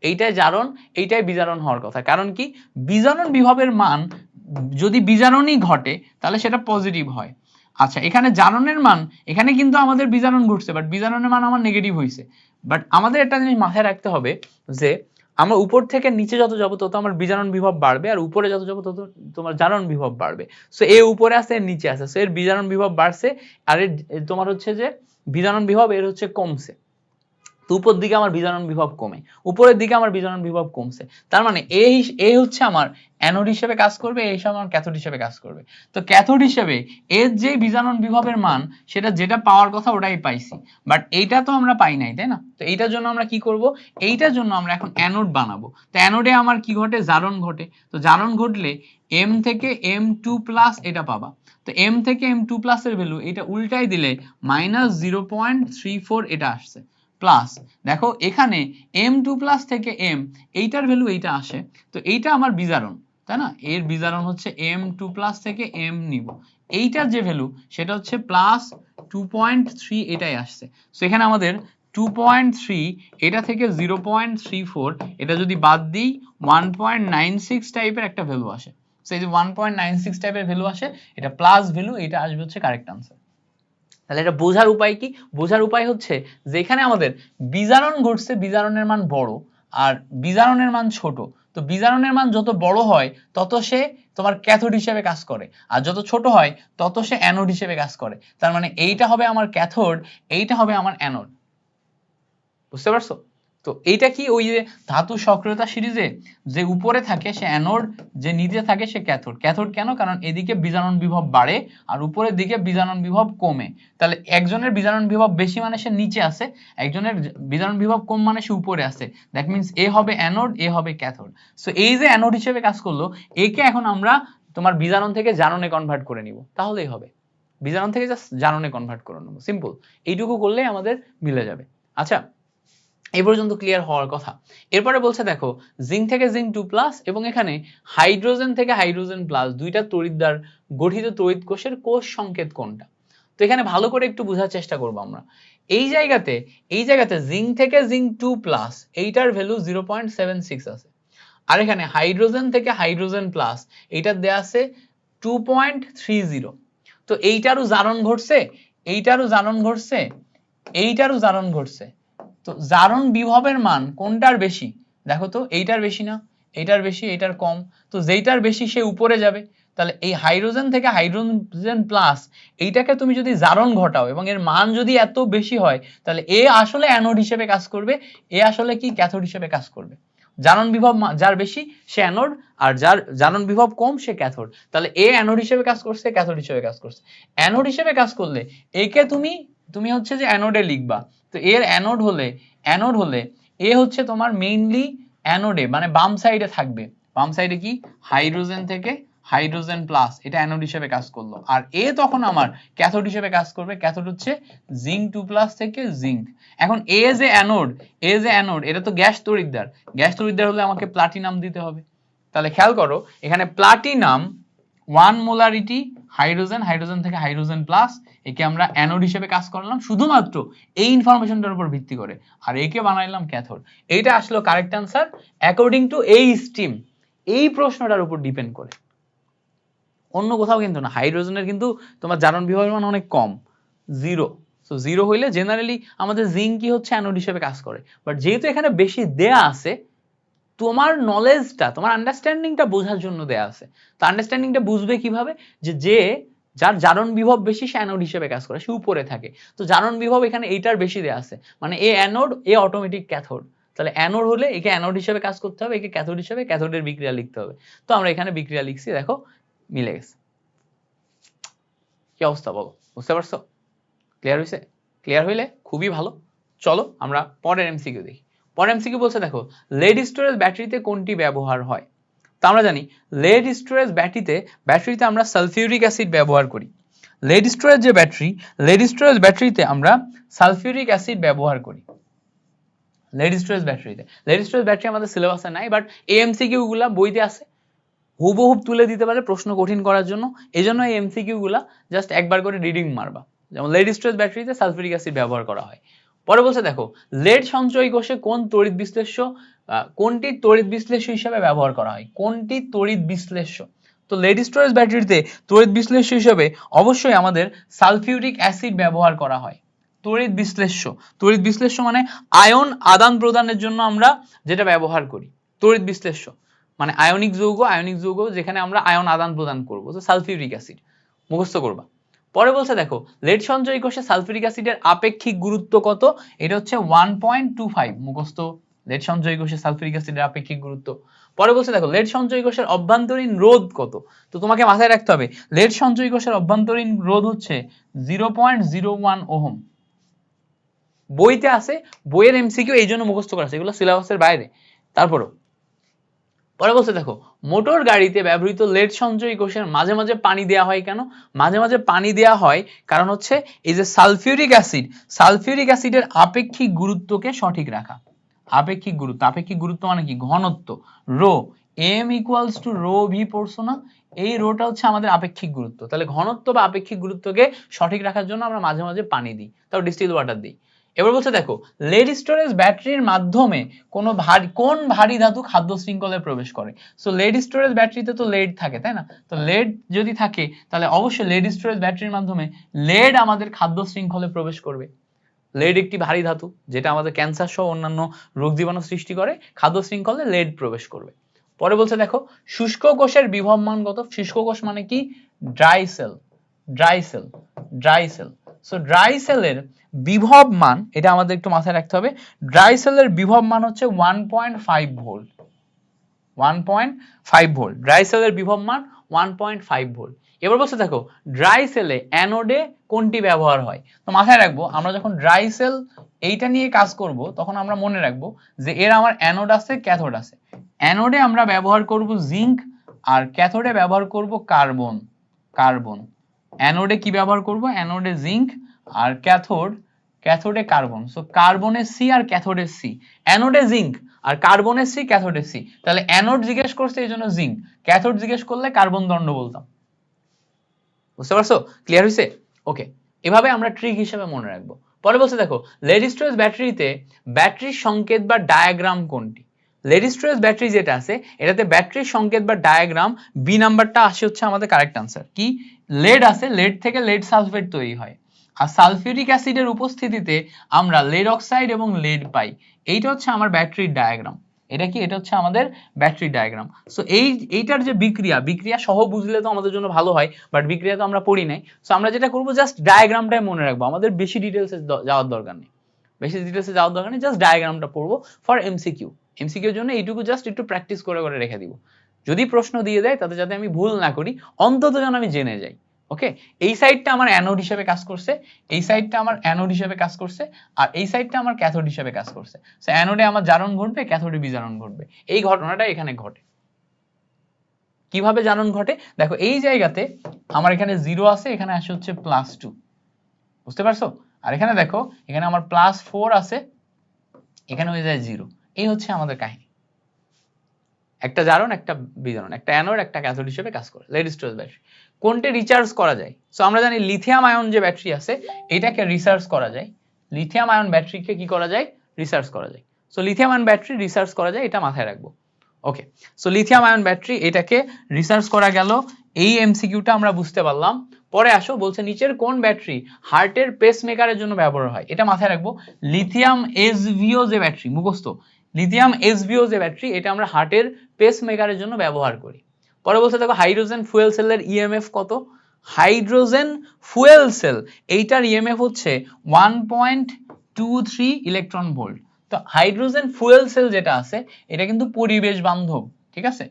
এইটাই জারণ, এইটাই বিজারণ হওয়ার কথা। কারণ কি, বিজারণ বিভবের মান যদি বিজারণই ঘটে তাহলে সেটা পজিটিভ হয়। আচ্ছা, এখানে জারণের মান, এখানে কিন্তু আমাদের বিজারণ ঘটছে বাট বিজারণের মান আমার নেগেটিভ হয়েছে। বাট আমাদের একটা জিনিস মাথায় রাখতে হবে যে আমরা উপর থেকে নিচে যত যাবো তত আমার বিজারণ বিভব বাড়বে, আর উপরে যত যাবো তত তোমার জারণ বিভব বাড়বে। সো এ উপরে আছে এর নিচে আছে, সো এর বিজারণ বিভব বাড়ছে আর এর তোমার হচ্ছে যে বিজারণ বিভব এর হচ্ছে কমছে। তো উপর দিকে আমার বিজারণ বিভব কমে, উপরের দিকে আমার বিজারণ বিভব কমছে। তার মানে এ হচ্ছে আমার অ্যানোড হিসেবে কাজ করবে, এ হিসেবে আমার ক্যাথোড হিসেবে কাজ করবে। তো ক্যাথোড হিসেবে এর যে বিজারণ বিভবের মান সেটা যেটা পাওয়ার কথা ওটাই পাইছি, বাট এইটা তো আমরা পাই নাই, তাই না? তো এইটার জন্য আমরা কি করব, এইটার জন্য আমরা এখন অ্যানোড বানাবো। তো অ্যানোডে আমার কি ঘটে, জারণ ঘটে। তো জারণ ঘটলে M থেকে M2+ এটা পাবা। তো M থেকে M2+ এর ভ্যালু এটা উল্টাই দিলে -0.34 এটা আসছে, প্লাস দেখো এখানে M2+ থেকে M, এইটার ভ্যালু এইটা আসে। তো এইটা আমার বিজারণ, তাই না? এর বিজারণ হচ্ছে M2+ থেকে M নিব, এইটার যে ভ্যালু সেটা হচ্ছে +2.3 এটাই আসছে। সো এখানে আমাদের 2.3 এটা থেকে 0.34 এটা যদি বাদ দিই 1.96 টাইপের একটা ভ্যালু আসে। সো এই যে 1.96 টাইপের ভ্যালু আসে, এটা প্লাস ভ্যালু, এটা আসবে হচ্ছে কারেক্ট আনসার। তাহলে এটা বোঝার উপায় কি? বোঝার উপায় হচ্ছে যে এখানে আমাদের বিজারণ ঘটছে, বিজারণের মান বড় আর বিজারণের মান ছোট। তো বিজারণের মান যত বড় হয় তত সে তোমার ক্যাথোড হিসেবে কাজ করে, আর যত ছোট হয় তত সে অ্যানোড হিসেবে কাজ করে। তার মানে এইটা হবে আমার ক্যাথোড, এইটা হবে আমার অ্যানোড। বুঝতে পারছো? তো এইটা কি, ওই যে ধাতু সক্রিয়তা সিরিজে যে উপরে থাকে সে অ্যানোড, যে নিচে থাকে সে ক্যাথোড। ক্যাথোড কেন? কারণ এদিকে বিজারণ বিভব বাড়ে আর উপরের দিকে বিজারণ বিভব কমে। তাহলে একজনের বিজারণ বিভব বেশি মানে সে নিচে আছে, একজনের বিজারণ বিভব কম মানে সে উপরে আছে। দ্যাট মিন্স এ হবে অ্যানোড, এ হবে ক্যাথোড। সো এই যে অ্যানোড হিসেবে কাজ করলো, একে এখন আমরা তোমার বিজারণ থেকে জারণে কনভার্ট করে নিব, তাহলেই হবে। বিজারণ থেকে জাস্ট জারণে কনভার্ট করে নেব, সিম্পল। এইটুকু করলেই আমাদের মিলে যাবে। আচ্ছা, এই পর্যন্ত ক্লিয়ার হওয়ার কথা। এরপরে বলছে দেখো জিঙ্ক থেকে জিঙ্ক 2+ এবং এখানে হাইড্রোজেন থেকে হাইড্রোজেন প্লাস দুইটা তড়িৎ দ্বার গঠিত তড়িৎ কোষের কোষ সংকেত কোনটা? তো এখানে ভালো করে একটু বোঝার চেষ্টা করব আমরা। এই জায়গাতে জিঙ্ক থেকে জিঙ্ক 2+, এইটার ভ্যালু 0.76 আছে। আর এখানে হাইড্রোজেন থেকে হাইড্রোজেন প্লাস এইটার দেয়া আছে 2.30। তো এইটারও জারণ ঘটছে, এইটারও জারণ ঘটছে, এইটারও জারণ ঘটছে। তো জারণ বিভবের মান কোনটার বেশি? দেখো তো, এইটার বেশি না, এইটার বেশি, এইটার কম। তো যেইটার বেশি সে উপরে যাবে। তাহলে এই হাইড্রোজেন থেকে হাইড্রোজেন প্লাস এইটাকে তুমি যদি জারণ ঘটাও এবং এর মান যদি এত বেশি হয়, তাহলে এ আসলে অ্যানোড হিসেবে কাজ করবে, এ আসলে কি ক্যাথোড হিসেবে কাজ করবে। জারণ বিভব যার বেশি সে অ্যানোড, আর যার জারণ বিভব কম সে ক্যাথোড। তাহলে এ অ্যানোড হিসেবে কাজ করছে, ক্যাথোড হিসেবে কাজ করছে। অ্যানোড হিসেবে কাজ করলে একে তুমি হচ্ছে যে অ্যানোডে লিখবা। তো এর অ্যানোড হলে এ হচ্ছে তোমার মেইনলি অ্যানোডে মানে বাম সাইডে থাকবে। বাম সাইডে কি হাইড্রোজেন থেকে হাইড্রোজেন প্লাস, এটা অ্যানোড হিসেবে কাজ করলো। আর এ তখন আমার ক্যাথোড হিসেবে কাজ করবে, ক্যাথোড হচ্ছে জিঙ্ক 2+ থেকে জিঙ্ক। এখন এ যে অ্যানোড এটা তো গ্যাস তড়িৎদ্বার, গ্যাস তড়িৎদ্বার হলে আমাকে প্লাটিনাম দিতে হবে। তাহলে খেয়াল করো এখানে প্লাটিনাম 1 মোলারিটি হাইড্রোজেন থেকে হাইড্রোজেন প্লাস, একে আমরা অ্যানোড হিসেবে কাজ করলাম শুধুমাত্র এই ইনফরমেশনটার উপর ভিত্তি করে, আর একে বানাইলাম ক্যাথোড। এইটা আসলো কারেক্ট আনসার অ্যাকর্ডিং টু এই স্ট্রিম, এই প্রশ্নটার উপর ডিপেন্ড করে, অন্য কোথাও কিন্তু না। হাইড্রোজেনের কিন্তু তোমার জারণ বিভবের মান অনেক কম, 0। সো 0 হইলে জেনারেলি আমাদের জিঙ্ক কি হচ্ছে অ্যানোড হিসেবে কাজ করে। বাট যেহেতু এখানে বেশি দেয়া আছে, তোমার নলেজটা, তোমার আন্ডারস্ট্যান্ডিংটা বোঝার জন্য দেয়া আছে। তো আন্ডারস্ট্যান্ডিংটা বুঝবে কিভাবে? যার জারণ বিভব বেশি সে অ্যানোড হিসেবে কাজ করে, সে উপরে থাকে। তো জারণ বিভব এখানে এইটার বেশি দেয়া আছে, মানে এ অ্যানোড, এ অটোমেটিক ক্যাথোড। তাহলে অ্যানোড হলে একে অ্যানোড হিসেবে কাজ করতে হবে, একে ক্যাথোড হিসেবে ক্যাথোডের বিক্রিয়া লিখতে হবে। তো আমরা এখানে বিক্রিয়া লিখছি, দেখো মিলে গেছে। কি অবস্থা বলো, বুঝতে পারছো? ক্লিয়ার হয়েছে? ক্লিয়ার হইলে খুবই ভালো। চলো আমরা পরের এমসিকিউ দেখি। পরের এমসিকিউ বলছে দেখো লেড স্টোরেজ ব্যাটারিতে কোনটি ব্যবহার হয়? তো আমরা জানি লেড স্টোরেজ ব্যাটারিতে আমরা সালফিউরিক অ্যাসিড ব্যবহার করি। লেড স্টোরেজ ব্যাটারিতে আমরা সালফিউরিক অ্যাসিড ব্যবহার করি। লেড স্টোরেজ ব্যাটারি আমাদের সিলেবাসে নাই, বাট এই এমসিকিউ গুলা বইতে আছে, হুবহুব তুলে দিতে পারে প্রশ্ন কঠিন করার জন্য। এই জন্য এই এমসিকিউ গুলা জাস্ট একবার করে রিডিং মারবা। যেমন লেড স্টোরেজ ব্যাটারিতে সালফিউরিক অ্যাসিড ব্যবহার করা হয়। পরে বলছে দেখো লেড সঞ্চয়ী কোষে কোনটি তড়িৎ বিশ্লেষ্য হিসেবে ব্যবহার করা হয়? কোনটি তড়িৎ বিশ্লেষ্য? তো লেড স্টোরেজ ব্যাটারিতে তড়িৎ বিশ্লেষ্য হিসেবে অবশ্যই আমাদের সালফিউরিক অ্যাসিড ব্যবহার করা হয়। তড়িৎ বিশ্লেষ্য মানে আয়ন আদান প্রদানের জন্য আমরা যেটা ব্যবহার করি। তড়িৎ বিশ্লেষ্য মানে আয়নিক যৌগ যেখানে আমরা আয়ন আদান প্রদান করব, তো সালফিউরিক অ্যাসিড মুখস্থ করবা। পরে বলছে দেখো লেড সঞ্চয়ী কোষে সালফিউরিক অ্যাসিডের আপেক্ষিক গুরুত্ব কত? এটা হচ্ছে 1.25 মুখস্থ। লেড সঞ্চয়ী কোষে সালফিউরিক অ্যাসিডের আপেক্ষিক গুরুত্ব। পরে বলছে দেখো লেড সঞ্চয়ী কোষের অভ্যন্তরীণ রোধ কত? তো তোমাকে মাথায় রাখতে হবে লেড সঞ্চয়ী কোষের অভ্যন্তরীণ রোধ হচ্ছে 0.01 ওহম। বইতে আছে, বইয়ের এমসিকিউ এই জন্য মুখস্থ করা আছে, এগুলো সিলেবাসের বাইরে। তারপরও পরে বলছে দেখো মোটর গাড়িতে ব্যবহৃত লেড সঞ্চয়ী কোষের মাঝে মাঝে পানি দেওয়া হয় কেন? মাঝে মাঝে পানি দেওয়া হয় কারণ হচ্ছে এই যে সালফিউরিক অ্যাসিডের আপেক্ষিক গুরুত্বকে সঠিক রাখা। আপেক্ষিক গুরুত্ব মানে কি? ঘনত্ব, rho, m equals to rho V পড়ছো না? এই রোটা হচ্ছে আমাদের আপেক্ষিক গুরুত্ব। তাহলে ঘনত্ব বা আপেক্ষিক গুরুত্বকে সঠিক রাখার জন্য আমরা মাঝে মাঝে পানি দিই, তাও ডিস্টিল ওয়াটার দিই। এবার বলছে দেখো লেড স্টোরেজ ব্যাটারির মাধ্যমে কোন ভারী ধাতু খাদ্য শৃঙ্খলে প্রবেশ করে। সো লেড স্টোরেজ ব্যাটারিতে তো লেড থাকে, তাই না? তো লেড যদি থাকে তাহলে অবশ্যই লেড স্টোরেজ ব্যাটারির মাধ্যমে লেড আমাদের খাদ্য শৃঙ্খলে প্রবেশ করবে। লেড একটি ভারী ধাতু যেটা আমাদের ক্যান্সার সহ অন্যান্য রোগ জীবাণু সৃষ্টি করে, খাদ্য শৃঙ্খলে লেড প্রবেশ করবে। পরে বলছে দেখো শুষ্ক কোষের বিভব মান কত। শুষ্ক কোষ মানে কি? Dry sell, dry sell, dry sell. So dry সেলের বিভব মান, এটা আমাদের একটু মাথায় রাখতে হবে, ড্রাই সেলের বিভব মান হচ্ছে 1.5 ভোল্ট, 1.5 ভোল্ট। ড্রাই সেলের বিভব মান 1.5 ভোল্ট। এবার বলছে দেখো ড্রাই সেলে অ্যানোডে কোনটি ব্যবহার হয়। তো মাথায় রাখবো আমরা যখন ড্রাই সেল এইটা নিয়ে কাজ করব তখন আমরা মনে রাখবো যে এর আমার অ্যানোড আছে, ক্যাথোড আছে। অ্যানোডে আমরা ব্যবহার করব জিঙ্ক আর ক্যাথোডে ব্যবহার করব কার্বন, কার্বন। অ্যানোডে কি ব্যবহার করব? অ্যানোডে জিঙ্ক আর ক্যাথোডে কার্বন। সো কার্বনের সি আর ক্যাথোডের সি, অ্যানোডে জিঙ্ক আর কার্বনের সি, ক্যাথোডের সি। তাহলে অ্যানোড জিজ্ঞেস করছে এই জন্য জিঙ্ক, ক্যাথোড জিজ্ঞেস করলে কার্বন দণ্ড বলতাম। বুঝতে পারছো? ক্লিয়ার হয়েছে? ওকে, এভাবে আমরা ট্রিক হিসেবে মনে রাখবো। পরে বলছে দেখো লেড স্টোরেজ ব্যাটারিতে ব্যাটারির সংকেত বা ডায়াগ্রাম কোনটি। লেড স্টোরেজ ব্যাটারি যেটা আছে এটাতে ব্যাটারির সংকেত বা ডায়াগ্রাম বি নাম্বারটা আসে হচ্ছে আমাদের কারেক্ট আনসার। কি? লেড আছে, লেড থেকে লেড সালফেট তৈরি হয় আর সালফিউরিক অ্যাসিডের উপস্থিতিতে আমরা লেড অক্সাইড এবং লেড পাই। এইটা হচ্ছে আমার ব্যাটারির ডায়াগ্রাম। এটা কি? এটা হচ্ছে আমাদের ব্যাটারি ডায়াগ্রাম। সো এইটার যে বিক্রিয়া সহ বুঝলে তো আমাদের জন্য ভালো হয়, বাট বিক্রিয়া তো আমরা পড়ি নাই। সো আমরা যেটা করবো জাস্ট ডায়াগ্রামটাই মনে রাখবো, আমাদের বেশি ডিটেলসে যাওয়ার দরকার নেই, জাস্ট ডায়াগ্রামটা পড়বো ফর এমসিকিউ। এমসিকিউর জন্য এইটুকু জাস্ট একটু প্র্যাকটিস করে করে রেখে দিব। যদি প্রশ্ন দিয়ে দেয় তাতে যাতে আমি ভুল না করি, অন্তত যেন আমি জেনে যাই। ওকে, এই সাইডটা আমার অ্যানোড হিসেবে কাজ করছে, এই সাইডটা আমার অ্যানোড হিসেবে কাজ করছে, আর এই সাইডটা আমার ক্যাথোড হিসেবে কাজ করছে। সো অ্যানোডে আমার জারণ ঘটবে, ক্যাথোডে বিজারণ ঘটবে। এই ঘটনাটা এখানে ঘটে। কিভাবে জারণ ঘটে? দেখো এই জায়গাতে আমার এখানে 0 আছে, এখানে আসে হচ্ছে +2। বুঝতে পারছো? আর এখানে দেখো এখানে আমার +4 আছে, এখানে হয়ে যায় 0। এই হচ্ছে আমাদের কাহিনী। একটা জারণ, একটা বিজারণ, একটা অ্যানোড, একটা ক্যাথোড হিসেবে কাজ করে লেড স্টোরেজ ব্যাটারি। কোনটা রিচার্জ করা যায়? সো আমরা জানি লিথিয়াম আয়ন যে ব্যাটারি আছে এটাকে রিসার্চ করা যায়। লিথিয়াম আয়ন ব্যাটারিকে কি করা যায়? রিসার্চ করা যায়। So lithium ion battery research করা যায়, এটা মাথায় রাখবো। ওকে, সো লিথিয়াম আয়ন ব্যাটারি এটাকে রিসার্চ করা গেল। এই এমসিকিউটা আমরা বুঝতে পারলাম। পরে আসো বলছে নিচের কোন ব্যাটারি হার্টের পেসমেকারের জন্য ব্যবহার হয়। এটা মাথায় রাখবো। লিথিয়াম এসভিও যে ব্যাটারি, মুখস্থ, লিথিয়াম এসভিও যে ব্যাটারি এটা আমরা হার্টের পেসমেকারের জন্য ব্যবহার করি। পরে বলছে দেখো হাইড্রোজেন ফুয়েল সেলের ইএমএফ কত। হাইড্রোজেন ফুয়েল সেল এইটার ইএমএফ হচ্ছে 1.23 ইলেকট্রন ভোল্ট। তো হাইড্রোজেন ফুয়েল সেল যেটা আছে এটা কিন্তু পরিবেশ বান্ধব, ঠিক আছে,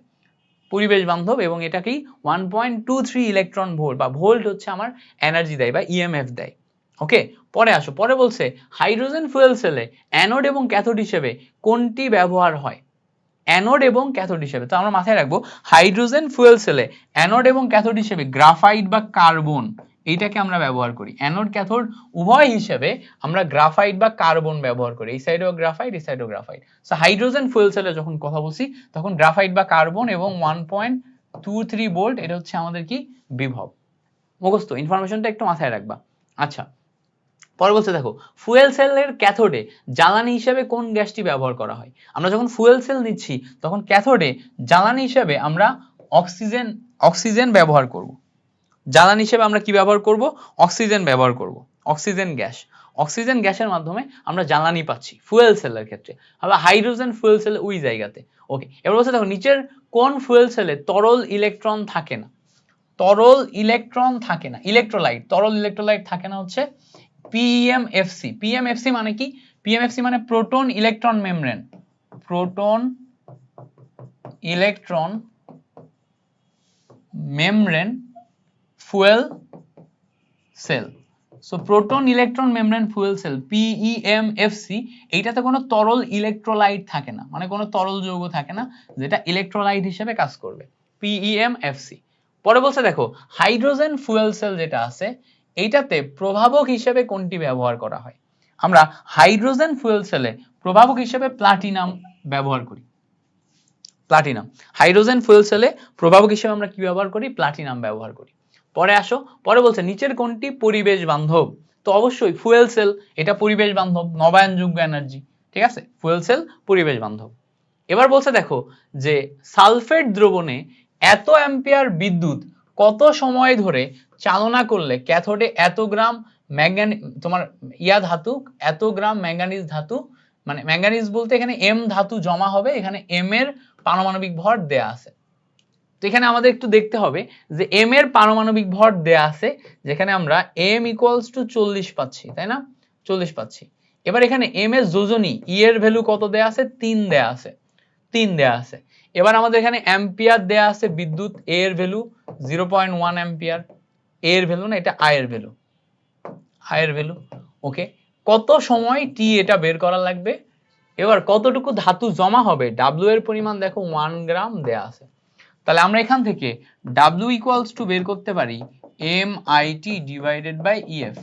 পরিবেশ বান্ধব, এবং এটাকেই 1.23 ইলেকট্রন ভোল্ট বা ভোল্ট হচ্ছে আমার এনার্জি দেয় বা ইএমএফ দেয়। ওকে, পরে আসো, পরে বলছে হাইড্রোজেন ফুয়েল সেলে অ্যানোড এবং ক্যাথোড হিসেবে কোনটি ব্যবহার হয়। অ্যানোড এবং ক্যাথোড হিসেবে, তো আমরা মাথায় রাখবো হাইড্রোজেন ফুয়েল সেলে অ্যানোড এবং ক্যাথোড হিসেবে গ্রাফাইট বা কার্বন এইটাকে আমরা ব্যবহার করি। অ্যানোড ক্যাথোড উভয় হিসেবে আমরা গ্রাফাইট বা কার্বন ব্যবহার করি। এই সাইডেও গ্রাফাইট, এই সাইডেও গ্রাফাইট। সো হাইড্রোজেন ফুয়েল সেলে যখন কথা বলছি তখন গ্রাফাইট বা কার্বন এবং 1.23 ভোল্ট এটা হচ্ছে আমাদের কি বিভব। মুখস্থ, ইনফরমেশনটা একটু মাথায় রাখবা। আচ্ছা, পরে বলছে দেখো ফুয়েল সেলের ক্যাথোডে জ্বালানি হিসেবে কোন গ্যাসটি ব্যবহার করা হয়। আমরা যখন ফুয়েল সেল নিচ্ছি তখন ক্যাথোডে জ্বালানি হিসেবে আমরা অক্সিজেন ব্যবহার করব। জ্বালানি হিসেবে আমরা কি ব্যবহার করব? অক্সিজেন ব্যবহার করব। অক্সিজেন গ্যাস, অক্সিজেন গ্যাসের মাধ্যমে আমরা জ্বালানি পাচ্ছি ফুয়েল সেলের ক্ষেত্রে। আবার হাইড্রোজেন ফুয়েল সেল ওই জায়গাতে। ওকে, এবার বলছে দেখো নিচের কোন ফুয়েল সেলে তরল ইলেকট্রন থাকে না। তরল ইলেকট্রন থাকে না, ইলেকট্রোলাইট, তরল ইলেকট্রোলাইট থাকে না হচ্ছে পিএমএফসি। পিএমএফসি মানে কি? পিএমএফসি মানে proton electron membrane, proton electron membrane fuel cell. So proton electron membrane fuel cell PEMFC, এইটাতে কোনো তরল ইলেকট্রোলাইট থাকে না, মানে কোনো তরল যৌগ থাকে না যেটা ইলেকট্রোলাইট হিসেবে কাজ করবে, পিইএমএফসি। পরে বলছে দেখো হাইড্রোজেন ফুয়েল সেল যেটা আছে এইটাতে প্রভাবক হিসেবে কোনটি ব্যবহার করা হয়। আমরা হাইড্রোজেন ফুয়েল সেলে প্রভাবক হিসেবে প্লাটিনাম ব্যবহার করি। প্লাটিনাম, হাইড্রোজেন ফুয়েল সেলে প্রভাবক হিসেবে আমরা কি ব্যবহার করি? প্লাটিনাম ব্যবহার করি। পরে আসো, পরে বলছে নিচের কোনটি পরিবেশ বান্ধব। তো তো অবশ্যই ফুয়েল সেল, এটা পরিবেশ বান্ধব, নবায়নযোগ্য এনার্জি, ঠিক আছে, ফুয়েল সেল পরিবেশ বান্ধব। এবার বলছে দেখো যে সালফেট দ্রবণে এত অ্যাম্পিয়ার বিদ্যুৎ কত সময় ধরে চালনা করলে ক্যাথোডে এত গ্রাম তোমার ধাতু, এত গ্রাম ম্যাঙ্গানিজ ধাতু, মানে ম্যাঙ্গানিজ বলতে এখানে এম ধাতু জমা হবে, এখানে এম এর পারমাণবিক ভর দেয়া আছে। তো এখানে আমাদের একটু দেখতে হবে যে এম এর পারমাণবিক ভর দেয়া আছে, যেখানে আমরা এম ইকুয়ালস টু 40 পাচ্ছি, তাই না, 40 পাচ্ছি। এবার এখানে এম এর যোজনী ই এর ভ্যালু কত দেয়া আছে, 3 দেয়া আছে, 3 দেয়া আছে। এবার আমাদের এখানে অ্যাম্পিয়ার দেয়া আছে, বিদ্যুৎ এ এর ভ্যালু 0.1 অ্যাম্পিয়ার, এ এর ভ্যালু না, এটা আই এর ভ্যালু, আই এর ভ্যালু। ওকে, কত সময় টি এটা বের করা লাগবে। এবার কতটুকু ধাতু জমা হবে, ডাব্লিউ এর পরিমাণ দেখো 1 গ্রাম দেয়া আছে। তাহলে আমরা এখান থেকে ডাব্লিউ ইকুয়ালস টু বের করতে পারি M I T divided by EF.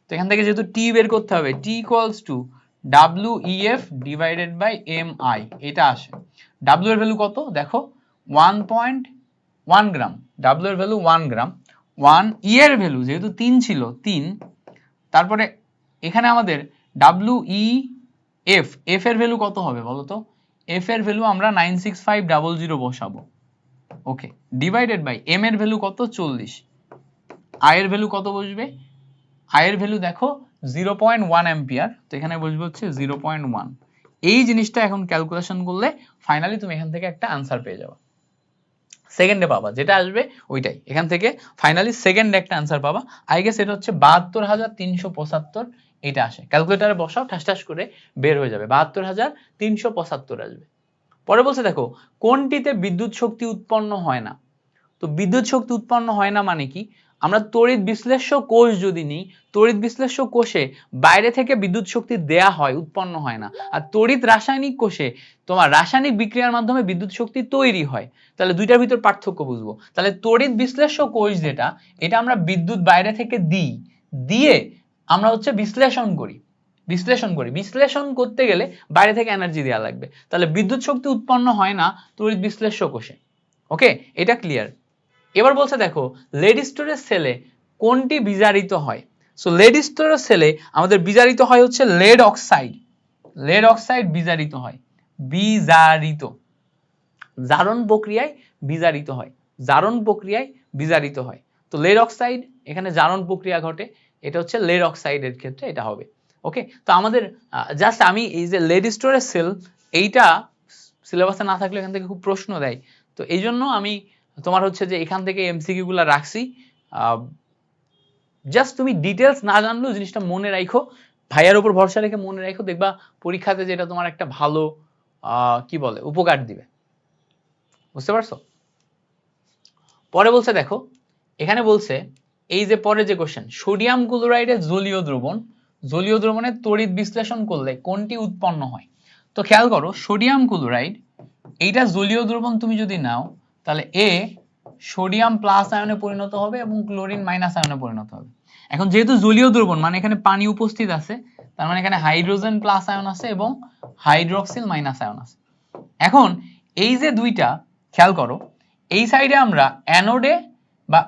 তো এখান থেকে যেহেতু টি বের করতে হবে, T equals to W EF divided by M I, এটা আসে। ডাব্লিউ এর ভ্যালু কত দেখো 1.1 গ্রাম, ডাব্লিউ এর ভ্যালু 1 গ্রাম, 1 ই এর ভ্যালু যেহেতু 3 ছিল 3, তারপরে এখানে আমাদের ডাব্লিউ ই এফ, এফ এর ভ্যালু কত হবে বলো তো, এফ এর ভ্যালু আমরা 96500 বসাবো। ওকে, ডিভাইডেড বাই এম এর ভ্যালু কত 40, আই এর ভ্যালু কত বসবে, আই এর ভ্যালু দেখো 0.1 অ্যাম্পিয়ার, তো এখানে বসবে হচ্ছে 0.1। এই জিনিসটা এখন ক্যালকুলেশন করলে ফাইনালি তুমি এখান থেকে একটা আনসার পেয়ে যাবে, সেকেন্ডে পাবা যেটা আসবে ওইটাই, এখান থেকে ফাইনালি সেকেন্ডে একটা আনসার পাবা। আই গেস এটা হচ্ছে 72,375, এটা আসে, ক্যালকুলেটরে বসাও, ঠাস ঠাস করে বের হয়ে যাবে, 72,375 আসবে। পরে বলছে দেখো কোনটিতে বিদ্যুৎ শক্তি উৎপন্ন হয় না। তো বিদ্যুৎ শক্তি উৎপন্ন হয় না মানে কি, আমরা তড়িৎ বিশ্লেষ্য কোষ যদি নিই, তড়িৎ বিশ্লেষ্য কোষে বাইরে থেকে বিদ্যুৎ শক্তি দেয়া হয়, উৎপন্ন হয় না। আর তড়িৎ রাসায়নিক কোষে তোমার রাসায়নিক বিক্রিয়ার মাধ্যমে বিদ্যুৎ শক্তি তৈরি হয়। তাহলে দুইটার ভিতর পার্থক্য বুঝবো। তাহলে তড়িৎ বিশ্লেষ্য কোষ যেটা, এটা আমরা বিদ্যুৎ বাইরে থেকে দিই, দিয়ে আমরা হচ্ছে বিশ্লেষণ করি, বিশ্লেষণ করতে গেলে বাইরে থেকে এনার্জি দেওয়া লাগবে। তাহলে বিদ্যুৎ শক্তি উৎপন্ন হয় না তড়িৎ বিশ্লেষ্য কোষে। ওকে, এটা ক্লিয়ার। এবার বলছে দেখো লেড স্টোরেজ সেলে কোনটি বিজারিত হয়। সো লেড স্টোরেজ সেলে আমাদের বিজারিত হয় হচ্ছে লেড অক্সাইড, লেড অক্সাইড বিজারিত হয়, বিজারিত, জারণ প্রক্রিয়ায় বিজারিত হয়, জারণ প্রক্রিয়ায় বিজারিত হয়। তো লেড অক্সাইড এখানে জারণ প্রক্রিয়া ঘটে, এটা হচ্ছে লেড অক্সাইডের ক্ষেত্রে এটা হবে। ওকে, তো আমাদের জাস্ট আমি এই যে লেড স্টোরেজ সেল, এইটা সিলেবাসে না থাকলে এখান থেকে খুব প্রশ্ন দেয়, তো এই জন্য আমি তোমার হচ্ছে যে এখান থেকে এমসিকিউ গুলা রাখছি। জাস্ট তুমি ডিটেলস না জানলেও জিনিসটা মনে রাখো, ভাইয়ার উপর ভরসা রেখে মনে রাখো, দেখবা পরীক্ষাতে যেটা তোমার একটা ভালো কি বলে উপকার দিবে, বুঝতে পারছো। পরে বলছে দেখো এখানে বলছে এই যে পরে যে কোশ্চেন, সোডিয়াম ক্লোরাইডের জলীয় দ্রবণ, জলীয় দ্রবণের তড়িৎ বিশ্লেষণ করলে কোনটি উৎপন্ন হয়। তো খেয়াল করো সোডিয়াম ক্লোরাইড এইটা জলীয় দ্রবণ তুমি যদি নাও, তাহলে এ সোডিয়াম প্লাস আয়নে পরিণত হবে এবং ক্লোরিন মাইনাস আয়নে পরিণত হবে। এখন যেহেতু জলীয় দ্রবণ মানে এখানে পানি উপস্থিত আছে, তার মানে এখানে হাইড্রোজেন প্লাস আয়ন আছে এবং হাইড্রক্সিল মাইনাস আয়ন আছে। এখন এই যে দুইটা খেয়াল করো, এই সাইডে আমরা অ্যানোডে বা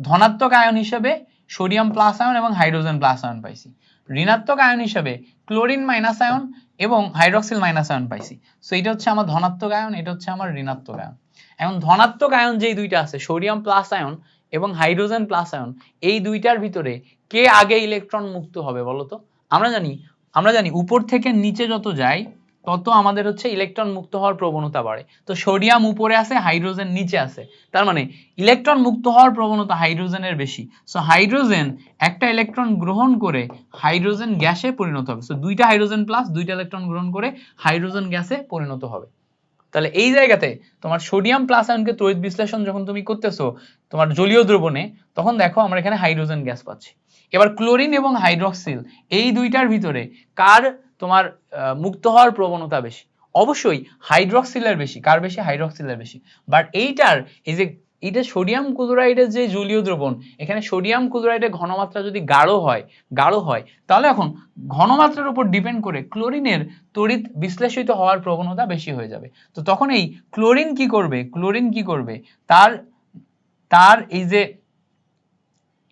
ধনাত্মক আয়ন হিসেবে সোডিয়াম প্লাস আয়ন এবং হাইড্রোজেন প্লাস আয়ন পাইছি, ঋণাত্মক আয়ন হিসেবে ক্লোরিন মাইনাস আয়ন এবং হাইড্রক্সিল মাইনাস আয়ন পাইছি। সো এটা হচ্ছে আমার ধনাত্মক আয়ন, এটা হচ্ছে আমার ঋণাত্মক আয়ন। এখন ধনাত্মক আয়ন যেই দুইটা আছে সোডিয়াম প্লাস আয়ন এবং হাইড্রোজেন প্লাস আয়ন, এই দুইটার ভিতরে কে আগে ইলেকট্রন মুক্ত হবে বলো তো। আমরা জানি উপর থেকে নিচে যত যায় তত আমাদের হচ্ছে ইলেকট্রন মুক্ত হওয়ার প্রবণতা বাড়ে। তো সোডিয়াম উপরে আছে, হাইড্রোজেন নিচে আছে, তার মানে ইলেকট্রন মুক্ত হওয়ার প্রবণতা হাইড্রোজেনের বেশি। সো হাইড্রোজেন একটা ইলেকট্রন গ্রহণ করে হাইড্রোজেন গ্যাসে পরিণত হবে। সো দুইটা হাইড্রোজেন প্লাস দুইটা ইলেকট্রন গ্রহণ করে হাইড্রোজেন গ্যাসে পরিণত হবে। তাহলে এই জায়গাতে তোমার সোডিয়াম প্লাস আয়নকে তড়িৎ বিশ্লেষণ যখন তুমি করতেছো তোমার জলীয় দ্রবণে, তখন দেখো আমরা এখানে হাইড্রোজেন গ্যাস পাচ্ছি। এবার ক্লোরিন এবং হাইড্রক্সিল এই দুইটার ভিতরে কার তোমার মুক্ত হওয়ার প্রবণতা বেশি? অবশ্যই হাইড্রক্সিলের বেশি। কার বেশি? হাইড্রক্সিলের বেশি। বাট এইটার এই যে এটা সোডিয়াম ক্লোরাইডের যে জলীয় দ্রবণ, এখানে সোডিয়াম ক্লোরাইডের ঘনমাত্রা যদি গাঢ় হয় তাহলে এখন ঘনমাত্রার উপর ডিপেন্ড করে ক্লোরিনের তড়িৎ বিশ্লেষিত হওয়ার প্রবণতা বেশি হয়ে যাবে। তো তখন এই ক্লোরিন কি করবে তার এই যে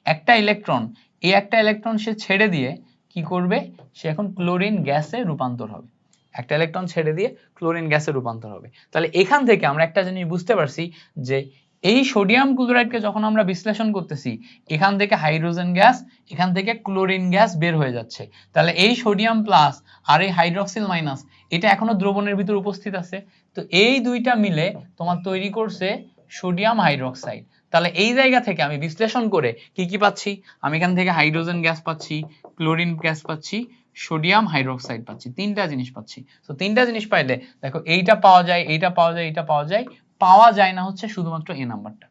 একটা ইলেকট্রন এই একটা ইলেকট্রন সে ছেড়ে দিয়ে কি করবে, সে এখন ক্লোরিন গ্যাসে রূপান্তর হবে, একটা ইলেকট্রন ছেড়ে দিয়ে ক্লোরিন গ্যাসে রূপান্তর হবে। তাহলে এখান থেকে আমরা একটা জিনিস বুঝতে পারছি যে এই সোডিয়াম ক্লোরাইডকে যখন আমরা বিশ্লেষণ করতেছি, এখান থেকে হাইড্রোজেন গ্যাস, এখান থেকে ক্লোরিন গ্যাস বের হয়ে যাচ্ছে। তাহলে এই সোডিয়াম প্লাস আর এই হাইড্রক্সিল মাইনাস এটা এখনো দ্রবণের ভিতর উপস্থিত আছে। তো এই দুইটা মিলে তোমার তৈরি করছে সোডিয়াম হাইড্রক্সাইড। তাহলে এই জায়গা থেকে আমি বিশ্লেষণ করে কি কি পাচ্ছি, আমি এখান থেকে হাইড্রোজেন গ্যাস পাচ্ছি, ক্লোরিন গ্যাস পাচ্ছি, সোডিয়াম হাইড্রক্সাইড পাচ্ছি, তিনটা জিনিস পাচ্ছি। তো তিনটা জিনিস পাইলে দেখো এইটা পাওয়া যায়, এইটা পাওয়া যায়, এইটা পাওয়া যায়, পাওয়া যায় না হচ্ছে শুধুমাত্র এ নাম্বারটা,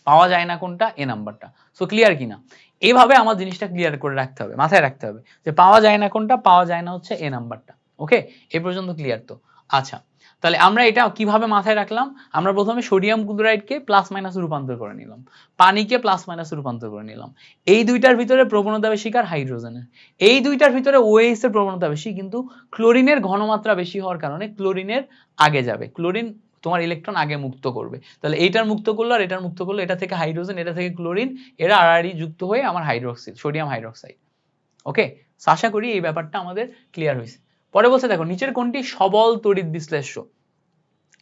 পাওয়া যায় না কোনটা, এ নাম্বারটা। সো ক্লিয়ার কিনা, এইভাবে আমার জিনিসটা ক্লিয়ার করে রাখতে হবে, মাথায় রাখতে হবে যে পাওয়া যায় না কোনটা, পাওয়া যায় না হচ্ছে এ নাম্বারটা। ওকে, এ পর্যন্ত ক্লিয়ার তো? আচ্ছা, তাহলে আমরা এটা কিভাবে মাথায় রাখলাম, আমরা প্রথমে সোডিয়াম ক্লোরাইডকে প্লাস মাইনাসে রূপান্তর করে নিলাম, পানিকে প্লাস মাইনাসে রূপান্তর করে নিলাম। এই দুইটার ভিতরে প্রবণতা বেশি কার, হাইড্রোজেনের। এই দুইটার ভিতরে ওএইচ এর প্রবণতা বেশি, কিন্তু ক্লোরিনের ঘনমাত্রা বেশি হওয়ার কারণে ক্লোরিনের আগে যাবে, ক্লোরিন তোমার ইলেকট্রন আগে মুক্ত করবে। তাহলে এইটার মুক্ত করলো আর এটার মুক্ত করলো, এটা থেকে হাইড্রোজেন, এটা থেকে ক্লোরিন, এরা আড়াআড়ি যুক্ত হয়ে আমার হাইড্রোক্সিল, সোডিয়াম হাইড্রোক্সাইড। ওকে, আশা করি এই ব্যাপারটা আমাদের ক্লিয়ার হয়েছে। পরে বলছে দেখো নিচের কোনটি সবল তড়িৎ বিশ্লেষ্য,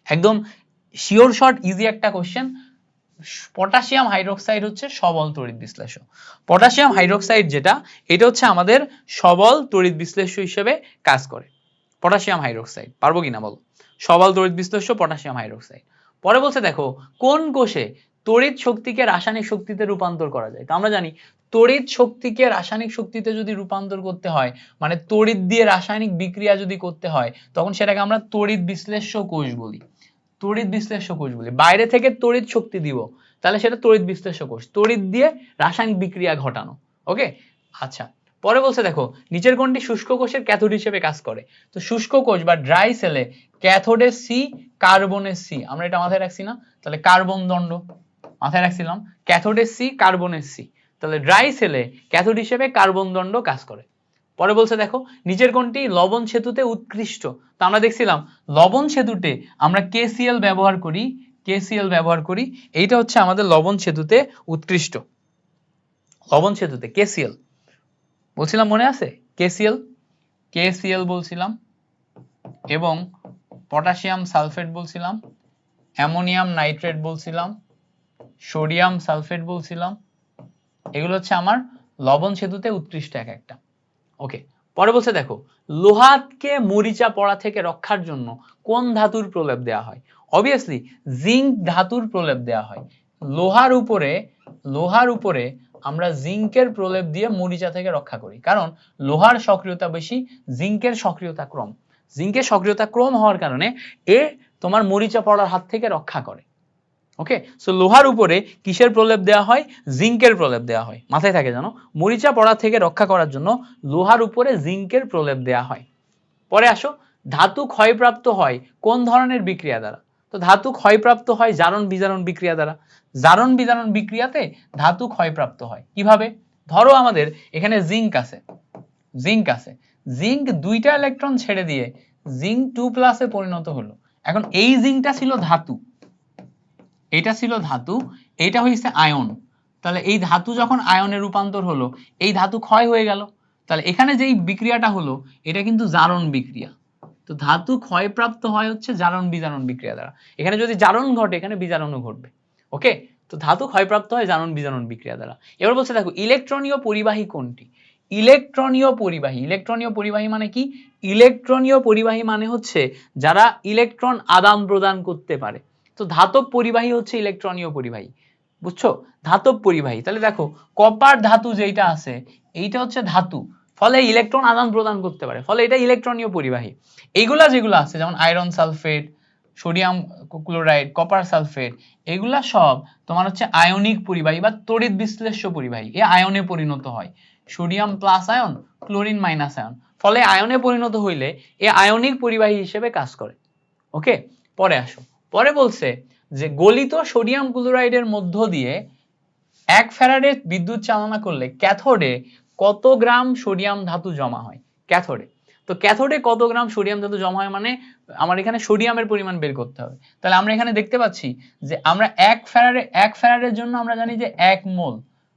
একদম শিওর শর্ট ইজি একটা কোশ্চেন। পটাশিয়াম হাইড্রোক্সাইড হচ্ছে সবল তড়িৎ বিশ্লেষ্য। পটাশিয়াম হাইড্রোক্সাইড যেটা, এটা হচ্ছে আমাদের সবল তড়িৎ বিশ্লেষ্য হিসেবে কাজ করে। পটাশিয়াম হাইড্রোক্সাইড পারবো কিনা বলো, সবল তড়িৎ বিশ্লেষ্য পটাশিয়াম হাইড্রোক্সাইড। পরে বলছে দেখো কোন কোষে তড়িৎ শক্তিকে রাসায়নিক শক্তিতে রূপান্তর করা যায়। তো আমরা জানি তড়িৎ শক্তিকে রাসায়নিক শক্তিতে যদি রূপান্তর করতে হয়, মানে তড়িৎ দিয়ে রাসায়নিক বিক্রিয়া যদি করতে হয়, তখন সেটাকে আমরা তড়িৎ বিশ্লেষ্য কোষ বলি, তড়িৎ বিশ্লেষ্য কোষ বলি। বাইরে থেকে তড়িৎ শক্তি দিব, তাহলে সেটা তড়িৎ বিশ্লেষ্য কোষ, তড়িৎ দিয়ে রাসায়নিক বিক্রিয়া ঘটানো। ওকে, আচ্ছা। পরে বলছে দেখো নিচের কোনটি শুষ্ক কোষের ক্যাথোড হিসেবে কাজ করে। তো শুষ্ক কোষ বা ড্রাই সেলে ক্যাথোডের সি, কার্বনের সি, আমরা এটা মাথায় রাখছি না, তাহলে কার্বন দণ্ড মাথায় রাখছিলাম, ক্যাথোডের সি, কার্বনের সি, তাহলে ড্রাই সেলে ক্যাথোড হিসেবে কার্বন দণ্ড কাজ করে। পরে বলছে দেখো নিচের কোনটি লবণ সেতুতে উৎকৃষ্ট। তো আমরা দেখছিলাম লবণ সেতুতে আমরা KCl ব্যবহার করি, KCl ব্যবহার করি, এইটা হচ্ছে আমাদের লবণ সেতুতে উৎকৃষ্ট। লবণ সেতুতে KCl বলছিলাম, মনে আছে? KCl বলছিলাম, এবং পটাশিয়াম সালফেট বলছিলাম, অ্যামোনিয়াম নাইট্রেট বলছিলাম, সোডিয়াম সালফেট বলছিলাম, এগুলো হচ্ছে আমার লবণ সেতুতে উৎকৃষ্ট এক একটা। ওকে, পরে বলছে দেখো লোহাকে মরিচা পড়া থেকে রক্ষার জন্য কোন ধাতুর প্রলেপ দেওয়া হয়। অবভিয়াসলি জিঙ্ক ধাতুর প্রলেপ দেওয়া হয়। লোহার উপরে আমরা জিঙ্কের প্রলেপ দিয়ে মরিচা থেকে রক্ষা করি, কারণ লোহার সক্রিয়তা বেশি, জিঙ্কের সক্রিয়তা কম। জিঙ্কের সক্রিয়তা কম হওয়ার কারণে এ তোমার মরিচা পড়ার হাত থেকে রক্ষা করে। ওকে, সো লোহার উপরে কিসের প্রলেপ দেওয়া হয়, জিঙ্কের প্রলেপ দেওয়া হয়, মাথায় থাকে জানো, মরিচা পড়া থেকে রক্ষা করার জন্য লোহার উপরে জিঙ্কের প্রলেপ দেওয়া হয়। পরে আসো ধাতু ক্ষয়প্রাপ্ত হয় কোন ধরনের বিক্রিয়া দ্বারা। তো ধাতু ক্ষয়প্রাপ্ত হয় জারণ বিজারণ বিক্রিয়া দ্বারা। জারণ বিজারণ বিক্রিয়াতে ধাতু ক্ষয়প্রাপ্ত হয় কিভাবে, ধরো আমাদের এখানে জিঙ্ক আছে, জিঙ্ক দুইটা ইলেকট্রন ছেড়ে দিয়ে জিঙ্ক 2+ এ পরিণত হলো। এখন এই জিঙ্কটা ছিল ধাতু, এটা ছিল ধাতু, এটা হইছে আয়ন। তাহলে এই ধাতু যখন আয়নে রূপান্তর হলো, এই ধাতু ক্ষয় হয়ে গেল। তাহলে এখানে যেই বিক্রিয়াটা হলো এটা কিন্তু জারণ বিক্রিয়া। তো ধাতু ক্ষয়প্রাপ্ত হয় হচ্ছে জারণ বিজারণ বিক্রিয়া দ্বারা। এখানে যদি জারণ ঘটে এখানে বিজারণও ঘটবে। ওকে, তো ধাতু ক্ষয়প্রাপ্ত হয় জারণ বিজারণ বিক্রিয়া দ্বারা। এবার বলছে দেখো ইলেকট্রনীয় পরিবাহী কোনটি। ইলেকট্রনীয় পরিবাহী মানে কি, ইলেকট্রনীয় পরিবাহী মানে হচ্ছে যারা ইলেকট্রন আদান প্রদান করতে পারে। তো ধাতব পরিবাহী হচ্ছে ইলেকট্রনীয় পরিবাহী, বুঝছো, ধাতব পরিবাহী। তাহলে দেখো কপার ধাতু যেটা আছে এইটা হচ্ছে ধাতু, ফলে ইলেকট্রন আদান প্রদান করতে পারে, ফলে এটা ইলেকট্রনীয় পরিবাহী। এইগুলা যেগুলো আছে যেমন iron sulphate, sodium chloride, copper sulphate, এগুলা সব তোমার হচ্ছে আয়নিক পরিবাহী বা তড়িৎ বিশ্লেষ্য পরিবাহী। এ আয়নে পরিণত হয়, sodium plus ion, chlorine minus ion, ফলে আয়নে পরিণত হইলে এ আয়নিক পরিবাহী হিসেবে কাজ করে। ওকে, পরে আসো, পরে বলছে যে গলিত সোডিয়াম ক্লোরাইডের মধ্য দিয়ে 1 ফ্যারাডে বিদ্যুৎ চালনা করলে ক্যাথোডে কত গ্রাম সোডিয়াম ধাতু জমা হয়। ক্যাথোডে, তো ক্যাথোডে কত গ্রাম সোডিয়াম ধাতু জমা হয় মানে আমার এখানে সোডিয়ামের পরিমাণ বের করতে হবে। তাহলে আমরা এখানে দেখতে পাচ্ছি যে আমরা 1 ফ্যারাডের জন্য আমরা জানি যে 1 মোল,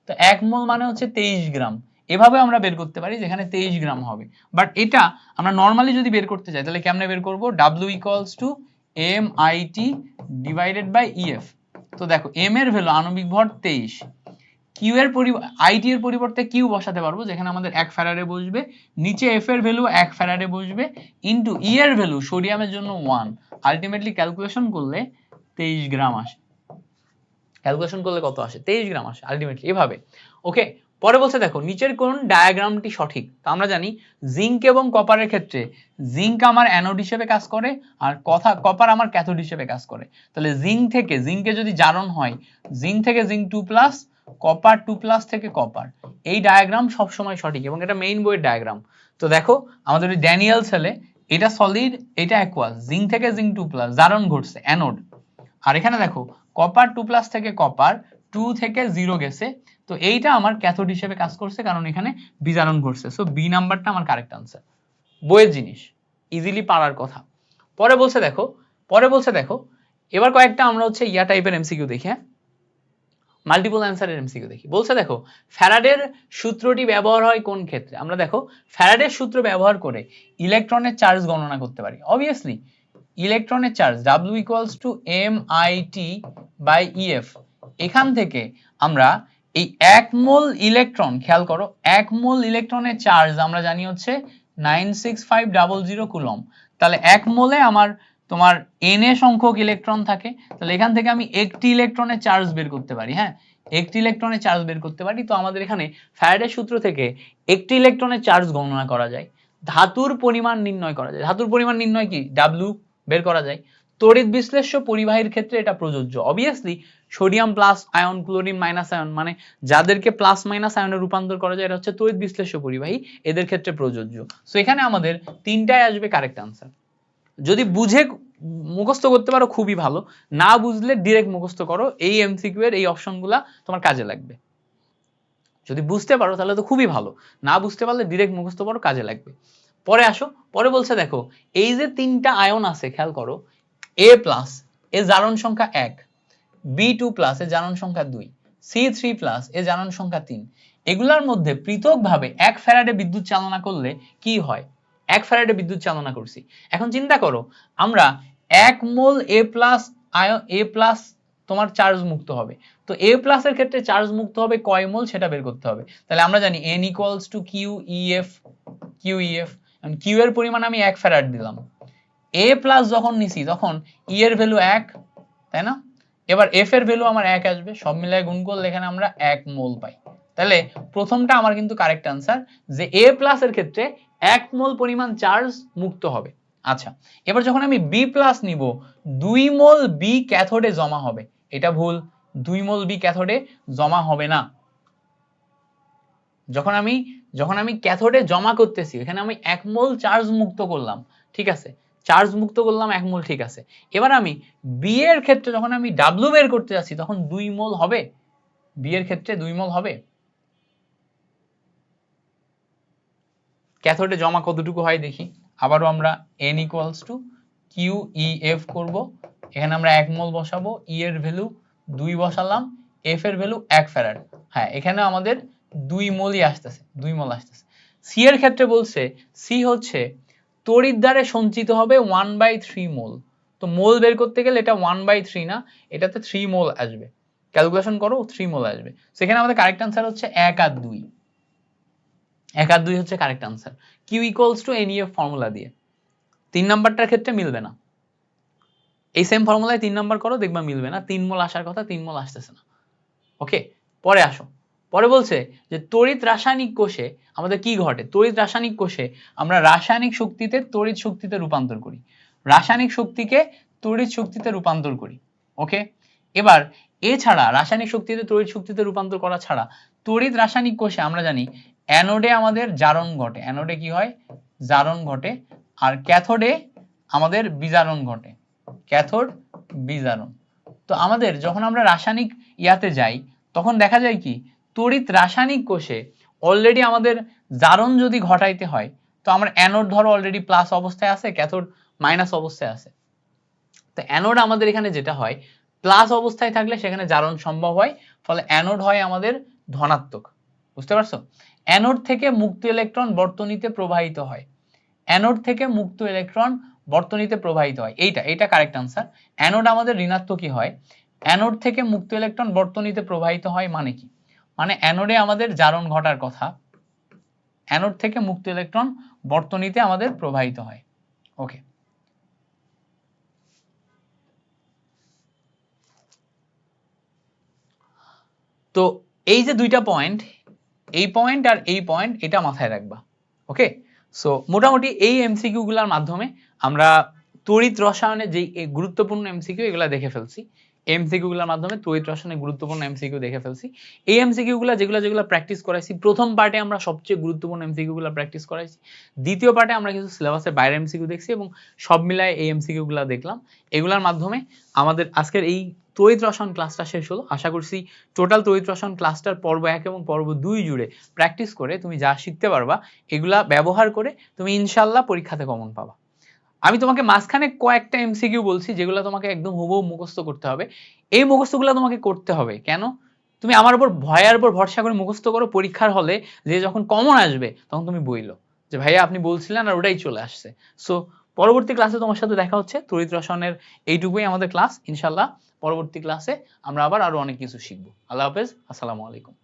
তো 1 মোল মানে হচ্ছে 23 গ্রাম। এভাবে আমরা বের করতে পারি যেখানে 23 গ্রাম হবে। বাট এটা আমরা নর্মালি যদি বের করতে চাই তাহলে কেমনে বের করব? W equals to MIT divided by EF। তো দেখো m এর ভ্যালু আণবিক ভর 23, কিউ এর আইটি এর পরিবর্তে কিউ বসাতে পারবো যেখানে আমাদের 1 ফ্যারাডে বসবে, নিচে এফ এর ভ্যালু 1 ফ্যারাডে বসবে, ইনটু ই এর ভ্যালু সোডিয়ামের জন্য 1, আলটিমেটলি ক্যালকুলেশন করলে 23 গ্রাম আসে। ক্যালকুলেশন করলে কত আসে? 23 গ্রাম আসে আলটিমেটলি এভাবে। ওকে, পরে বলছে দেখো নিচের কোন ডায়াগ্রামটি সঠিক? তো আমরা জানি জিঙ্ক এবং কপারের ক্ষেত্রে জিঙ্ক আমার অ্যানোড হিসেবে কাজ করে আর কপার আমার ক্যাথোড হিসেবে কাজ করে। তাহলে জিঙ্কে যদি জারণ হয়, জিঙ্ক থেকে জিঙ্ক 2+, কপার 2+ থেকে কপার, এই ডায়াগ্রাম সবসময় সঠিক এবং এটা মেইন বইয়ের ডায়াগ্রাম। তো দেখো আমাদের ওই ড্যানিয়েল সেলে এটা সলিড, এটা অ্যাকুয়াস, জিঙ্ক থেকে জিঙ্ক 2+, জারণ ঘটছে অ্যানোড। আর এখানে দেখো কপার 2+ থেকে কপার 2 থেকে 0 গেছে, তো এইটা আমার ক্যাথোড হিসেবে কাজ করছে কারণ এখানে বিজারণ ঘটছে। সো বি নাম্বারটা আমার কারেক্ট আনসার। বইয়ের জিনিস, ইজিলি পারার কথা। পরে বলছে দেখো এবার কয়েকটা আমরা হচ্ছে ইয়া টাইপের এমসিকিউ দেখি, হ্যাঁ মাল্টিপল অ্যান্সারের এমসিকিউ দেখি। বলছে দেখো ফ্যারাডের সূত্রটি ব্যবহার হয় কোন ক্ষেত্রে? আমরা দেখো ফ্যারাডের সূত্র ব্যবহার করে ইলেকট্রনের চার্জ গণনা করতে পারি। অবভিয়াসলি ইলেকট্রনের charge W equals to MIT by EF, এখান থেকে আমরা এই 1 মোল ইলেকট্রন, খেয়াল করো 1 মোল ইলেকট্রনের চার্জ আমরা জানি হচ্ছে 96500 কুলম। তাহলে 1 মোলে আমার তোমার Na সংখ্যক ইলেকট্রন থাকে, তাহলে এখান থেকে আমি একটি ইলেকট্রনের চার্জ বের করতে পারি। হ্যাঁ, একটি ইলেকট্রনের চার্জ বের করতে পারি। তো আমাদের এখানে ফ্যারাডের সূত্র থেকে একটি ইলেকট্রনের চার্জ গণনা করা যায়, ধাতুর পরিমাণ নির্ণয় করা যায়। ধাতুর পরিমাণ নির্ণয় কি? W বের করা যায়। তড়িৎ বিশ্লেষ্য পরিবাহীর ক্ষেত্রে এটা প্রযোজ্য। Obviously sodium plus ion, chlorine minus ion, মানে যাদেরকে প্লাস মাইনাস আয়নে রূপান্তর করা যায় এটা হচ্ছে তড়িৎ বিশ্লেষ্য পরিবাহী, এদের ক্ষেত্রে প্রযোজ্য। সো এখানে আমাদের তিনটায় আসবে কারেক্ট আনসার। যদি বুঝে মুখস্থ করতে পারো খুবই ভালো, না বুঝলে ডিরেক্ট মুখস্থ করো, এই এমসিকিউ এর এই অপশনগুলা তোমার কাজে লাগবে। যদি বুঝতে পারো তাহলে তো খুবই ভালো, না বুঝতে পারলে ডিরেক্ট মুখস্থ করো, কাজে লাগবে। পরে আসো, পরে বলছে দেখো এই যে তিনটা আয়ন আছে খেয়াল করো, A+, এর জারণ সংখ্যা 1, B2+, এর জারণ সংখ্যা 2, C3+, এর জারণ সংখ্যা 3, এগুলার মধ্যে পৃথকভাবে 1 ফ্যারাডে বিদ্যুৎ চালনা করলে কি হয়? 1 ফ্যারাডে বিদ্যুৎ চালনা করছি। এখন চিন্তা করো আমরা 1 মোল A+ তোমার চার্জ মুক্ত হবে, তো A+ এর ক্ষেত্রে চার্জ মুক্ত হবে কয় মোল সেটা বের করতে হবে। তাহলে আমরা জানি N equals two QEF, Q এর পরিমাণ আমি 1 ফ্যারাড দিলাম, A+ যখন নিছি তখন E এর ভ্যালু 1, তাই না? এবার F এর ভ্যালু আমার 1 আসবে, সব মিলায় গুণ করলে এখানে আমরা 1 মোল পাই। তাহলে প্রথমটা আমার কিন্তু কারেক্ট আনসার যে A+ এর ক্ষেত্রে 1 মোল পরিমাণ চার্জ মুক্ত হবে। আচ্ছা, এবার যখন আমি B+ নিব 2 মোল B ক্যাথোডে জমা হবে, এটা ভুল, 2 মোল B ক্যাথোডে জমা হবে না। যখন আমি ক্যাথোডে জমা করতেছি এখানে আমি 1 মোল চার্জ মুক্ত করলাম, ঠিক আছে, চার্জ মুক্ত করলাম 1 মোল, ঠিক আছে। এবার আমি বি এর ক্ষেত্রে যখন আমি W বের করতে যাচ্ছি তখন 2 মোল হবে, বি এর ক্ষেত্রে 2 মোল হবে। ক্যাথোডে জমা কতটুকু হয় দেখি, আবারও আমরা N ইকুয়ালস টু QEF করব, এখানে আমরা 1 মোল বসাবো, E এর ভ্যালু 2 বসালাম, F এর ভ্যালু 1 ফ্যারাড, হ্যাঁ এখানে আমাদের 2 মোলই আসতেছে, 2 মোল আসতেছে। সি এর ক্ষেত্রে বলছে সি হচ্ছে তড়িৎ দ্বারে সঞ্চিত হবে 1/3 মোল, তো মোল বের করতে গেলে এটা 1/3 না, এটাতে 3 মোল আসবে, ক্যালকুলেশন করো 3 মোল আসবে। সেখানে আমাদের কারেক্ট আনসার হচ্ছে 1 আর 2, 1 আর 2 হচ্ছে correct answer. Q equals to NEF formula দিয়ে। 3 নাম্বারটার ক্ষেত্রে মিলবে না, এই সেম ফর্মুলায় 3 নাম্বার করো দেখবা মিলবে না, 3 মোল আসার কথা 3 মোল আসতেছে না। ওকে, পরে আসো, পরে বলছে যে তড়িৎ রাসায়নিক কোষে আমাদের কি ঘটে? তড়িৎ রাসায়নিক কোষে আমরা রাসায়নিক শক্তিতে তড়িৎ শক্তিতে রূপান্তর করি, রাসায়নিক শক্তিকে তড়িৎ শক্তিতে রূপান্তর করি। ওকে, এবার এছাড়া রাসায়নিক শক্তিতে তড়িৎ শক্তিতে রূপান্তর করা ছাড়া তড়িৎ রাসায়নিক কোষে আমরা জানি অ্যানোডে আমাদের জারণ ঘটে, অ্যানোডে কি হয়? জারণ ঘটে, আর ক্যাথোডে আমাদের বিজারণ ঘটে, ক্যাথোড বিজারণ। তো আমাদের যখন আমরা রাসায়নিক ইয়াতে যাই তখন দেখা যায় কি তড়িৎ রাসায়নিক কোষে অলরেডি আমাদের জারণ যদি ঘটাইতে হয় তো আমরা অ্যানোড ধরো অলরেডি প্লাস অবস্থায় আছে, ক্যাথোড মাইনাস অবস্থায় আছে, তো অ্যানোড আমাদের এখানে যেটা হয় প্লাস অবস্থায় থাকলে সেখানে জারণ সম্ভব হয়, ফলে অ্যানোড হয় আমাদের ধনাত্মক, বুঝতে পারছো? অ্যানোড থেকে মুক্ত ইলেকট্রন বর্তনীতে প্রবাহিত হয়, অ্যানোড থেকে মুক্ত ইলেকট্রন বর্তনীতে প্রবাহিত হয়, এইটা কারেক্ট আনসার। অ্যানোড আমাদের ঋণাত্মকই হয়, অ্যানোড থেকে মুক্ত ইলেকট্রন বর্তনীতে প্রবাহিত হয় মানে কি? মানে অ্যানোডে আমাদের জারণ ঘটার কথা, অ্যানোড থেকে মুক্ত ইলেকট্রন বর্তনীতে আমাদের প্রবাহিত হয়। ওকে, তো এই যে দুইটা পয়েন্ট, এই পয়েন্ট আর এই পয়েন্ট, এটা মাথায় রাখবা। ওকে, সো মোটামুটি এই এমসিকিউ গুলোর মাধ্যমে আমরা তড়িৎ রসায়নের যে গুরুত্বপূর্ণ এমসিকিউ এগুলা দেখে ফেলছি। এমসিকিউ গুলোর মাধ্যমে তড়িৎ রসায়নের গুরুত্বপূর্ণ এমসিকিউ দেখে ফেলছি। এই এমসিকিউ গুলা যেগুলো প্র্যাকটিস করাইছি, প্রথম পার্টে আমরা সবচেয়ে গুরুত্বপূর্ণ এমসিকিউ গুলো প্র্যাকটিস করাইছি, দ্বিতীয় পার্টে আমরা কিছু সিলেবাসের বাইরে এমসিকিউ দেখছি এবং সব মিলায় এই এমসিকিউ গুলা দেখলাম। এগুলোর মাধ্যমে আমাদের আজকের এই তড়িৎ রসায়ন ক্লাসটা শেষ হলো। আশা করছি টোটাল তড়িৎ রসায়ন ক্লাসটার পর্ব 1 এবং পর্ব 2 জুড়ে প্র্যাকটিস করে তুমি যা শিখতে পারবা, এগুলা ব্যবহার করে তুমি ইনশাআল্লাহ পরীক্ষাতে কমন পাবা। আমি তোমাকে মাঝখানে কয়েকটা এমসিকিউ বলছি যেগুলো তোমাকে একদম হুবহু মুখস্থ করতে হবে। এই মুখস্থগুলো তোমাকে করতে হবে কেন? তুমি আমার উপর ভয়ের উপর ভরসা করে মুখস্থ করো, পরীক্ষার হলে যে যখন কমন আসবে তখন তুমি বইলো যে ভাইয়া আপনি বলছিলেন আর ওটাই চলে আসছে। সো পরবর্তী ক্লাসে তোমার সাথে দেখা হচ্ছে। তড়িৎ রসায়নের এইটুকুই আমাদের ক্লাস। ইনশাআল্লাহ পরবর্তী ক্লাসে আমরা আবার আরো অনেক কিছু শিখবো। আল্লাহ হাফেজ, আসসালামু আলাইকুম।